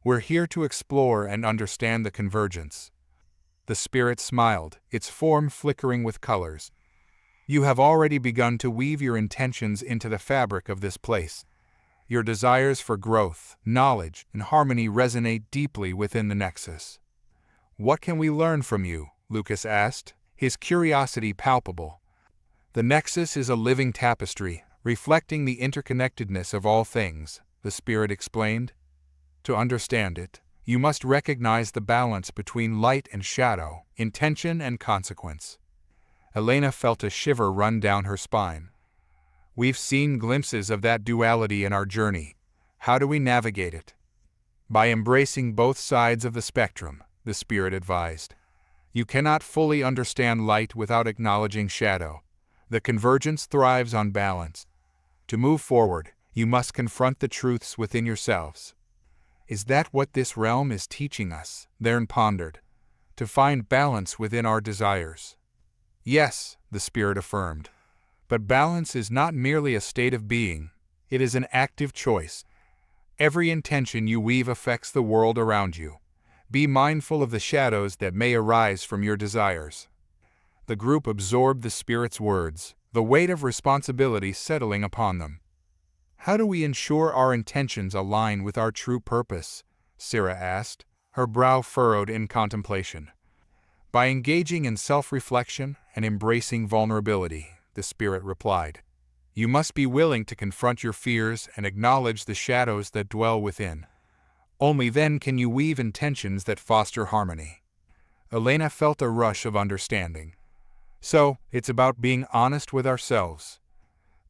We're here to explore and understand the convergence. The spirit smiled, its form flickering with colors. You have already begun to weave your intentions into the fabric of this place. Your desires for growth, knowledge, and harmony resonate deeply within the Nexus. What can we learn from you? Lucas asked, his curiosity palpable. The Nexus is a living tapestry, reflecting the interconnectedness of all things, the spirit explained. To understand it, you must recognize the balance between light and shadow, intention and consequence. Elena felt a shiver run down her spine. We've seen glimpses of that duality in our journey. How do we navigate it? By embracing both sides of the spectrum, the spirit advised. You cannot fully understand light without acknowledging shadow. The convergence thrives on balance. To move forward, you must confront the truths within yourselves. Is that what this realm is teaching us? Vern pondered. To find balance within our desires. Yes, the spirit affirmed. But balance is not merely a state of being. It is an active choice. Every intention you weave affects the world around you. Be mindful of the shadows that may arise from your desires. The group absorbed the spirit's words, the weight of responsibility settling upon them. How do we ensure our intentions align with our true purpose? Sira asked, her brow furrowed in contemplation. By engaging in self-reflection and embracing vulnerability, the spirit replied. You must be willing to confront your fears and acknowledge the shadows that dwell within. Only then can you weave intentions that foster harmony. Elena felt a rush of understanding. So, it's about being honest with ourselves.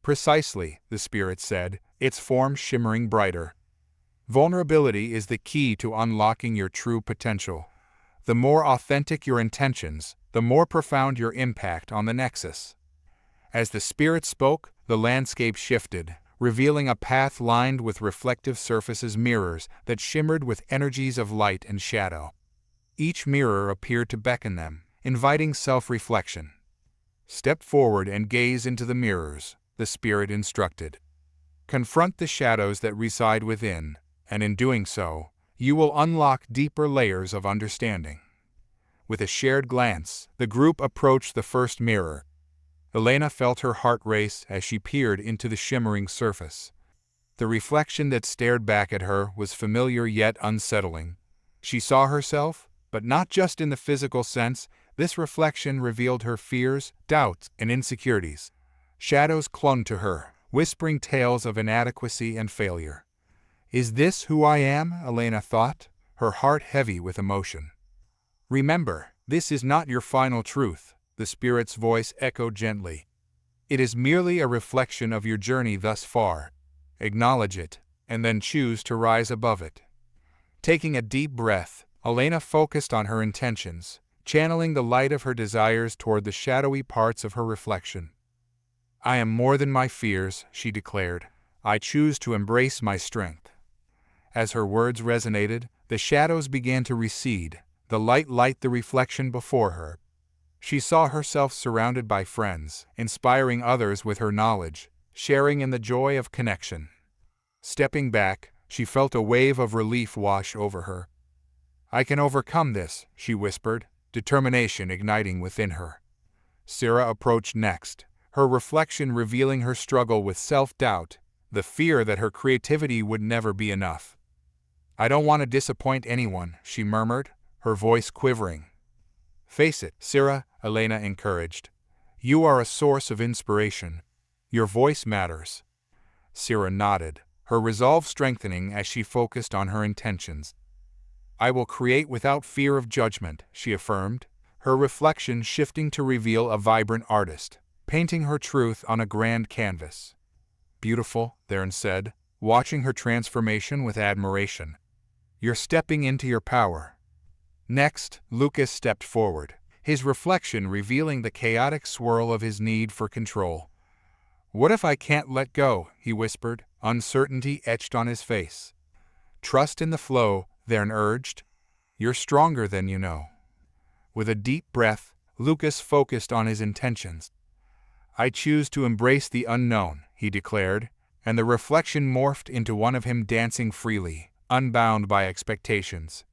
Precisely, the spirit said, its form shimmering brighter. Vulnerability is the key to unlocking your true potential. The more authentic your intentions, the more profound your impact on the Nexus. As the spirit spoke, the landscape shifted, revealing a path lined with reflective surfaces mirrors that shimmered with energies of light and shadow. Each mirror appeared to beckon them, inviting self-reflection. Step forward and gaze into the mirrors, the spirit instructed. Confront the shadows that reside within, and in doing so, you will unlock deeper layers of understanding. With a shared glance, the group approached the first mirror. Elena felt her heart race as she peered into the shimmering surface. The reflection that stared back at her was familiar yet unsettling. She saw herself, but not just in the physical sense. This reflection revealed her fears, doubts, and insecurities. Shadows clung to her, whispering tales of inadequacy and failure. Is this who I am? Elena thought, her heart heavy with emotion. Remember, this is not your final truth, the spirit's voice echoed gently. It is merely a reflection of your journey thus far. Acknowledge it, and then choose to rise above it. Taking a deep breath, Elena focused on her intentions, channeling the light of her desires toward the shadowy parts of her reflection. I am more than my fears, she declared. I choose to embrace my strength. As her words resonated, the shadows began to recede, the light the reflection before her. She saw herself surrounded by friends, inspiring others with her knowledge, sharing in the joy of connection. Stepping back, she felt a wave of relief wash over her. I can overcome this, she whispered, determination igniting within her. Sarah approached next, her reflection revealing her struggle with self-doubt, the fear that her creativity would never be enough. I don't want to disappoint anyone, she murmured, her voice quivering. Face it, Sarah, Elena encouraged. You are a source of inspiration. Your voice matters. Sarah nodded, her resolve strengthening as she focused on her intentions. I will create without fear of judgment, she affirmed, her reflection shifting to reveal a vibrant artist, painting her truth on a grand canvas. Beautiful, Theron said, watching her transformation with admiration. You're stepping into your power. Next, Lucas stepped forward, his reflection revealing the chaotic swirl of his need for control. What if I can't let go? He whispered, uncertainty etched on his face. Trust in the flow, Theron urged. You're stronger than you know. With a deep breath, Lucas focused on his intentions. I choose to embrace the unknown, he declared, and the reflection morphed into one of him dancing freely, unbound by expectations.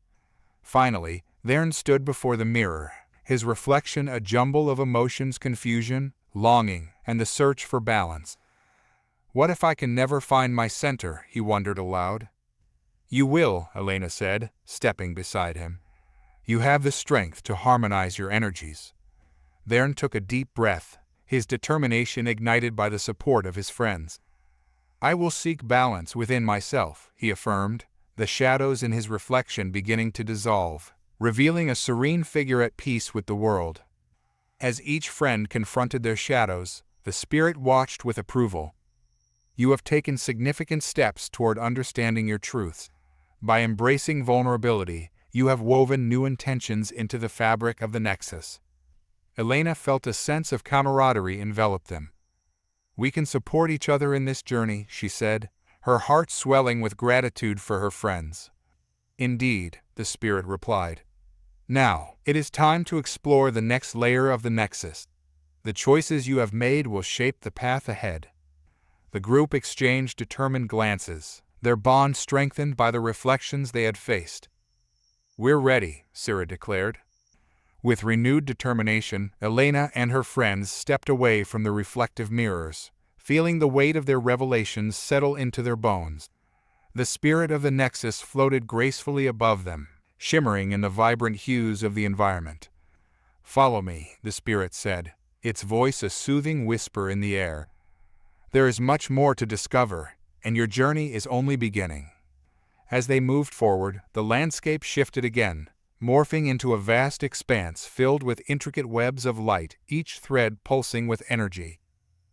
Finally, Theron stood before the mirror, his reflection a jumble of emotions, confusion, longing, and the search for balance. What if I can never find my center? He wondered aloud. You will, Elena said, stepping beside him. You have the strength to harmonize your energies. Theron took a deep breath, his determination ignited by the support of his friends. I will seek balance within myself, he affirmed, the shadows in his reflection beginning to dissolve, revealing a serene figure at peace with the world. As each friend confronted their shadows, the spirit watched with approval. You have taken significant steps toward understanding your truths. By embracing vulnerability, you have woven new intentions into the fabric of the Nexus. Elena felt a sense of camaraderie envelop them. We can support each other in this journey, she said, her heart swelling with gratitude for her friends. Indeed, the spirit replied. Now, it is time to explore the next layer of the Nexus. The choices you have made will shape the path ahead. The group exchanged determined glances, their bond strengthened by the reflections they had faced. We're ready, Sarah declared. With renewed determination, Elena and her friends stepped away from the reflective mirrors, feeling the weight of their revelations settle into their bones. The spirit of the Nexus floated gracefully above them, shimmering in the vibrant hues of the environment. Follow me, the spirit said, its voice a soothing whisper in the air. There is much more to discover, and your journey is only beginning. As they moved forward, the landscape shifted again, morphing into a vast expanse filled with intricate webs of light, each thread pulsing with energy.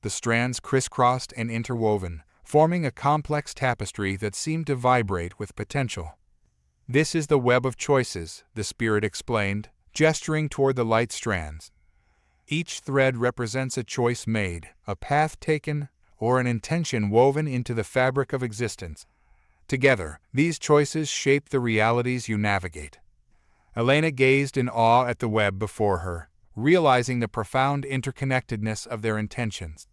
The strands crisscrossed and interwoven, forming a complex tapestry that seemed to vibrate with potential. This is the web of choices, the spirit explained, gesturing toward the light strands. Each thread represents a choice made, a path taken, or an intention woven into the fabric of existence. Together, these choices shape the realities you navigate. Elena gazed in awe at the web before her, realizing the profound interconnectedness of their intentions.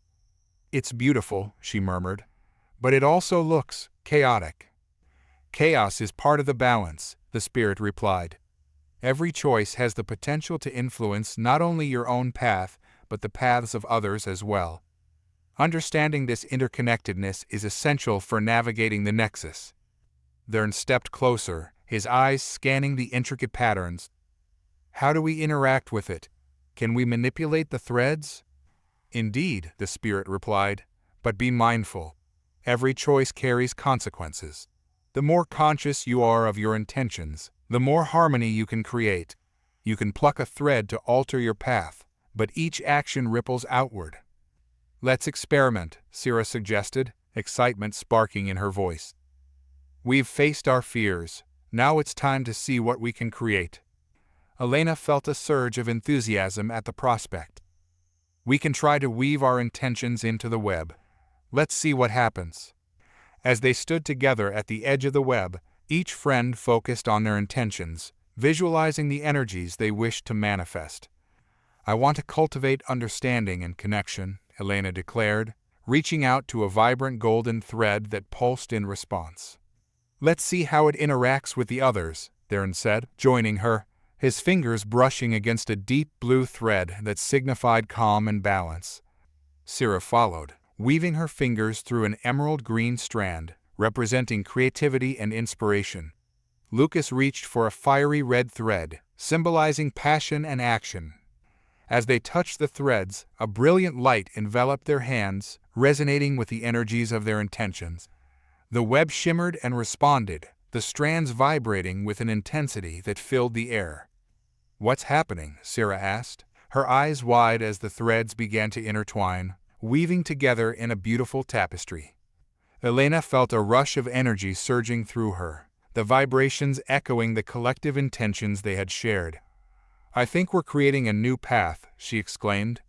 It's beautiful, she murmured, but it also looks chaotic. Chaos is part of the balance, the spirit replied. Every choice has the potential to influence not only your own path, but the paths of others as well. Understanding this interconnectedness is essential for navigating the Nexus. Theron stepped closer, his eyes scanning the intricate patterns. How do we interact with it? Can we manipulate the threads? Indeed, the spirit replied. But be mindful. Every choice carries consequences. The more conscious you are of your intentions, the more harmony you can create. You can pluck a thread to alter your path, but each action ripples outward. Let's experiment, Sira suggested, excitement sparking in her voice. We've faced our fears. Now it's time to see what we can create. Elena felt a surge of enthusiasm at the prospect. We can try to weave our intentions into the web. Let's see what happens. As they stood together at the edge of the web, each friend focused on their intentions, visualizing the energies they wished to manifest. I want to cultivate understanding and connection, Elena declared, reaching out to a vibrant golden thread that pulsed in response. Let's see how it interacts with the others, Theron said, joining her, his fingers brushing against a deep blue thread that signified calm and balance. Sira followed, weaving her fingers through an emerald green strand, representing creativity and inspiration. Lucas reached for a fiery red thread, symbolizing passion and action. As they touched the threads, a brilliant light enveloped their hands, resonating with the energies of their intentions. The web shimmered and responded, the strands vibrating with an intensity that filled the air. "What's happening?" Sira asked, her eyes wide as the threads began to intertwine, weaving together in a beautiful tapestry. Elena felt a rush of energy surging through her, the vibrations echoing the collective intentions they had shared. "I think we're creating a new path," she exclaimed.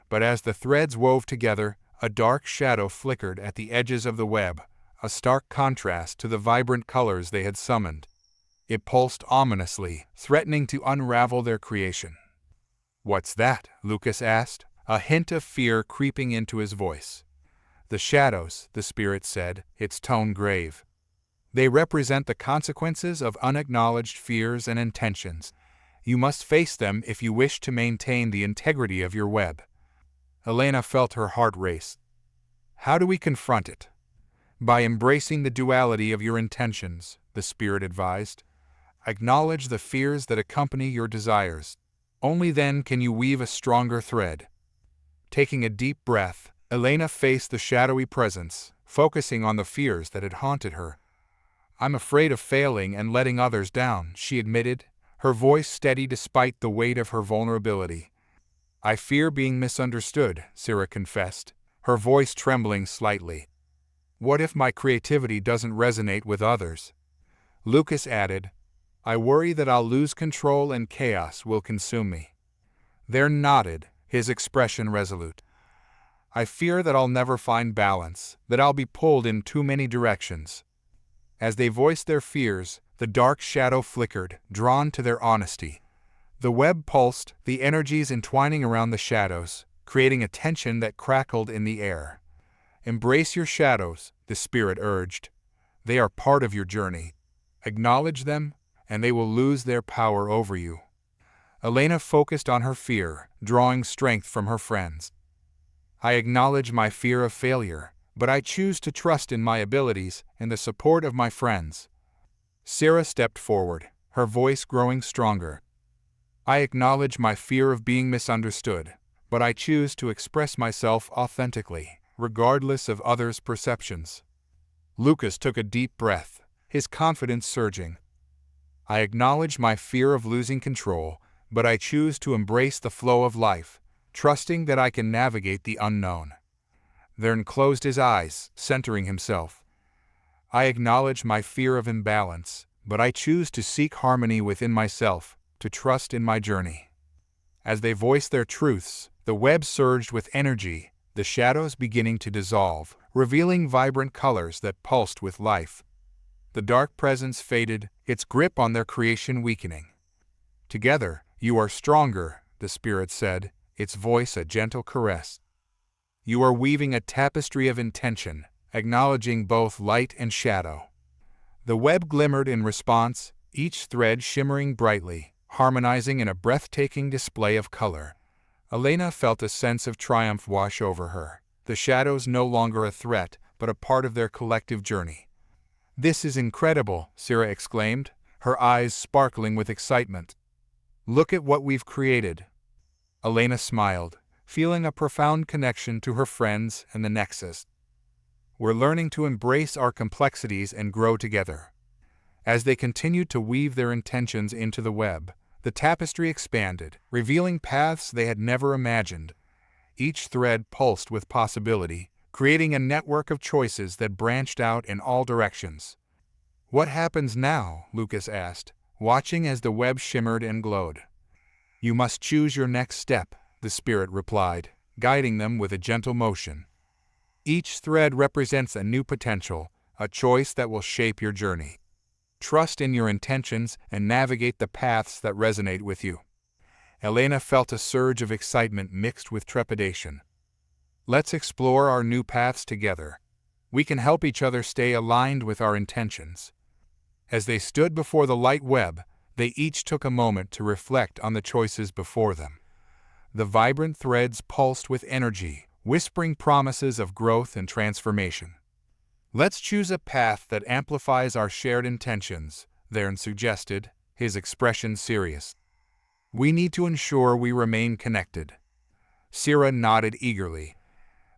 But as the threads wove together, a dark shadow flickered at the edges of the web, a stark contrast to the vibrant colors they had summoned. It pulsed ominously, threatening to unravel their creation. "What's that?" Lucas asked, a hint of fear creeping into his voice. "The shadows," the spirit said, its tone grave. "They represent the consequences of unacknowledged fears and intentions. You must face them if you wish to maintain the integrity of your web." Elena felt her heart race. "How do we confront it?" "By embracing the duality of your intentions," the spirit advised. "Acknowledge the fears that accompany your desires. Only then can you weave a stronger thread." Taking a deep breath, Elena faced the shadowy presence, focusing on the fears that had haunted her. "I'm afraid of failing and letting others down," she admitted, her voice steady despite the weight of her vulnerability. "I fear being misunderstood," Sira confessed, her voice trembling slightly. "What if my creativity doesn't resonate with others?" Lucas added, "I worry that I'll lose control and chaos will consume me." Theron nodded, his expression resolute. "I fear that I'll never find balance, that I'll be pulled in too many directions." As they voiced their fears, the dark shadow flickered, drawn to their honesty. The web pulsed, the energies entwining around the shadows, creating a tension that crackled in the air. "Embrace your shadows," the spirit urged. "They are part of your journey. Acknowledge them, and they will lose their power over you." Elena focused on her fear, drawing strength from her friends. "I acknowledge my fear of failure, but I choose to trust in my abilities and the support of my friends." Sira stepped forward, her voice growing stronger. "I acknowledge my fear of being misunderstood, but I choose to express myself authentically, regardless of others' perceptions." Lucas took a deep breath, his confidence surging. "I acknowledge my fear of losing control, but I choose to embrace the flow of life, trusting that I can navigate the unknown." Theron closed his eyes, centering himself. "I acknowledge my fear of imbalance, but I choose to seek harmony within myself, to trust in my journey." As they voiced their truths, the web surged with energy, the shadows beginning to dissolve, revealing vibrant colors that pulsed with life. The dark presence faded, its grip on their creation weakening. "Together, you are stronger," the spirit said, its voice a gentle caress. "You are weaving a tapestry of intention, acknowledging both light and shadow." The web glimmered in response, each thread shimmering brightly, harmonizing in a breathtaking display of color. Elena felt a sense of triumph wash over her, the shadows no longer a threat, but a part of their collective journey. "This is incredible," Sira exclaimed, her eyes sparkling with excitement. "Look at what we've created." Elena smiled, feeling a profound connection to her friends and the Nexus. We're learning to embrace our complexities and grow together. As they continued to weave their intentions into the web, the tapestry expanded, revealing paths they had never imagined. Each thread pulsed with possibility, creating a network of choices that branched out in all directions. "What happens now?" Lucas asked, watching as the web shimmered and glowed. "You must choose your next step," the spirit replied, guiding them with a gentle motion. "Each thread represents a new potential, a choice that will shape your journey. Trust in your intentions and navigate the paths that resonate with you." Elena felt a surge of excitement mixed with trepidation. "Let's explore our new paths together. We can help each other stay aligned with our intentions." As they stood before the light web, they each took a moment to reflect on the choices before them. The vibrant threads pulsed with energy, whispering promises of growth and transformation. "Let's choose a path that amplifies our shared intentions," Theron suggested, his expression serious. "We need to ensure we remain connected." Sira nodded eagerly.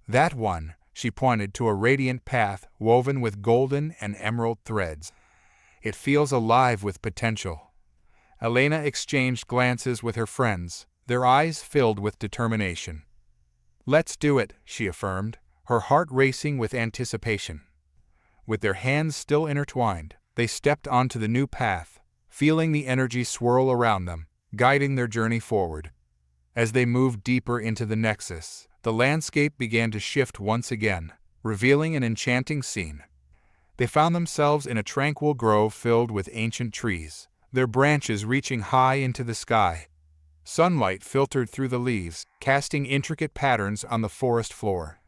"That one," she pointed to a radiant path woven with golden and emerald threads. "It feels alive with potential." Elena exchanged glances with her friends, their eyes filled with determination. "Let's do it," she affirmed, her heart racing with anticipation. With their hands still intertwined, they stepped onto the new path, feeling the energy swirl around them, guiding their journey forward. As they moved deeper into the Nexus, the landscape began to shift once again, revealing an enchanting scene. They found themselves in a tranquil grove filled with ancient trees, their branches reaching high into the sky. Sunlight filtered through the leaves, casting intricate patterns on the forest floor.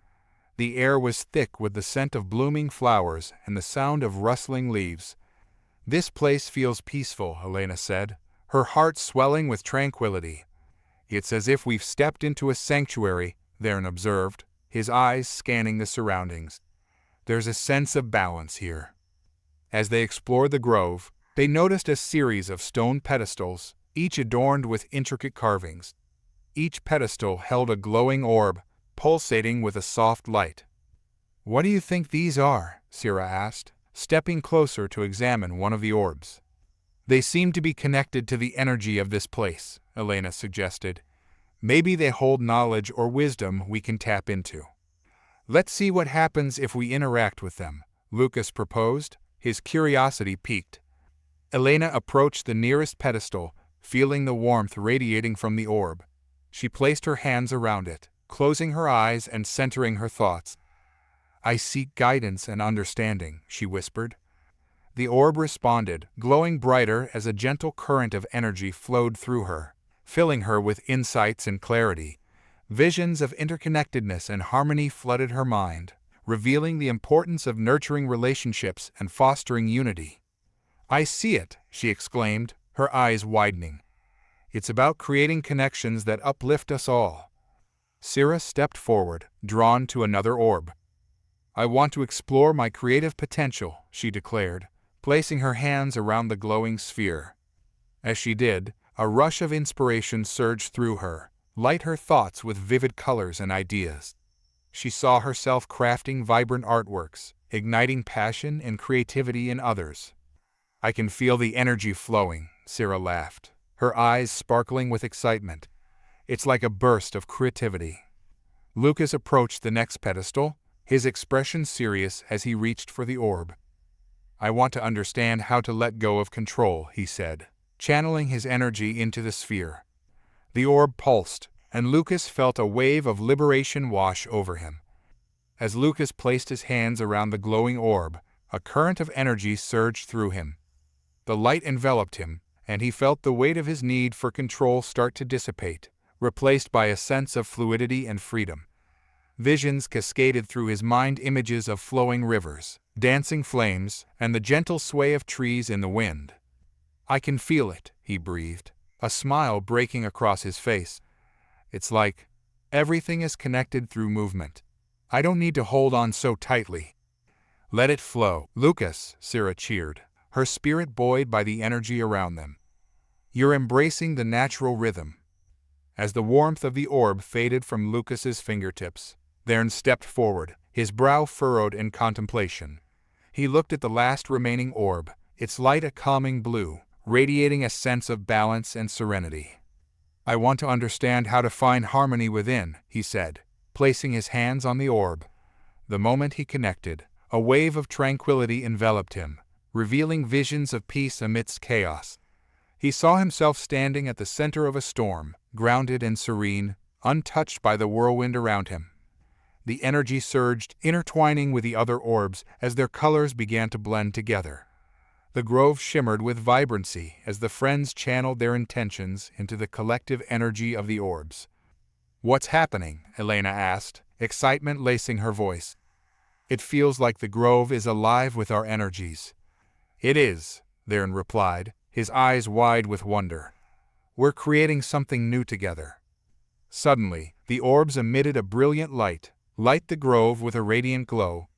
The air was thick with the scent of blooming flowers and the sound of rustling leaves. "This place feels peaceful," Elena said, her heart swelling with tranquility. "It's as if we've stepped into a sanctuary," Theron observed, his eyes scanning the surroundings. "There's a sense of balance here." As they explored the grove, they noticed a series of stone pedestals, each adorned with intricate carvings. Each pedestal held a glowing orb, pulsating with a soft light. "What do you think these are?" Sira asked, stepping closer to examine one of the orbs. "They seem to be connected to the energy of this place," Elena suggested. "Maybe they hold knowledge or wisdom we can tap into." "Let's see what happens if we interact with them," Lucas proposed, his curiosity piqued. Elena approached the nearest pedestal, feeling the warmth radiating from the orb. She placed her hands around it, closing her eyes and centering her thoughts. "I seek guidance and understanding," she whispered. The orb responded, glowing brighter as a gentle current of energy flowed through her, filling her with insights and clarity. Visions of interconnectedness and harmony flooded her mind, revealing the importance of nurturing relationships and fostering unity. "I see it," she exclaimed, her eyes widening. "It's about creating connections that uplift us all." Sira stepped forward, drawn to another orb. "I want to explore my creative potential," she declared, placing her hands around the glowing sphere. As she did, a rush of inspiration surged through her, light her thoughts with vivid colors and ideas. She saw herself crafting vibrant artworks, igniting passion and creativity in others. "I can feel the energy flowing," Sira laughed, her eyes sparkling with excitement. "It's like a burst of creativity." Lucas approached the next pedestal, his expression serious as he reached for the orb. "I want to understand how to let go of control," he said, channeling his energy into the sphere. The orb pulsed, and Lucas felt a wave of liberation wash over him. As Lucas placed his hands around the glowing orb, a current of energy surged through him. The light enveloped him, and he felt the weight of his need for control start to dissipate, replaced by a sense of fluidity and freedom. Visions cascaded through his mind, images of flowing rivers, dancing flames, and the gentle sway of trees in the wind. "I can feel it," he breathed, a smile breaking across his face. "It's like everything is connected through movement. I don't need to hold on so tightly." "Let it flow, Lucas," Sira cheered, her spirit buoyed by the energy around them. "You're embracing the natural rhythm." As the warmth of the orb faded from Lucas's fingertips, Thern stepped forward, his brow furrowed in contemplation. He looked at the last remaining orb, its light a calming blue, radiating a sense of balance and serenity. "I want to understand how to find harmony within," he said, placing his hands on the orb. The moment he connected, a wave of tranquility enveloped him, revealing visions of peace amidst chaos. He saw himself standing at the center of a storm, grounded and serene, untouched by the whirlwind around him. The energy surged, intertwining with the other orbs as their colors began to blend together. The grove shimmered with vibrancy as the friends channeled their intentions into the collective energy of the orbs. "What's happening?" Elena asked, excitement lacing her voice. "It feels like the grove is alive with our energies." "It is," Thern replied, his eyes wide with wonder. "We're creating something new together." Suddenly, the orbs emitted a brilliant light the grove with a radiant glow.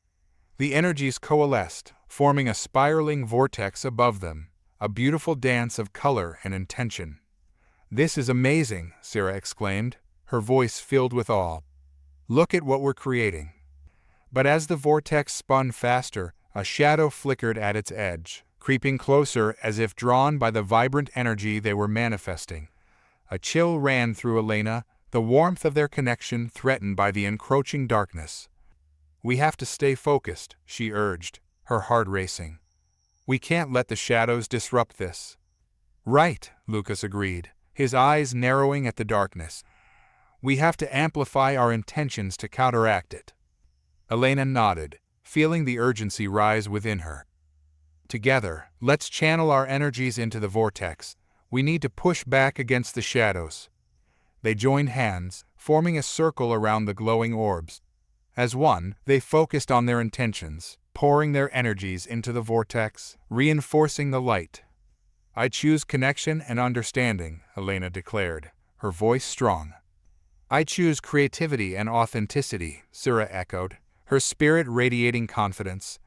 The energies coalesced, forming a spiraling vortex above them, a beautiful dance of color and intention. "This is amazing," Sarah exclaimed, her voice filled with awe. "Look at what we're creating." But as the vortex spun faster, a shadow flickered at its edge, creeping closer as if drawn by the vibrant energy they were manifesting. A chill ran through Elena, the warmth of their connection threatened by the encroaching darkness. "We have to stay focused," she urged, her heart racing. "We can't let the shadows disrupt this." "Right," Lucas agreed, his eyes narrowing at the darkness. "We have to amplify our intentions to counteract it." Elena nodded, feeling the urgency rise within her. "Together, let's channel our energies into the vortex. We need to push back against the shadows." They joined hands, forming a circle around the glowing orbs. As one, they focused on their intentions, pouring their energies into the vortex, reinforcing the light. "I choose connection and understanding," Elena declared, her voice strong. "I choose creativity and authenticity," Sarah echoed, her spirit radiating confidence.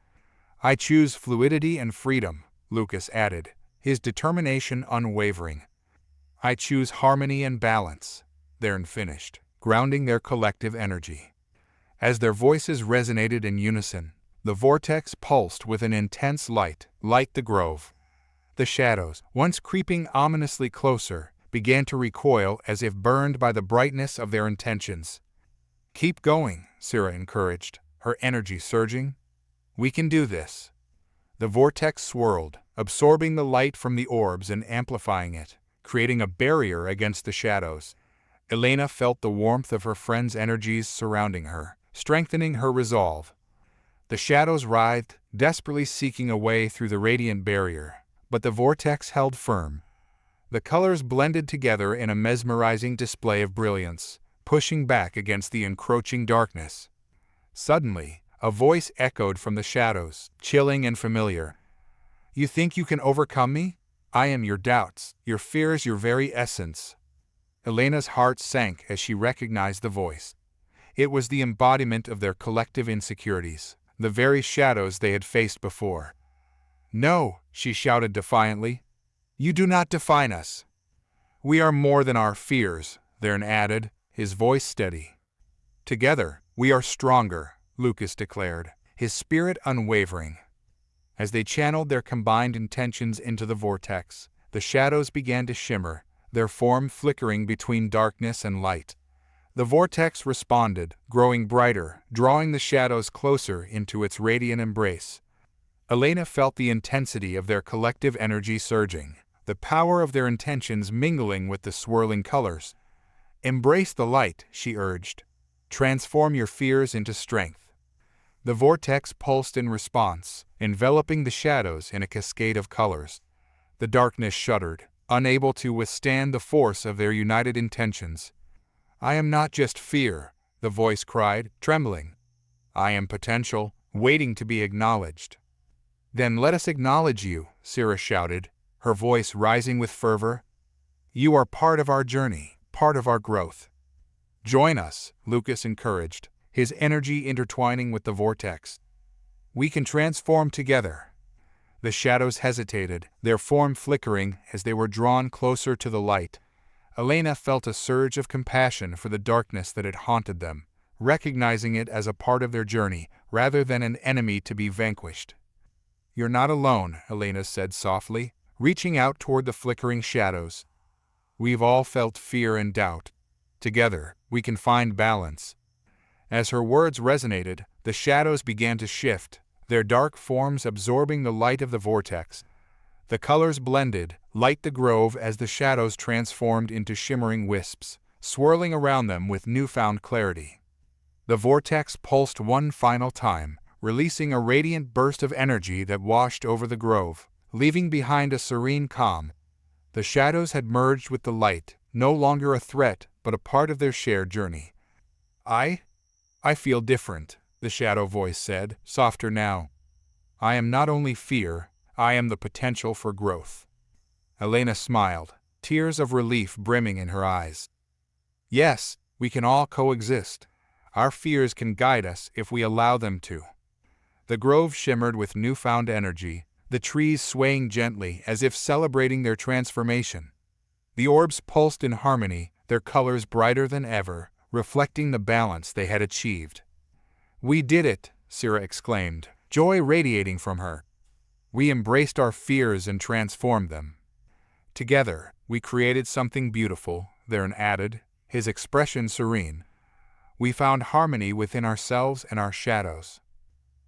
"I choose fluidity and freedom," Lucas added, his determination unwavering. "I choose harmony and balance," Thern finished, grounding their collective energy. As their voices resonated in unison, the vortex pulsed with an intense light the grove. The shadows, once creeping ominously closer, began to recoil as if burned by the brightness of their intentions. "Keep going," Sarah encouraged, her energy surging. "We can do this." The vortex swirled, absorbing the light from the orbs and amplifying it, creating a barrier against the shadows. Elena felt the warmth of her friend's energies surrounding her, strengthening her resolve. The shadows writhed, desperately seeking a way through the radiant barrier, but the vortex held firm. The colors blended together in a mesmerizing display of brilliance, pushing back against the encroaching darkness. Suddenly, a voice echoed from the shadows, chilling and familiar. "You think you can overcome me? I am your doubts, your fears, your very essence." Elena's heart sank as she recognized the voice. It was the embodiment of their collective insecurities, the very shadows they had faced before. "No," she shouted defiantly. "You do not define us." "We are more than our fears," Thern added, his voice steady. "Together, we are stronger," Lucas declared, his spirit unwavering. As they channeled their combined intentions into the vortex, the shadows began to shimmer, their form flickering between darkness and light. The vortex responded, growing brighter, drawing the shadows closer into its radiant embrace. Elena felt the intensity of their collective energy surging, the power of their intentions mingling with the swirling colors. "Embrace the light," she urged. "Transform your fears into strength." The vortex pulsed in response, enveloping the shadows in a cascade of colors. The darkness shuddered, unable to withstand the force of their united intentions. "I am not just fear," the voice cried, trembling. "I am potential, waiting to be acknowledged." "Then let us acknowledge you," Sarah shouted, her voice rising with fervor. "You are part of our journey, part of our growth." "Join us," Lucas encouraged, his energy intertwining with the vortex. "We can transform together." The shadows hesitated, their form flickering as they were drawn closer to the light. Elena felt a surge of compassion for the darkness that had haunted them, recognizing it as a part of their journey rather than an enemy to be vanquished. "You're not alone," Elena said softly, reaching out toward the flickering shadows. "We've all felt fear and doubt. Together, we can find balance." As her words resonated, the shadows began to shift, their dark forms absorbing the light of the vortex. The colors blended, light the grove as the shadows transformed into shimmering wisps, swirling around them with newfound clarity. The vortex pulsed one final time, releasing a radiant burst of energy that washed over the grove, leaving behind a serene calm. The shadows had merged with the light, no longer a threat, but a part of their shared journey. I feel different," the shadow voice said, softer now. "I am not only fear, I am the potential for growth." Elena smiled, tears of relief brimming in her eyes. "Yes, we can all coexist. Our fears can guide us if we allow them to." The grove shimmered with newfound energy, the trees swaying gently as if celebrating their transformation. The orbs pulsed in harmony, their colors brighter than ever, reflecting the balance they had achieved. "We did it," Sira exclaimed, joy radiating from her. "We embraced our fears and transformed them." "Together, we created something beautiful," Theron added, his expression serene. "We found harmony within ourselves and our shadows."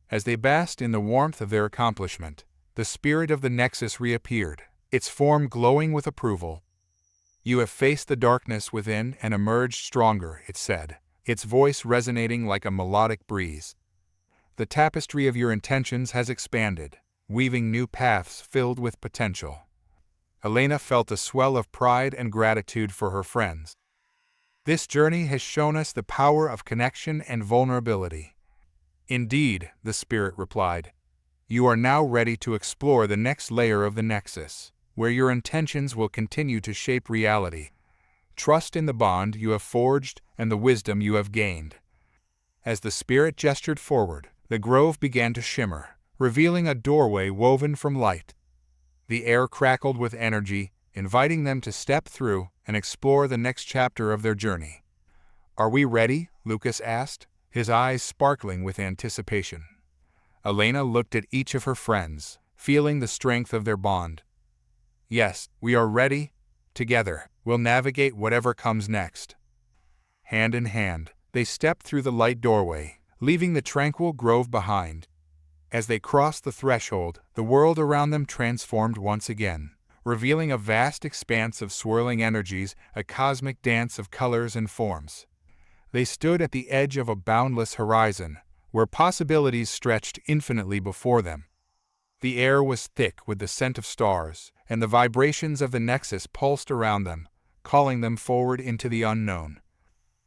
As they basked in the warmth of their accomplishment, the spirit of the Nexus reappeared, its form glowing with approval. "You have faced the darkness within and emerged stronger," it said, its voice resonating like a melodic breeze. "The tapestry of your intentions has expanded, weaving new paths filled with potential." Elena felt a swell of pride and gratitude for her friends. "This journey has shown us the power of connection and vulnerability." "Indeed," the spirit replied. "You are now ready to explore the next layer of the Nexus, where your intentions will continue to shape reality. Trust in the bond you have forged and the wisdom you have gained." As the spirit gestured forward, the grove began to shimmer, revealing a doorway woven from light. The air crackled with energy, inviting them to step through and explore the next chapter of their journey. "Are we ready?" Lucas asked, his eyes sparkling with anticipation. Elena looked at each of her friends, feeling the strength of their bond. "Yes, we are ready. Together, we'll navigate whatever comes next." Hand in hand, they stepped through the light doorway, leaving the tranquil grove behind. As they crossed the threshold, the world around them transformed once again, revealing a vast expanse of swirling energies, a cosmic dance of colors and forms. They stood at the edge of a boundless horizon, where possibilities stretched infinitely before them. The air was thick with the scent of stars, and the vibrations of the Nexus pulsed around them, calling them forward into the unknown.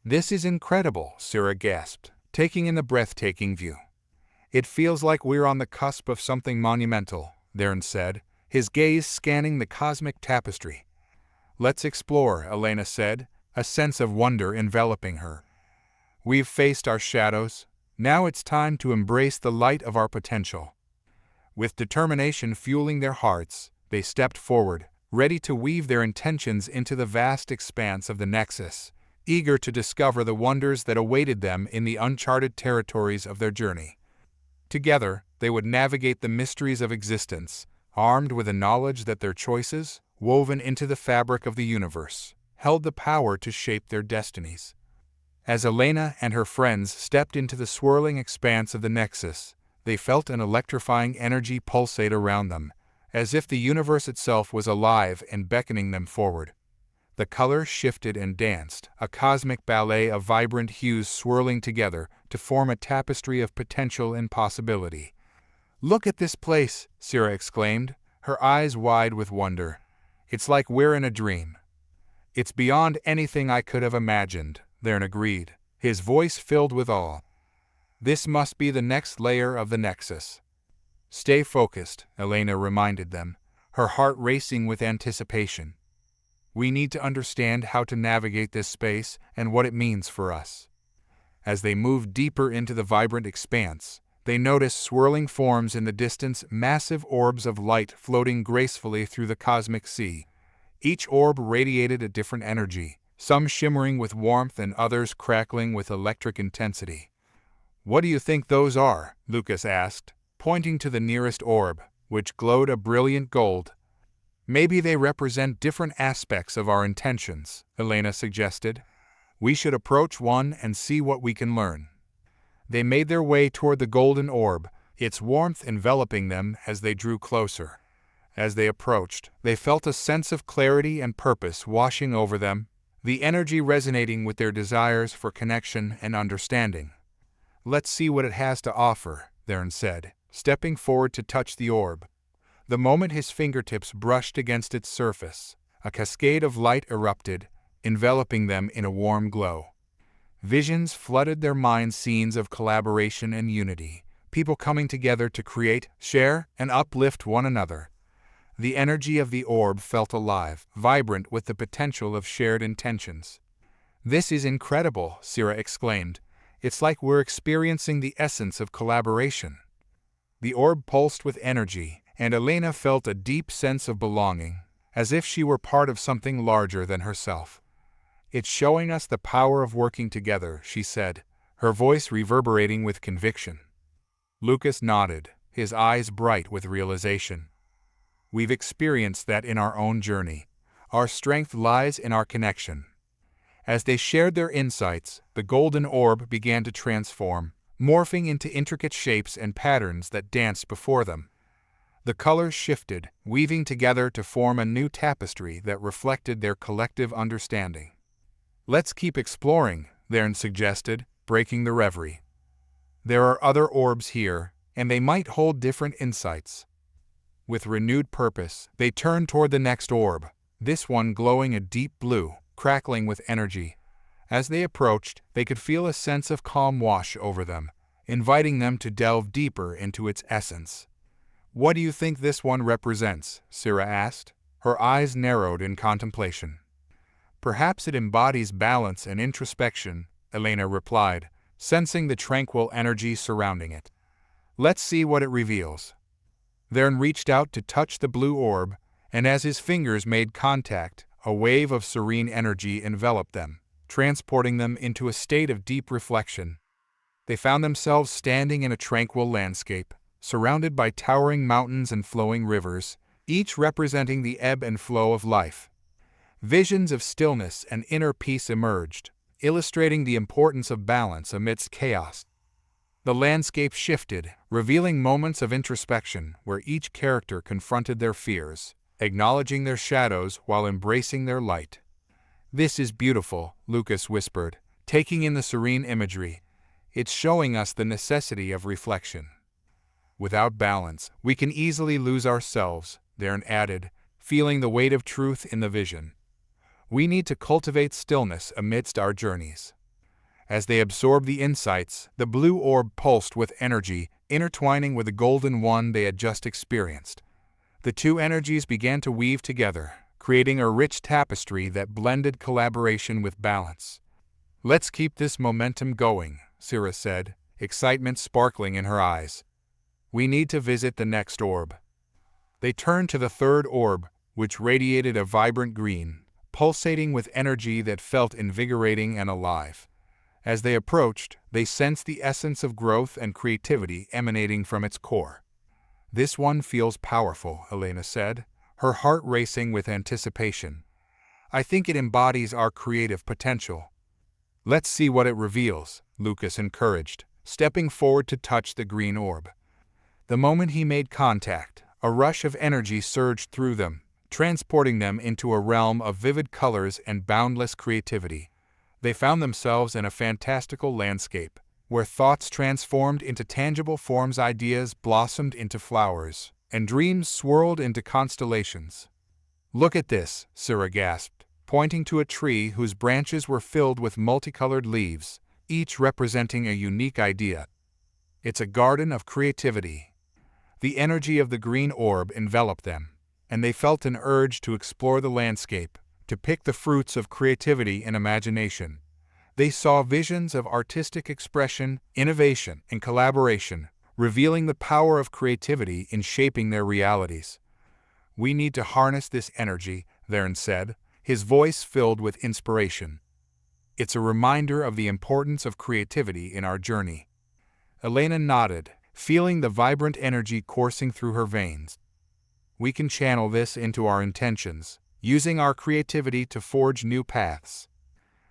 "This is incredible," Sira gasped, taking in the breathtaking view. "It feels like we're on the cusp of something monumental," Theron said, his gaze scanning the cosmic tapestry. "Let's explore," Elena said, a sense of wonder enveloping her. "We've faced our shadows. Now it's time to embrace the light of our potential." With determination fueling their hearts, they stepped forward, ready to weave their intentions into the vast expanse of the Nexus, eager to discover the wonders that awaited them in the uncharted territories of their journey. Together, they would navigate the mysteries of existence, armed with the knowledge that their choices, woven into the fabric of the universe, held the power to shape their destinies. As Elena and her friends stepped into the swirling expanse of the Nexus, they felt an electrifying energy pulsate around them, as if the universe itself was alive and beckoning them forward. The colors shifted and danced, a cosmic ballet of vibrant hues swirling together to form a tapestry of potential and possibility. "Look at this place," Sira exclaimed, her eyes wide with wonder. "It's like we're in a dream." "It's beyond anything I could have imagined," Theron agreed, his voice filled with awe. "This must be the next layer of the Nexus." "Stay focused," Elena reminded them, her heart racing with anticipation. "We need to understand how to navigate this space and what it means for us." As they moved deeper into the vibrant expanse, they noticed swirling forms in the distance, massive orbs of light floating gracefully through the cosmic sea. Each orb radiated a different energy, some shimmering with warmth and others crackling with electric intensity. "What do you think those are?" Lucas asked, pointing to the nearest orb, which glowed a brilliant gold. "Maybe they represent different aspects of our intentions," Elena suggested. "We should approach one and see what we can learn." They made their way toward the golden orb, its warmth enveloping them as they drew closer. As they approached, they felt a sense of clarity and purpose washing over them, the energy resonating with their desires for connection and understanding. "Let's see what it has to offer," Theron said, stepping forward to touch the orb. The moment his fingertips brushed against its surface, a cascade of light erupted, enveloping them in a warm glow. Visions flooded their minds, scenes of collaboration and unity, people coming together to create, share, and uplift one another. The energy of the orb felt alive, vibrant with the potential of shared intentions. "This is incredible," Sira exclaimed. "It's like we're experiencing the essence of collaboration." The orb pulsed with energy, and Elena felt a deep sense of belonging, as if she were part of something larger than herself. "It's showing us the power of working together," she said, her voice reverberating with conviction. Lucas nodded, his eyes bright with realization. "We've experienced that in our own journey. Our strength lies in our connection." As they shared their insights, the golden orb began to transform, morphing into intricate shapes and patterns that danced before them. The colors shifted, weaving together to form a new tapestry that reflected their collective understanding. "Let's keep exploring," Theron suggested, breaking the reverie. "There are other orbs here, and they might hold different insights." With renewed purpose, they turned toward the next orb, this one glowing a deep blue, crackling with energy. As they approached, they could feel a sense of calm wash over them, inviting them to delve deeper into its essence. "What do you think this one represents?" Sira asked, her eyes narrowed in contemplation. "Perhaps it embodies balance and introspection," Elena replied, sensing the tranquil energy surrounding it. "Let's see what it reveals." Theron reached out to touch the blue orb, and as his fingers made contact, a wave of serene energy enveloped them, transporting them into a state of deep reflection. They found themselves standing in a tranquil landscape, surrounded by towering mountains and flowing rivers, each representing the ebb and flow of life. Visions of stillness and inner peace emerged, illustrating the importance of balance amidst chaos. The landscape shifted, revealing moments of introspection where each character confronted their fears, acknowledging their shadows while embracing their light. "This is beautiful," Lucas whispered, taking in the serene imagery. "It's showing us the necessity of reflection." "Without balance, we can easily lose ourselves," Theron added, feeling the weight of truth in the vision. "We need to cultivate stillness amidst our journeys." As they absorbed the insights, the blue orb pulsed with energy, intertwining with the golden one they had just experienced. The two energies began to weave together, creating a rich tapestry that blended collaboration with balance. "Let's keep this momentum going," Sira said, excitement sparkling in her eyes. "We need to visit the next orb." They turned to the third orb, which radiated a vibrant green, pulsating with energy that felt invigorating and alive. As they approached, they sensed the essence of growth and creativity emanating from its core. "This one feels powerful," Elena said, her heart racing with anticipation. "I think it embodies our creative potential." "Let's see what it reveals," Lucas encouraged, stepping forward to touch the green orb. The moment he made contact, a rush of energy surged through them, transporting them into a realm of vivid colors and boundless creativity. They found themselves in a fantastical landscape, where thoughts transformed into tangible forms, ideas blossomed into flowers, and dreams swirled into constellations. "Look at this," Sira gasped, pointing to a tree whose branches were filled with multicolored leaves, each representing a unique idea. "It's a garden of creativity." The energy of the green orb enveloped them, and they felt an urge to explore the landscape, to pick the fruits of creativity and imagination. They saw visions of artistic expression, innovation, and collaboration, revealing the power of creativity in shaping their realities. "We need to harness this energy," Theron said, his voice filled with inspiration. It's a reminder of the importance of creativity in our journey. Elena nodded, feeling the vibrant energy coursing through her veins. We can channel this into our intentions, using our creativity to forge new paths.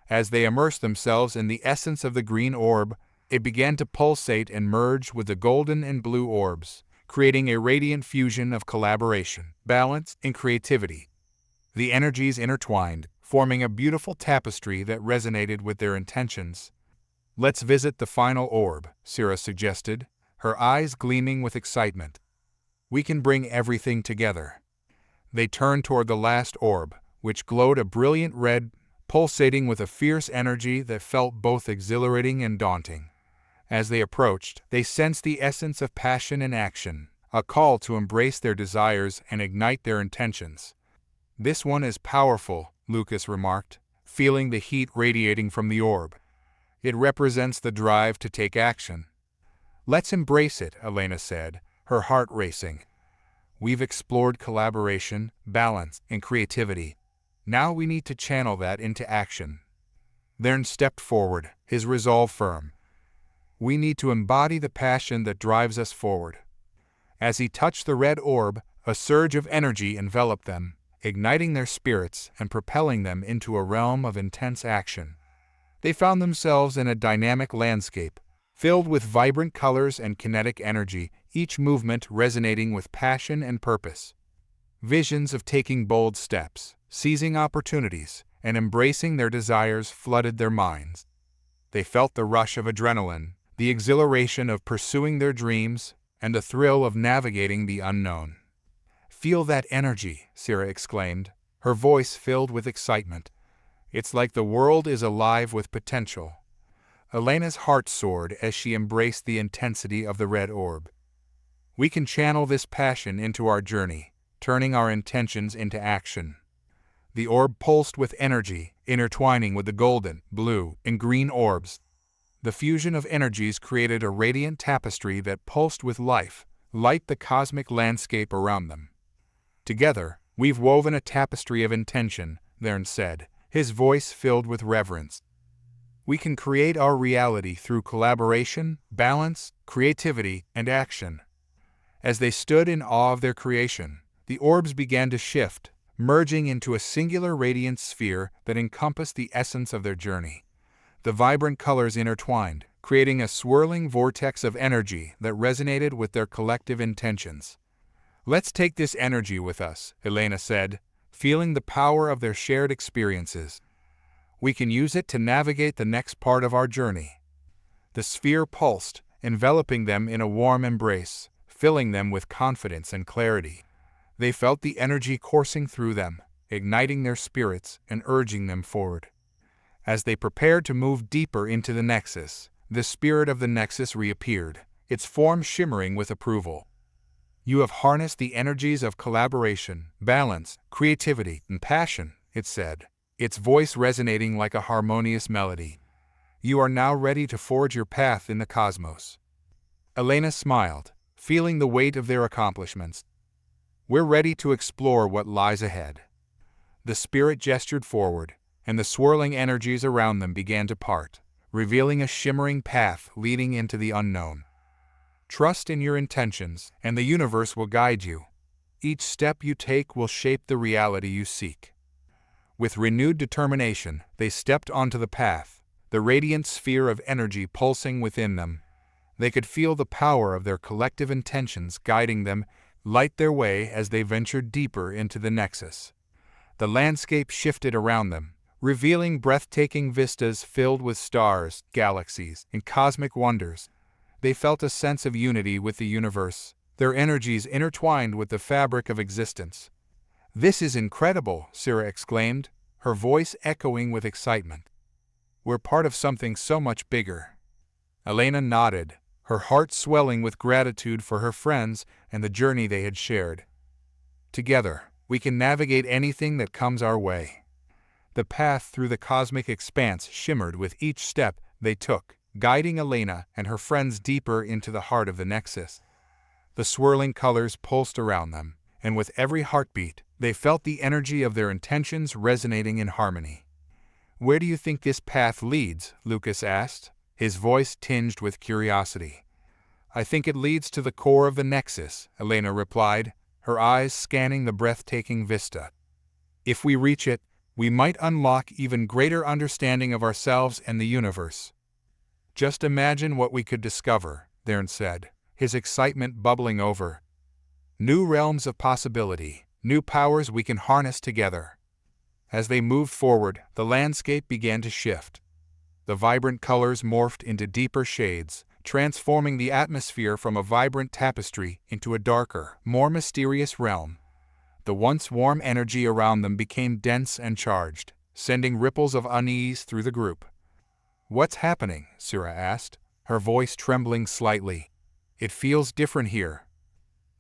As they immersed themselves in the essence of the green orb, it began to pulsate and merge with the golden and blue orbs, creating a radiant fusion of collaboration, balance, and creativity. The energies intertwined, forming a beautiful tapestry that resonated with their intentions. "Let's visit the final orb," Syrah suggested, her eyes gleaming with excitement. "We can bring everything together." They turned toward the last orb, which glowed a brilliant red, pulsating with a fierce energy that felt both exhilarating and daunting. As they approached, they sensed the essence of passion and action, a call to embrace their desires and ignite their intentions. "This one is powerful," Lucas remarked, feeling the heat radiating from the orb. "It represents the drive to take action." "Let's embrace it," Elena said, her heart racing. "We've explored collaboration, balance, and creativity. Now we need to channel that into action." Theron stepped forward, his resolve firm. "We need to embody the passion that drives us forward." As he touched the red orb, a surge of energy enveloped them, igniting their spirits and propelling them into a realm of intense action. They found themselves in a dynamic landscape, filled with vibrant colors and kinetic energy, each movement resonating with passion and purpose. Visions of taking bold steps, seizing opportunities, and embracing their desires flooded their minds. They felt the rush of adrenaline, the exhilaration of pursuing their dreams, and the thrill of navigating the unknown. "Feel that energy," Syrah exclaimed, her voice filled with excitement. "It's like the world is alive with potential." Elena's heart soared as she embraced the intensity of the red orb. "We can channel this passion into our journey, turning our intentions into action." The orb pulsed with energy, intertwining with the golden, blue, and green orbs. The fusion of energies created a radiant tapestry that pulsed with life, light the cosmic landscape around them. "Together, we've woven a tapestry of intention," Theron said, his voice filled with reverence. "We can create our reality through collaboration, balance, creativity, and action." As they stood in awe of their creation, the orbs began to shift, merging into a singular radiant sphere that encompassed the essence of their journey. The vibrant colors intertwined, creating a swirling vortex of energy that resonated with their collective intentions. "Let's take this energy with us," Elena said, feeling the power of their shared experiences. "We can use it to navigate the next part of our journey." The sphere pulsed, enveloping them in a warm embrace, filling them with confidence and clarity. They felt the energy coursing through them, igniting their spirits and urging them forward. As they prepared to move deeper into the Nexus, the spirit of the Nexus reappeared, its form shimmering with approval. "You have harnessed the energies of collaboration, balance, creativity, and passion," it said, its voice resonating like a harmonious melody. "You are now ready to forge your path in the cosmos." Elena smiled, feeling the weight of their accomplishments. "We're ready to explore what lies ahead." The spirit gestured forward, and the swirling energies around them began to part, revealing a shimmering path leading into the unknown. "Trust in your intentions, and the universe will guide you. Each step you take will shape the reality you seek." With renewed determination, they stepped onto the path, the radiant sphere of energy pulsing within them. They could feel the power of their collective intentions guiding them, light their way as they ventured deeper into the Nexus. The landscape shifted around them, revealing breathtaking vistas filled with stars, galaxies, and cosmic wonders. They felt a sense of unity with the universe, their energies intertwined with the fabric of existence. "This is incredible," Syrah exclaimed, her voice echoing with excitement. "We're part of something so much bigger." Elena nodded, her heart swelling with gratitude for her friends and the journey they had shared. "Together, we can navigate anything that comes our way." The path through the cosmic expanse shimmered with each step they took, guiding Elena and her friends deeper into the heart of the Nexus. The swirling colors pulsed around them, and with every heartbeat, They felt the energy of their intentions resonating in harmony. "Where do you think this path leads?" Lucas asked, his voice tinged with curiosity. "I think it leads to the core of the Nexus," Elena replied, her eyes scanning the breathtaking vista. "If we reach it, we might unlock even greater understanding of ourselves and the universe." "Just imagine what we could discover," Thern said, his excitement bubbling over. "New realms of possibility, new powers we can harness together." As they moved forward, the landscape began to shift. The vibrant colors morphed into deeper shades, transforming the atmosphere from a vibrant tapestry into a darker, more mysterious realm. The once warm energy around them became dense and charged, sending ripples of unease through the group. "What's happening?" Syrah asked, her voice trembling slightly. "It feels different here."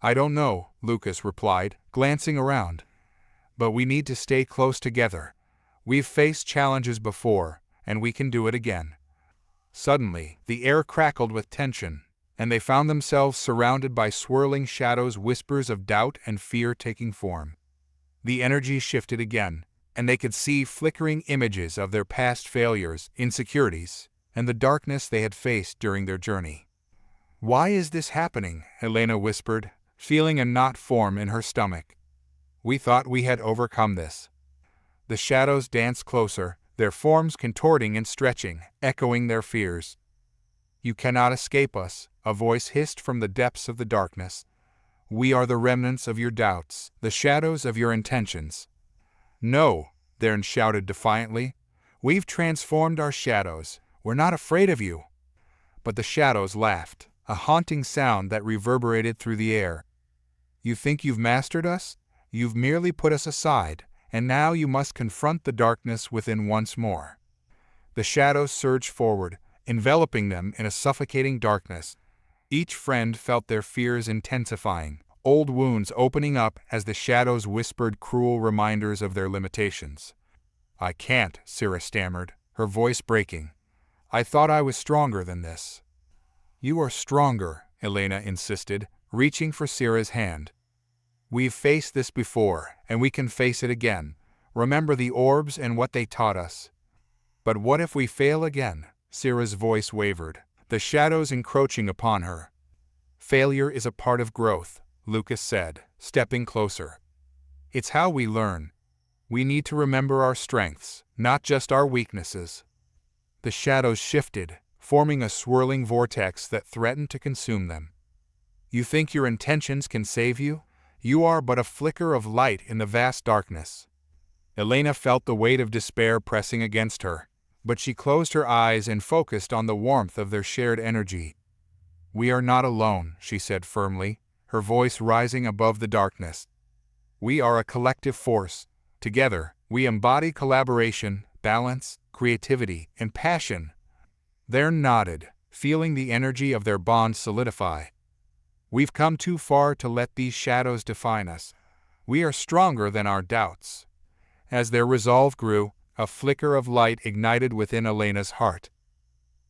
"I don't know," Lucas replied, glancing around. "But we need to stay close together. We've faced challenges before, and we can do it again." Suddenly, the air crackled with tension, and they found themselves surrounded by swirling shadows, whispers of doubt and fear taking form. The energy shifted again, and they could see flickering images of their past failures, insecurities, and the darkness they had faced during their journey. "Why is this happening?" Elena whispered, feeling a knot form in her stomach. "We thought we had overcome this." The shadows danced closer, their forms contorting and stretching, echoing their fears. "You cannot escape us," a voice hissed from the depths of the darkness. "We are the remnants of your doubts, the shadows of your intentions." "No," Thern shouted defiantly. "We've transformed our shadows. We're not afraid of you." But the shadows laughed, a haunting sound that reverberated through the air. "You think you've mastered us? You've merely put us aside, and now you must confront the darkness within once more." The shadows surged forward, enveloping them in a suffocating darkness. Each friend felt their fears intensifying, old wounds opening up as the shadows whispered cruel reminders of their limitations. "I can't," Syrah stammered, her voice breaking. "I thought I was stronger than this." "You are stronger," Elena insisted, reaching for Syrah's hand. "We've faced this before, and we can face it again. Remember the orbs and what they taught us." "But what if we fail again?" Syrah's voice wavered, the shadows encroaching upon her. "Failure is a part of growth," Lucas said, stepping closer. "It's how we learn. We need to remember our strengths, not just our weaknesses." The shadows shifted, forming a swirling vortex that threatened to consume them. "You think your intentions can save you? You are but a flicker of light in the vast darkness." Elena felt the weight of despair pressing against her, but she closed her eyes and focused on the warmth of their shared energy. "We are not alone," she said firmly, her voice rising above the darkness. "We are a collective force. Together, we embody collaboration, balance, creativity, and passion." Thern nodded, feeling the energy of their bond solidify. "We've come too far to let these shadows define us. We are stronger than our doubts." As their resolve grew, a flicker of light ignited within Elena's heart.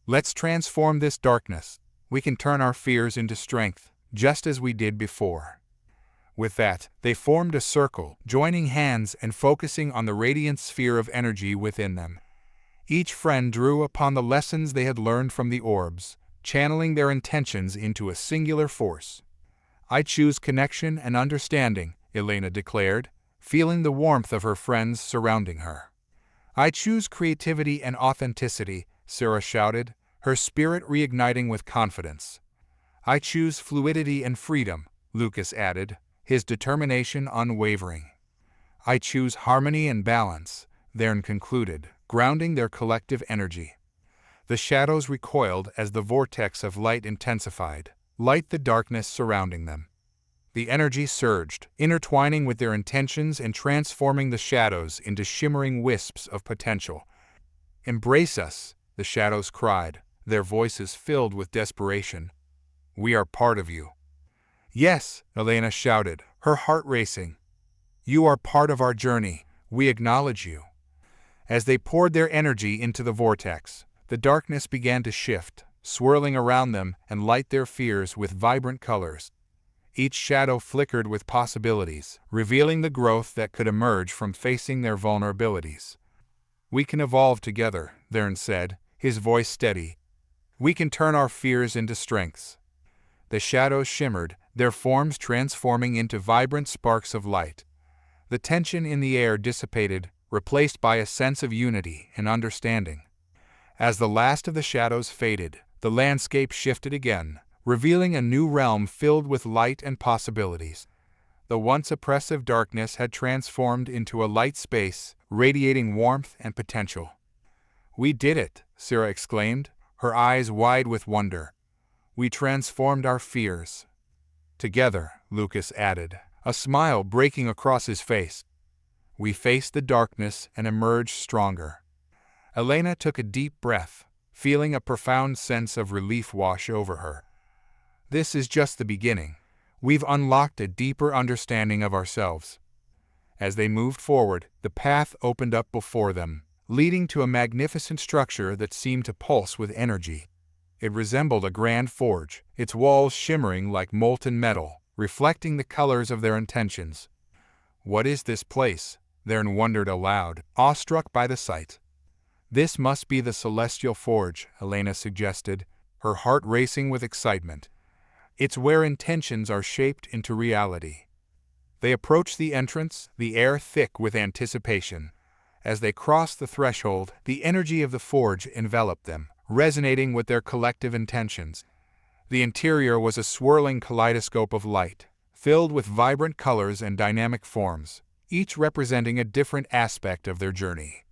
"Let's transform this darkness. We can turn our fears into strength, just as we did before." With that, they formed a circle, joining hands and focusing on the radiant sphere of energy within them. Each friend drew upon the lessons they had learned from the orbs, channeling their intentions into a singular force. "I choose connection and understanding," Elena declared, feeling the warmth of her friends surrounding her. "I choose creativity and authenticity," Syrah shouted, her spirit reigniting with confidence. "I choose fluidity and freedom," Lucas added, his determination unwavering. "I choose harmony and balance," Thern concluded, grounding their collective energy. The shadows recoiled as the vortex of light intensified, light the darkness surrounding them. The energy surged, intertwining with their intentions and transforming the shadows into shimmering wisps of potential. "Embrace us," the shadows cried, their voices filled with desperation. "We are part of you." "Yes," Elena shouted, her heart racing. "You are part of our journey. We acknowledge you." As they poured their energy into the vortex, the darkness began to shift, swirling around them and light their fears with vibrant colors. Each shadow flickered with possibilities, revealing the growth that could emerge from facing their vulnerabilities. "We can evolve together," Vern said, his voice steady. "We can turn our fears into strengths." The shadows shimmered, their forms transforming into vibrant sparks of light. The tension in the air dissipated, replaced by a sense of unity and understanding. As the last of the shadows faded, the landscape shifted again, revealing a new realm filled with light and possibilities. The once oppressive darkness had transformed into a light space, radiating warmth and potential. "We did it," Sarah exclaimed, her eyes wide with wonder. "We transformed our fears." "Together," Lucas added, a smile breaking across his face. "We faced the darkness and emerged stronger." Elena took a deep breath, feeling a profound sense of relief wash over her. This is just the beginning. We've unlocked a deeper understanding of ourselves. As they moved forward, the path opened up before them, leading to a magnificent structure that seemed to pulse with energy. It resembled a grand forge, its walls shimmering like molten metal, reflecting the colors of their intentions. "What is this place?" Vern wondered aloud, awestruck by the sight. "This must be the Celestial Forge," Elena suggested, her heart racing with excitement. "It's where intentions are shaped into reality." They approached the entrance, the air thick with anticipation. As they crossed the threshold, the energy of the forge enveloped them, resonating with their collective intentions. The interior was a swirling kaleidoscope of light, filled with vibrant colors and dynamic forms, each representing a different aspect of their journey.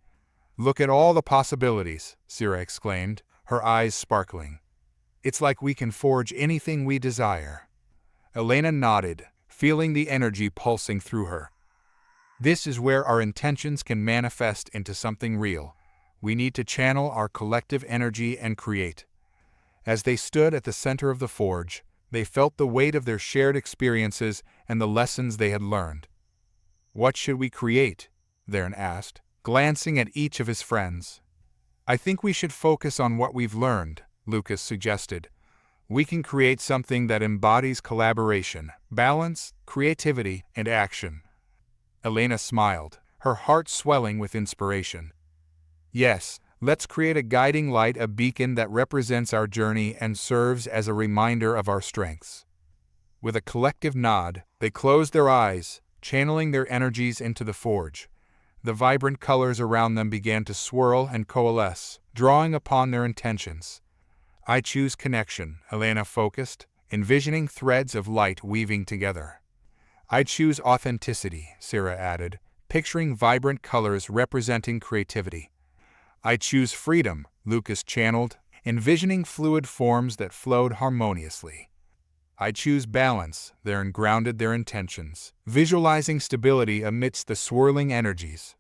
"Look at all the possibilities," Sarah exclaimed, her eyes sparkling. "It's like we can forge anything we desire." Elena nodded, feeling the energy pulsing through her. "This is where our intentions can manifest into something real. We need to channel our collective energy and create." As they stood at the center of the forge, they felt the weight of their shared experiences and the lessons they had learned. "What should we create?" Vern asked, glancing at each of his friends. "I think we should focus on what we've learned," Lucas suggested. "We can create something that embodies collaboration, balance, creativity, and action." Elena smiled, her heart swelling with inspiration. "Yes, let's create a guiding light, a beacon that represents our journey and serves as a reminder of our strengths." With a collective nod, they closed their eyes, channeling their energies into the forge. The vibrant colors around them began to swirl and coalesce, drawing upon their intentions. "I choose connection," Elena focused, envisioning threads of light weaving together. "I choose authenticity," Sarah added, picturing vibrant colors representing creativity. "I choose freedom," Lucas channeled, envisioning fluid forms that flowed harmoniously. "I choose balance," Vern grounded their intentions, visualizing stability amidst the swirling energies.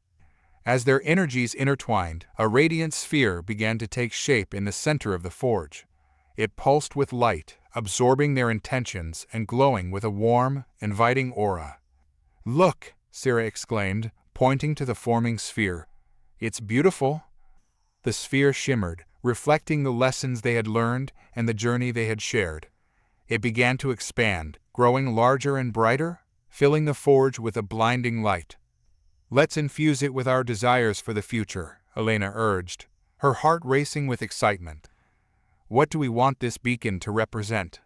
As their energies intertwined, a radiant sphere began to take shape in the center of the forge. It pulsed with light, absorbing their intentions and glowing with a warm, inviting aura. "Look!" Sarah exclaimed, pointing to the forming sphere. "It's beautiful." The sphere shimmered, reflecting the lessons they had learned and the journey they had shared. It began to expand, growing larger and brighter, filling the forge with a blinding light. "Let's infuse it with our desires for the future," Elena urged, her heart racing with excitement. "What do we want this beacon to represent?"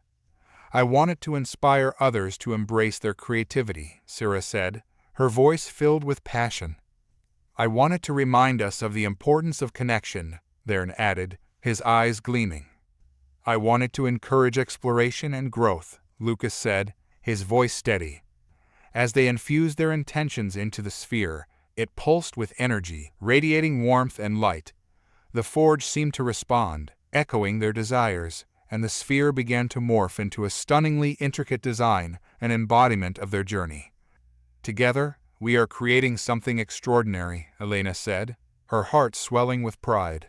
"I want it to inspire others to embrace their creativity," Sarah said, her voice filled with passion. "I want it to remind us of the importance of connection," Vern added, his eyes gleaming. "I want it to encourage exploration and growth," Lucas said, his voice steady. As they infused their intentions into the sphere, it pulsed with energy, radiating warmth and light. The forge seemed to respond, echoing their desires, and the sphere began to morph into a stunningly intricate design, an embodiment of their journey. "Together, we are creating something extraordinary," Elena said, her heart swelling with pride.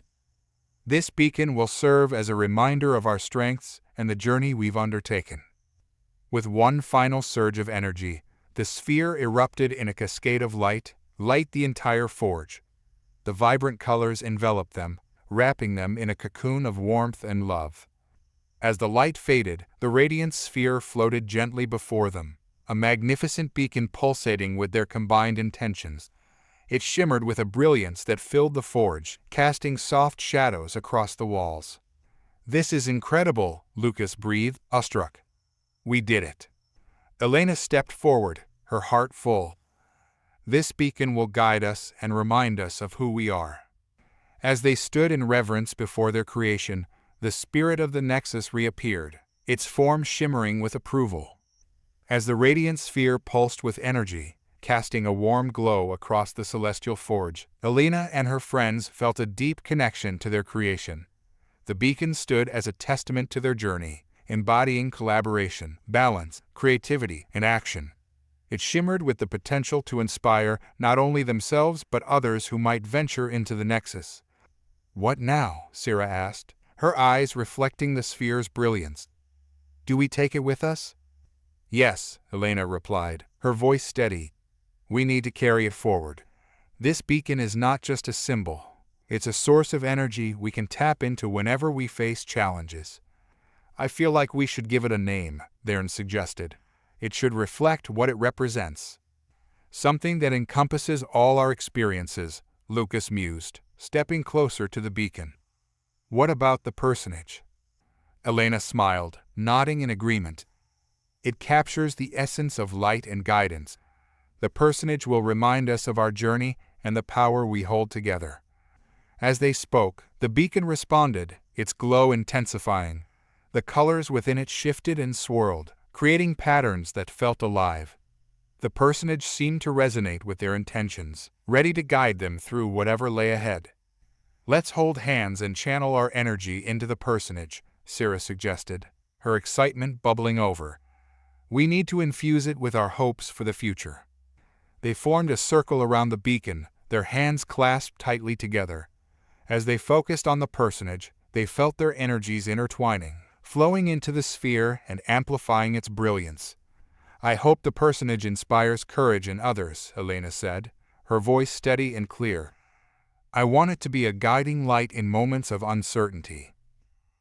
"This beacon will serve as a reminder of our strengths and the journey we've undertaken." With one final surge of energy, the sphere erupted in a cascade of light the entire forge. The vibrant colors enveloped them, wrapping them in a cocoon of warmth and love. As the light faded, the radiant sphere floated gently before them, a magnificent beacon pulsating with their combined intentions. It shimmered with a brilliance that filled the forge, casting soft shadows across the walls. "This is incredible," Lucas breathed, awestruck. "We did it." Elena stepped forward, her heart full. "This beacon will guide us and remind us of who we are." As they stood in reverence before their creation, the spirit of the Nexus reappeared, its form shimmering with approval. As the radiant sphere pulsed with energy, casting a warm glow across the celestial forge, Elena and her friends felt a deep connection to their creation. The beacon stood as a testament to their journey, embodying collaboration, balance, creativity, and action. It shimmered with the potential to inspire not only themselves but others who might venture into the Nexus. "What now?" Sarah asked, her eyes reflecting the sphere's brilliance. "Do we take it with us?" "Yes," Elena replied, her voice steady. "We need to carry it forward. This beacon is not just a symbol. It's a source of energy we can tap into whenever we face challenges." "I feel like we should give it a name," Theron suggested. "It should reflect what it represents." "Something that encompasses all our experiences," Lucas mused, stepping closer to the beacon. "What about the personage?" Elena smiled, nodding in agreement. "It captures the essence of light and guidance. The personage will remind us of our journey and the power we hold together." As they spoke, the beacon responded, its glow intensifying. The colors within it shifted and swirled, creating patterns that felt alive. The personage seemed to resonate with their intentions, ready to guide them through whatever lay ahead. "Let's hold hands and channel our energy into the personage," Sarah suggested, her excitement bubbling over. "We need to infuse it with our hopes for the future." They formed a circle around the beacon, their hands clasped tightly together. As they focused on the personage, they felt their energies intertwining, flowing into the sphere and amplifying its brilliance. "I hope the personage inspires courage in others," Elena said, her voice steady and clear. "I want it to be a guiding light in moments of uncertainty."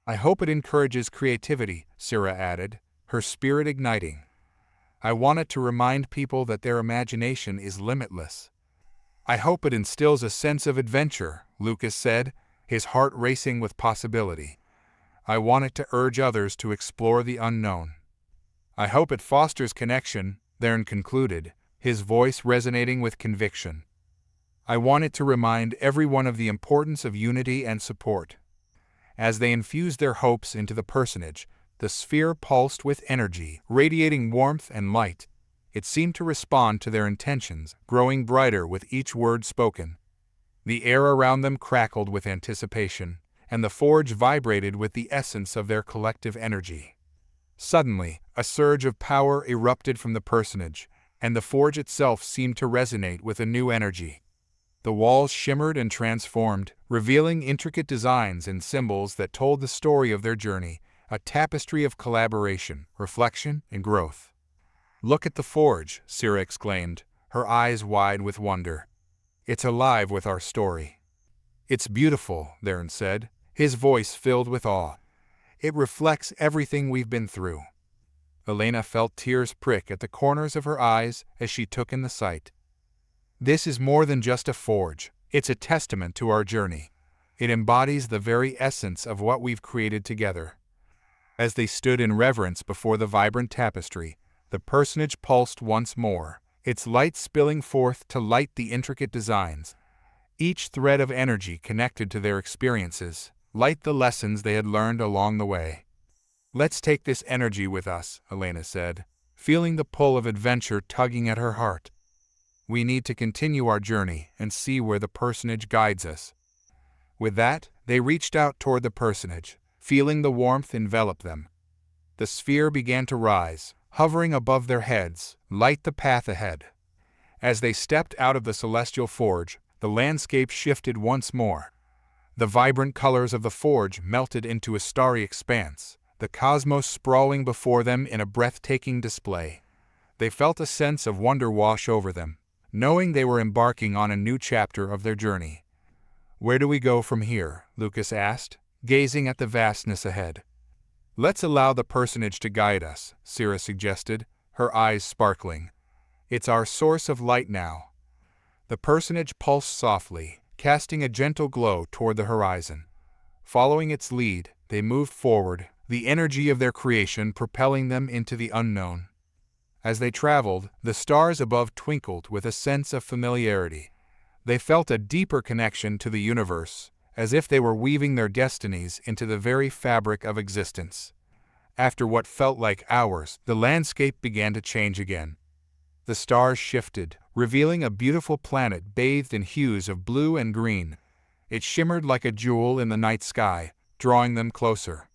"I hope it encourages creativity," Sarah added, her spirit igniting. "I want it to remind people that their imagination is limitless." "I hope it instills a sense of adventure," Lucas said, his heart racing with possibility. "I want it to urge others to explore the unknown." "I hope it fosters connection," Theron concluded, his voice resonating with conviction. "I want it to remind everyone of the importance of unity and support." As they infused their hopes into the personage, the sphere pulsed with energy, radiating warmth and light. It seemed to respond to their intentions, growing brighter with each word spoken. The air around them crackled with anticipation, and the forge vibrated with the essence of their collective energy. Suddenly, a surge of power erupted from the personage, and the forge itself seemed to resonate with a new energy. The walls shimmered and transformed, revealing intricate designs and symbols that told the story of their journey, a tapestry of collaboration, reflection, and growth. "Look at the forge," Sarah exclaimed, her eyes wide with wonder. "It's alive with our story." "It's beautiful," Theron said, his voice filled with awe. "It reflects everything we've been through." Elena felt tears prick at the corners of her eyes as she took in the sight. "This is more than just a forge, it's a testament to our journey. It embodies the very essence of what we've created together." As they stood in reverence before the vibrant tapestry, the personage pulsed once more, its light spilling forth to light the intricate designs. Each thread of energy connected to their experiences, light the lessons they had learned along the way. "Let's take this energy with us," Elena said, feeling the pull of adventure tugging at her heart. "We need to continue our journey and see where the personage guides us." With that, they reached out toward the personage, feeling the warmth envelop them. The sphere began to rise, hovering above their heads, light the path ahead. As they stepped out of the celestial forge, the landscape shifted once more. The vibrant colors of the forge melted into a starry expanse, the cosmos sprawling before them in a breathtaking display. They felt a sense of wonder wash over them, knowing they were embarking on a new chapter of their journey. "Where do we go from here?" Lucas asked, gazing at the vastness ahead. Let's allow the personage to guide us, Sira suggested, her eyes sparkling. It's our source of light now. The personage pulsed softly, casting a gentle glow toward the horizon. Following its lead, they moved forward, the energy of their creation propelling them into the unknown. As they traveled, the stars above twinkled with a sense of familiarity. They felt a deeper connection to the universe, as if they were weaving their destinies into the very fabric of existence. After what felt like hours, the landscape began to change again. The stars shifted, revealing a beautiful planet bathed in hues of blue and green. It shimmered like a jewel in the night sky, drawing them closer.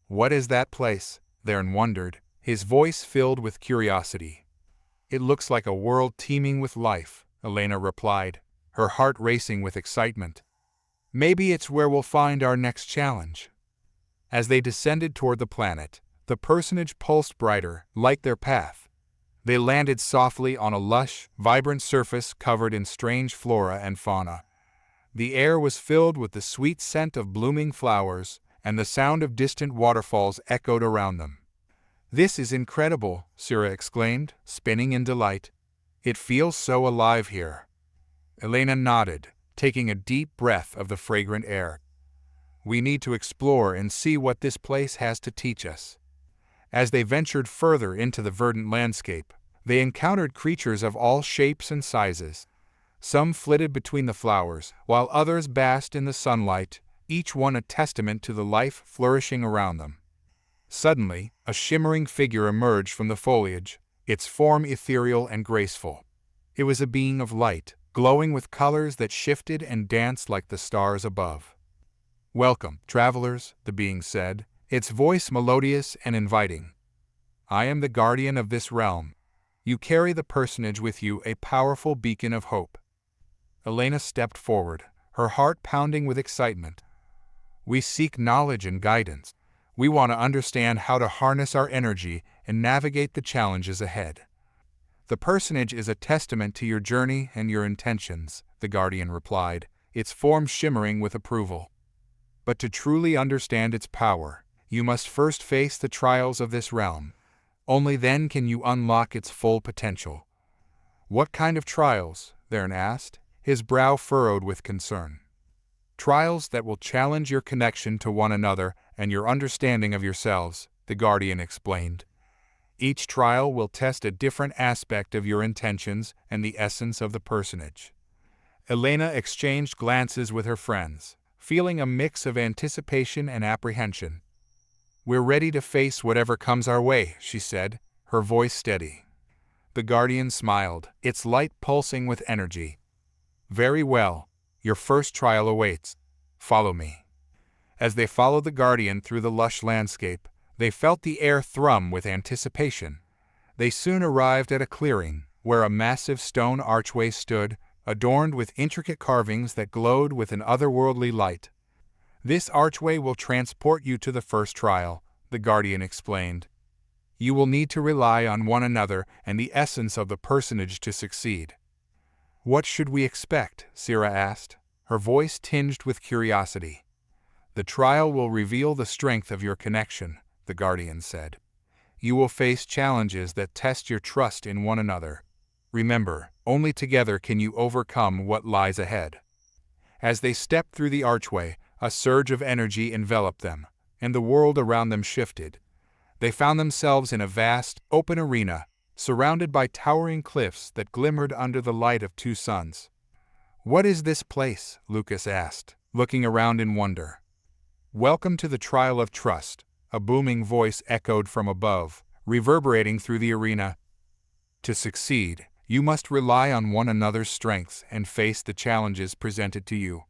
"What is that place?" Theron wondered, his voice filled with curiosity. "It looks like a world teeming with life," Elena replied, her heart racing with excitement. "Maybe it's where we'll find our next challenge." As they descended toward the planet, the personage pulsed brighter, like their path. They landed softly on a lush, vibrant surface covered in strange flora and fauna. The air was filled with the sweet scent of blooming flowers, and the sound of distant waterfalls echoed around them. "This is incredible," Sira exclaimed, spinning in delight. "It feels so alive here." Elena nodded, taking a deep breath of the fragrant air. "We need to explore and see what this place has to teach us." As they ventured further into the verdant landscape, they encountered creatures of all shapes and sizes. Some flitted between the flowers, while others basked in the sunlight, each one a testament to the life flourishing around them. Suddenly, a shimmering figure emerged from the foliage, its form ethereal and graceful. It was a being of light, glowing with colors that shifted and danced like the stars above. "Welcome, travelers," the being said, its voice melodious and inviting. "I am the guardian of this realm. You carry the personage with you, a powerful beacon of hope." Elena stepped forward, her heart pounding with excitement. "We seek knowledge and guidance. We want to understand how to harness our energy and navigate the challenges ahead." "The personage is a testament to your journey and your intentions," the guardian replied, its form shimmering with approval. "But to truly understand its power, you must first face the trials of this realm. Only then can you unlock its full potential." "What kind of trials?" Theron asked, his brow furrowed with concern. "Trials that will challenge your connection to one another and your understanding of yourselves," the guardian explained. "Each trial will test a different aspect of your intentions and the essence of the personage." Elena exchanged glances with her friends, feeling a mix of anticipation and apprehension. "We're ready to face whatever comes our way," she said, her voice steady. The guardian smiled, its light pulsing with energy. "Very well, your first trial awaits. Follow me." As they followed the guardian through the lush landscape, they felt the air thrum with anticipation. They soon arrived at a clearing, where a massive stone archway stood, adorned with intricate carvings that glowed with an otherworldly light. "This archway will transport you to the first trial," the guardian explained. "You will need to rely on one another and the essence of the personage to succeed." "What should we expect?" Sira asked, her voice tinged with curiosity. "The trial will reveal the strength of your connection," the guardian said. "You will face challenges that test your trust in one another. Remember, only together can you overcome what lies ahead." As they stepped through the archway, a surge of energy enveloped them, and the world around them shifted. They found themselves in a vast, open arena, surrounded by towering cliffs that glimmered under the light of two suns. "What is this place?" Lucas asked, looking around in wonder. "Welcome to the trial of trust," a booming voice echoed from above, reverberating through the arena. "To succeed, you must rely on one another's strengths and face the challenges presented to you.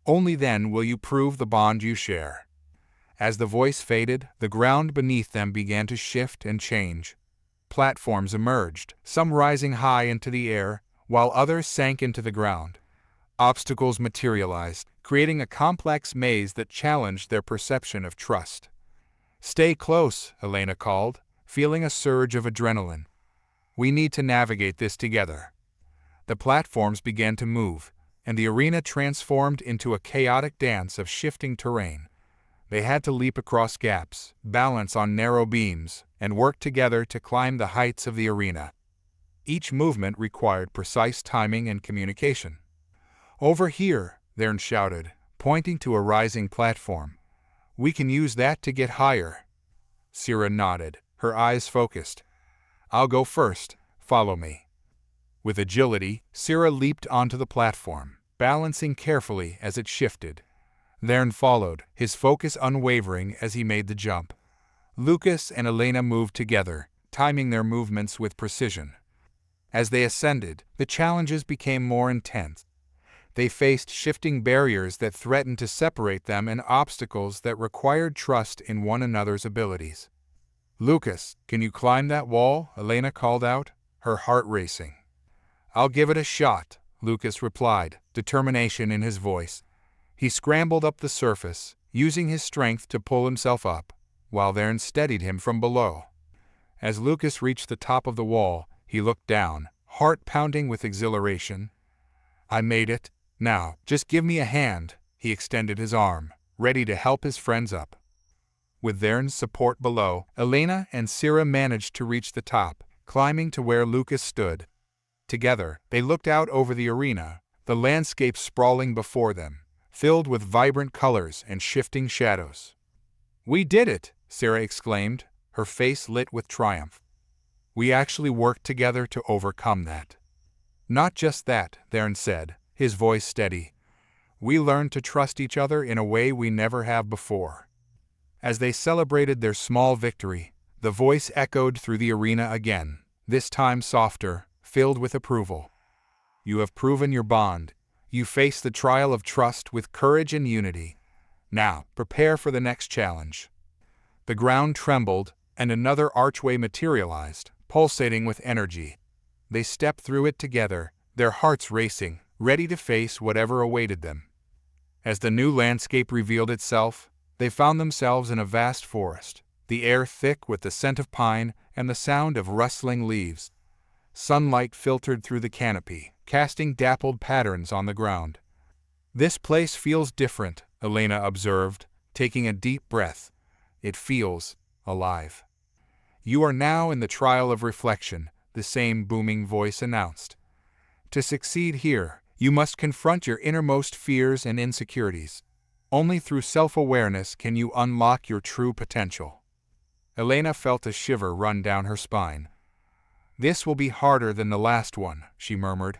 Only then will you prove the bond you share." As the voice faded, the ground beneath them began to shift and change. Platforms emerged, some rising high into the air, while others sank into the ground. Obstacles materialized, creating a complex maze that challenged their perception of trust. "Stay close," Elena called, feeling a surge of adrenaline. "We need to navigate this together." The platforms began to move, and the arena transformed into a chaotic dance of shifting terrain. They had to leap across gaps, balance on narrow beams, and work together to climb the heights of the arena. Each movement required precise timing and communication. "Over here," Vern shouted, pointing to a rising platform. "We can use that to get higher." Sierra nodded, her eyes focused. "I'll go first. Follow me." With agility, Sierra leaped onto the platform, balancing carefully as it shifted. Vern followed, his focus unwavering as he made the jump. Lucas and Elena moved together, timing their movements with precision. As they ascended, the challenges became more intense. They faced shifting barriers that threatened to separate them and obstacles that required trust in one another's abilities. "Lucas, can you climb that wall?" Elena called out, her heart racing. "I'll give it a shot," Lucas replied, determination in his voice. He scrambled up the surface, using his strength to pull himself up, while Vern steadied him from below. As Lucas reached the top of the wall, he looked down, heart pounding with exhilaration. "I made it. Now, just give me a hand." He extended his arm, ready to help his friends up. With Vern's support below, Elena and Sierra managed to reach the top, climbing to where Lucas stood. Together, they looked out over the arena, the landscape sprawling before them, filled with vibrant colors and shifting shadows. "We did it!" Sierra exclaimed, her face lit with triumph. "We actually worked together to overcome that." "Not just that," Vern said, his voice steady. "We learned to trust each other in a way we never have before." As they celebrated their small victory, the voice echoed through the arena again, this time softer, filled with approval. "You have proven your bond. You faced the trial of trust with courage and unity. Now, prepare for the next challenge." The ground trembled, and another archway materialized, pulsating with energy. They stepped through it together, their hearts racing, ready to face whatever awaited them. As the new landscape revealed itself, they found themselves in a vast forest, the air thick with the scent of pine and the sound of rustling leaves. Sunlight filtered through the canopy, casting dappled patterns on the ground. "This place feels different," Elena observed, taking a deep breath. "It feels alive." "You are now in the trial of reflection," the same booming voice announced. "To succeed here, you must confront your innermost fears and insecurities. Only through self-awareness can you unlock your true potential." Elena felt a shiver run down her spine. "This will be harder than the last one," she murmured.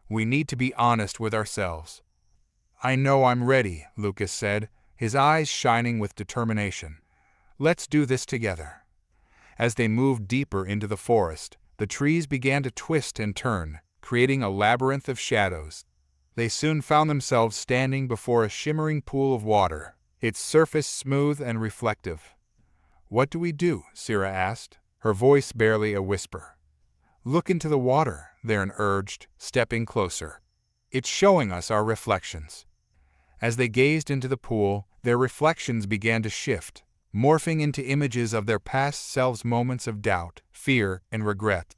"We need to be honest with ourselves." "I know I'm ready," Lucas said, his eyes shining with determination. "Let's do this together." As they moved deeper into the forest, the trees began to twist and turn, creating a labyrinth of shadows. They soon found themselves standing before a shimmering pool of water, its surface smooth and reflective. "What do we do?" Sierra asked, her voice barely a whisper. "Look into the water," Vern urged, stepping closer. "It's showing us our reflections." As they gazed into the pool, their reflections began to shift, morphing into images of their past selves' moments of doubt, fear, and regret.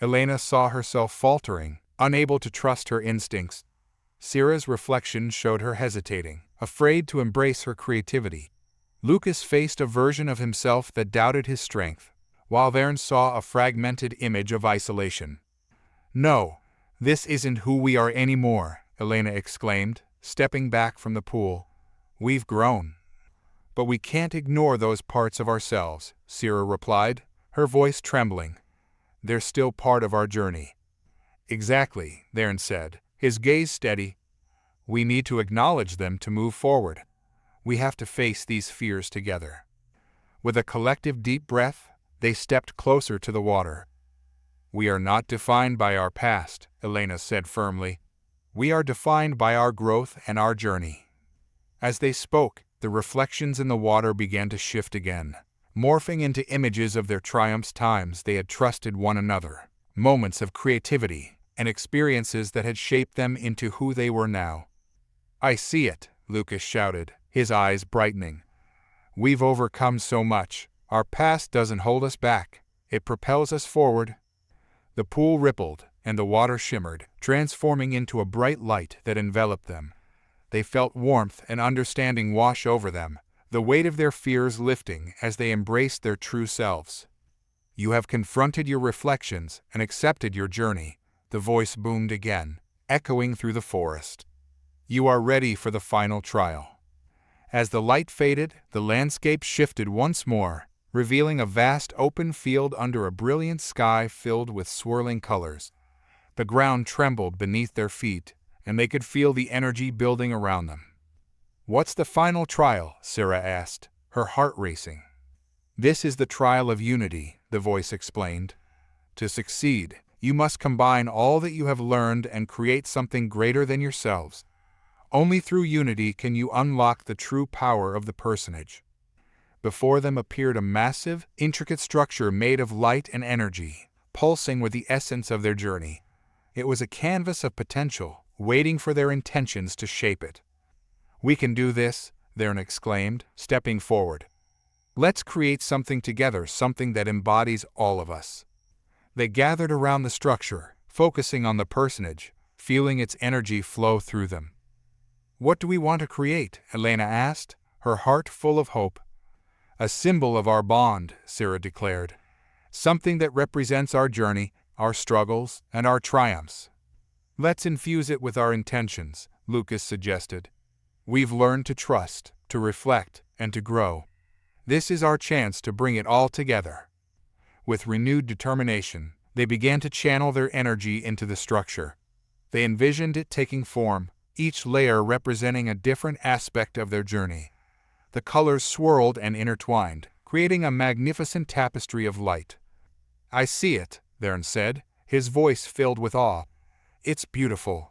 Elena saw herself faltering, unable to trust her instincts. Sierra's reflection showed her hesitating, afraid to embrace her creativity. Lucas faced a version of himself that doubted his strength, while Vern saw a fragmented image of isolation. "No, this isn't who we are anymore," Elena exclaimed, stepping back from the pool. "We've grown." "But we can't ignore those parts of ourselves," Sierra replied, her voice trembling. "They're still part of our journey." "Exactly," Vern said, his gaze steady. "We need to acknowledge them to move forward. We have to face these fears together." With a collective deep breath, they stepped closer to the water. "We are not defined by our past," Elena said firmly. "We are defined by our growth and our journey." As they spoke, the reflections in the water began to shift again, morphing into images of their triumphs, times they had trusted one another, moments of creativity, and experiences that had shaped them into who they were now. "I see it," Lucas shouted, his eyes brightening. "We've overcome so much. Our past doesn't hold us back. It propels us forward." The pool rippled, and the water shimmered, transforming into a bright light that enveloped them. They felt warmth and understanding wash over them, the weight of their fears lifting as they embraced their true selves. "You have confronted your reflections and accepted your journey," the voice boomed again, echoing through the forest. "You are ready for the final trial." As the light faded, the landscape shifted once more, revealing a vast open field under a brilliant sky filled with swirling colors. The ground trembled beneath their feet, and they could feel the energy building around them. "What's the final trial?" Sarah asked, her heart racing. "This is the trial of unity," the voice explained. "To succeed, you must combine all that you have learned and create something greater than yourselves. Only through unity can you unlock the true power of the personage." Before them appeared a massive, intricate structure made of light and energy, pulsing with the essence of their journey. It was a canvas of potential, waiting for their intentions to shape it. "We can do this," Theron exclaimed, stepping forward. "Let's create something together, something that embodies all of us." They gathered around the structure, focusing on the personage, feeling its energy flow through them. "What do we want to create?" Elena asked, her heart full of hope. "A symbol of our bond," Sarah declared. "Something that represents our journey, our struggles, and our triumphs." "Let's infuse it with our intentions," Lucas suggested. "We've learned to trust, to reflect, and to grow. This is our chance to bring it all together." With renewed determination, they began to channel their energy into the structure. They envisioned it taking form, each layer representing a different aspect of their journey. The colors swirled and intertwined, creating a magnificent tapestry of light. "I see it," Theron said, his voice filled with awe. "It's beautiful."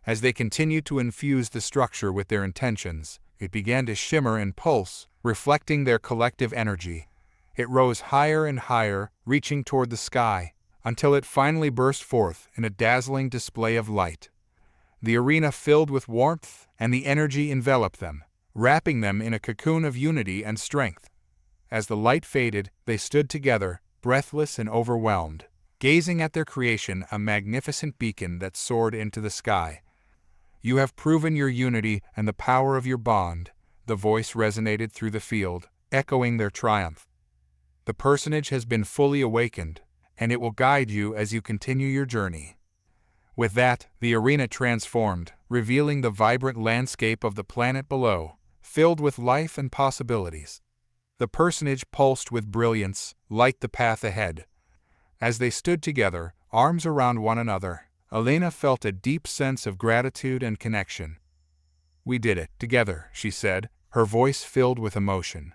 As they continued to infuse the structure with their intentions, it began to shimmer and pulse, reflecting their collective energy. It rose higher and higher, reaching toward the sky, until it finally burst forth in a dazzling display of light. The arena filled with warmth, and the energy enveloped them, wrapping them in a cocoon of unity and strength. As the light faded, they stood together, breathless and overwhelmed, gazing at their creation, a magnificent beacon that soared into the sky. "You have proven your unity and the power of your bond," the voice resonated through the field, echoing their triumph. "The personage has been fully awakened, and it will guide you as you continue your journey." With that, the arena transformed, revealing the vibrant landscape of the planet below, filled with life and possibilities. The personage pulsed with brilliance, light the path ahead. As they stood together, arms around one another, Elena felt a deep sense of gratitude and connection. "We did it, together," she said, her voice filled with emotion.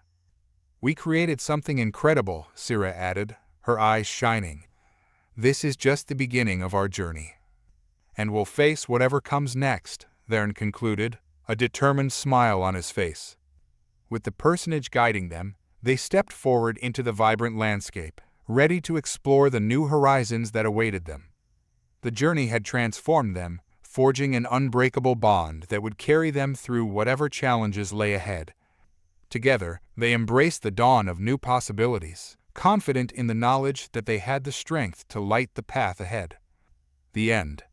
"We created something incredible," Sarah added, her eyes shining. "This is just the beginning of our journey." "And we'll face whatever comes next," Theron concluded, a determined smile on his face. With the personage guiding them, they stepped forward into the vibrant landscape, ready to explore the new horizons that awaited them. The journey had transformed them, forging an unbreakable bond that would carry them through whatever challenges lay ahead. Together, they embraced the dawn of new possibilities, confident in the knowledge that they had the strength to light the path ahead. The end.